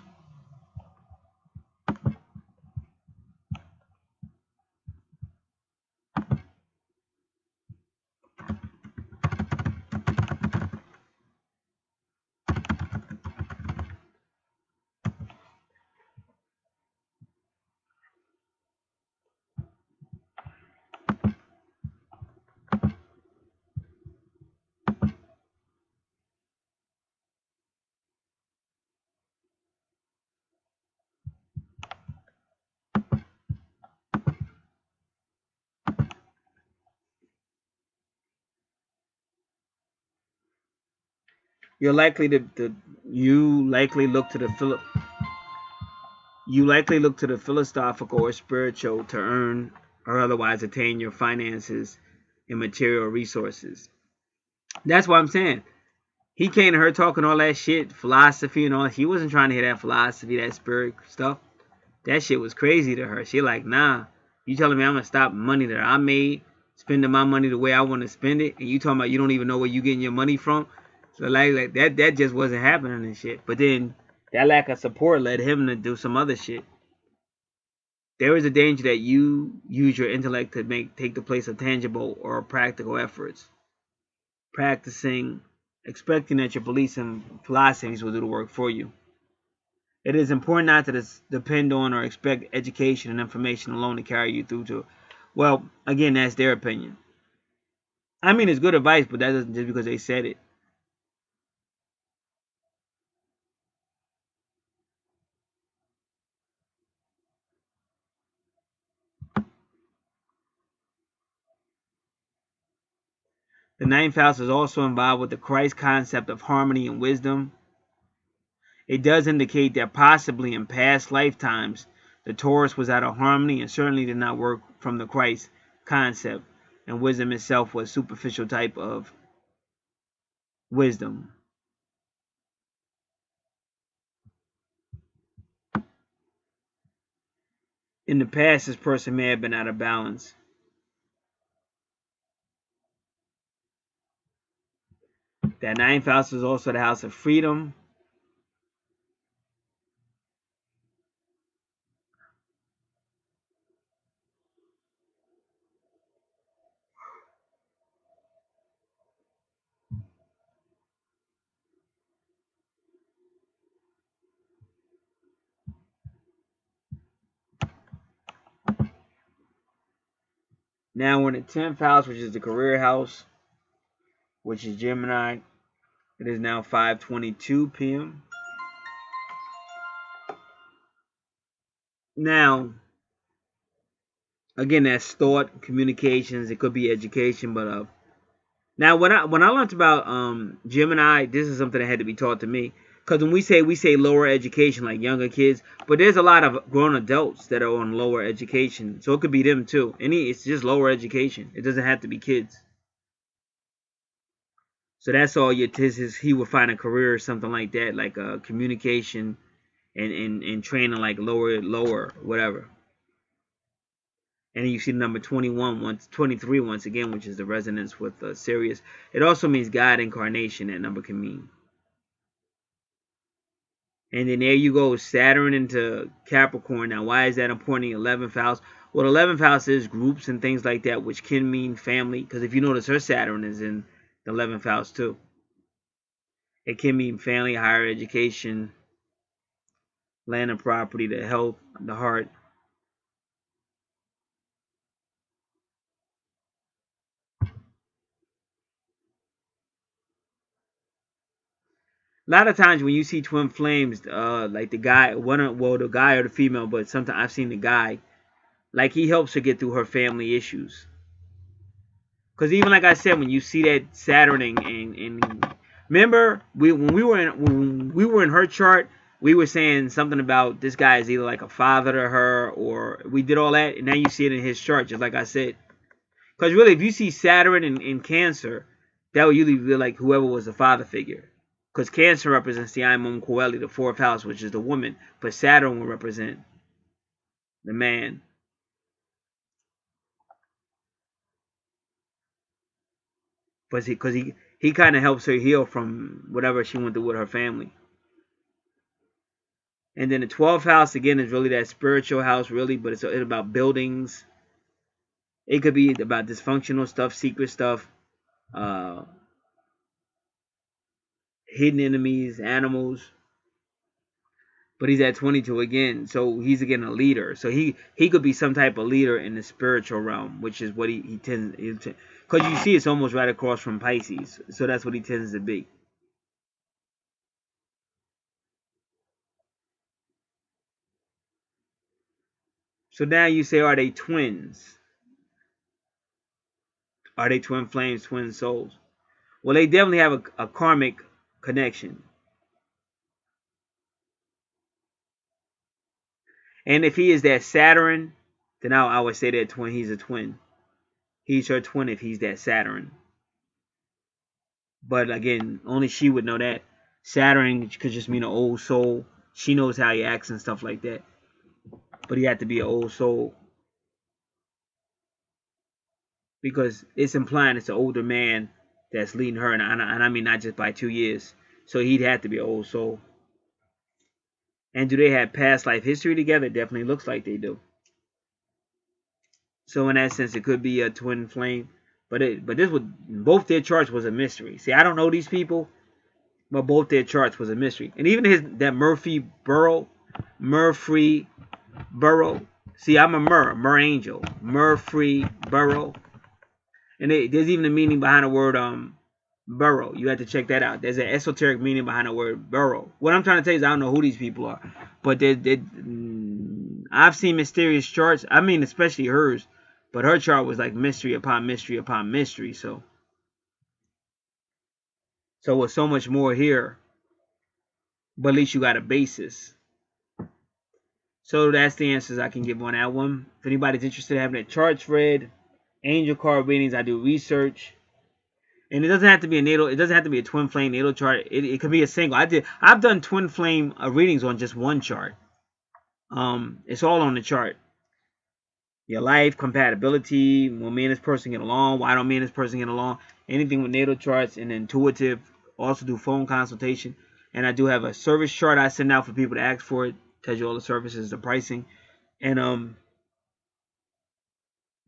You're likely to you likely look to the philosophical or spiritual to earn or otherwise attain your finances and material resources. That's what I'm saying. He came to her talking all that shit, philosophy and all. He wasn't trying to hear that philosophy, that spirit stuff. That shit was crazy to her. She like, nah, you telling me I'm gonna stop money that I made, spending my money the way I want to spend it, and you talking about you don't even know where you getting your money from? So like that just wasn't happening and shit. But then that lack of support led him to do some other shit. There is a danger that you use your intellect to take the place of tangible or practical efforts. Practicing, expecting that your beliefs and philosophies will do the work for you. It is important not to depend on or expect education and information alone to carry you through to. Well, again, that's their opinion. I mean, it's good advice, but that doesn't just because they said it. The 9th house is also involved with the Christ concept of harmony and wisdom. It does indicate that possibly in past lifetimes, the Taurus was out of harmony and certainly did not work from the Christ concept, and wisdom itself was superficial type of wisdom. In the past, this person may have been out of balance. That 9th house is also the house of freedom. Now we're in the 10th house, which is the career house, which is Gemini. It is now 5:22 p.m. Now, again, that's thought, communications. It could be education, but now when I learned about Gemini, this is something that had to be taught to me. Because when we say lower education, like younger kids, but there's a lot of grown adults that are on lower education, so it could be them too. It's just lower education. It doesn't have to be kids. So that's all your he would find a career or something like that, like communication and training, like lower whatever. And then you see the number 23 once again, which is the resonance with Sirius. It also means God incarnation. That number can mean. And then there you go, Saturn into Capricorn. Now, why is that important in the 11th house? Well, the 11th house is groups and things like that, which can mean family. Because if you notice, her Saturn is in the 11th house too. It can mean family, higher education, land and property, the health, the heart. A lot of times when you see twin flames, like the guy, the guy or the female, but sometimes I've seen the guy, like he helps her get through her family issues. Because even like I said, when you see that Saturn and remember when we were in her chart, we were saying something about this guy is either like a father to her, or we did all that, and now you see it in his chart, just like I said. Because really, if you see Saturn in Cancer, that would usually be like whoever was the father figure. Because Cancer represents the Imum Coeli, the 4th house, which is the woman, but Saturn will represent the man. Because he kind of helps her heal from whatever she went through with her family. And then the 12th house, again, is really that spiritual house, really, but it's about buildings. It could be about dysfunctional stuff, secret stuff, hidden enemies, animals. But he's at 22 again, so he's again a leader. So he could be some type of leader in the spiritual realm, which is what he tends. Because you see, it's almost right across from Pisces, so that's what he tends to be. So now you say, are they twins? Are they twin flames, twin souls? Well, they definitely have a karmic connection. And if he is that Saturn, then I would say that twin. He's a twin. He's her twin if he's that Saturn. But again, only she would know that. Saturn could just mean an old soul. She knows how he acts and stuff like that. But he had to be an old soul. Because it's implying it's an older man that's leading her. And I mean not just by 2 years. So he'd have to be an old soul. And do they have past life history together? It definitely looks like they do. So in that sense, it could be a twin flame. But this would, both their charts was a mystery. See, I don't know these people, but both their charts was a mystery. And even that Murphy Burrow. See, I'm a Mur angel. Murphy Burrow. And there's even a meaning behind the word burrow. You have to check that out. There's an esoteric meaning behind the word burrow. What I'm trying to tell you is I don't know who these people are. But I've seen mysterious charts. I mean, especially hers. But her chart was like mystery upon mystery upon mystery. So with so much more here. But at least you got a basis. So that's the answers I can give on that one. If anybody's interested in having their charts read, angel card readings, I do research. And it doesn't have to be a natal. It doesn't have to be a twin flame natal chart. It could be a single. I've done twin flame readings on just one chart. It's all on the chart. Your life, compatibility, will me and this person get along? Why don't me and this person get along? Anything with natal charts and intuitive. Also do phone consultation. And I do have a service chart I send out for people to ask for it. Tells you all the services, the pricing. And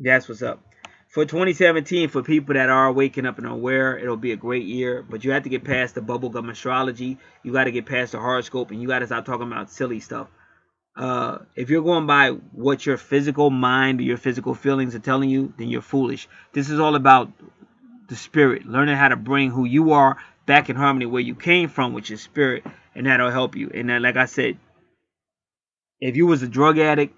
that's what's up. For 2017, for people that are waking up and aware, it'll be a great year. But you have to get past the bubblegum astrology. You got to get past the horoscope. And you got to stop talking about silly stuff. If you're going by what your physical mind or your physical feelings are telling you, then you're foolish. This is all about the spirit. Learning how to bring who you are back in harmony where you came from, which is spirit. And that'll help you. And then, like I said, if you was a drug addict,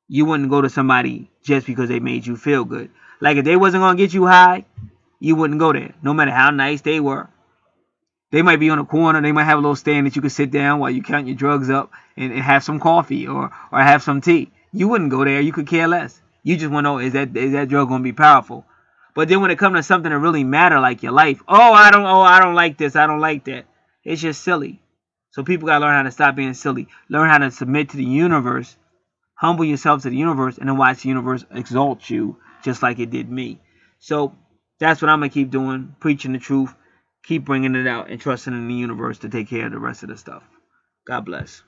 you wouldn't go to somebody just because they made you feel good. Like if they wasn't going to get you high, you wouldn't go there. No matter how nice they were. They might be on a corner. They might have a little stand that you could sit down while you count your drugs up and have some coffee or have some tea. You wouldn't go there. You could care less. You just want to know, is that drug going to be powerful? But then when it comes to something that really matter, like your life, I don't like this. I don't like that. It's just silly. So people got to learn how to stop being silly. Learn how to submit to the universe. Humble yourself to the universe and then watch the universe exalt you just like it did me. So that's what I'm going to keep doing. Preaching the truth. Keep bringing it out and trusting in the universe to take care of the rest of the stuff. God bless.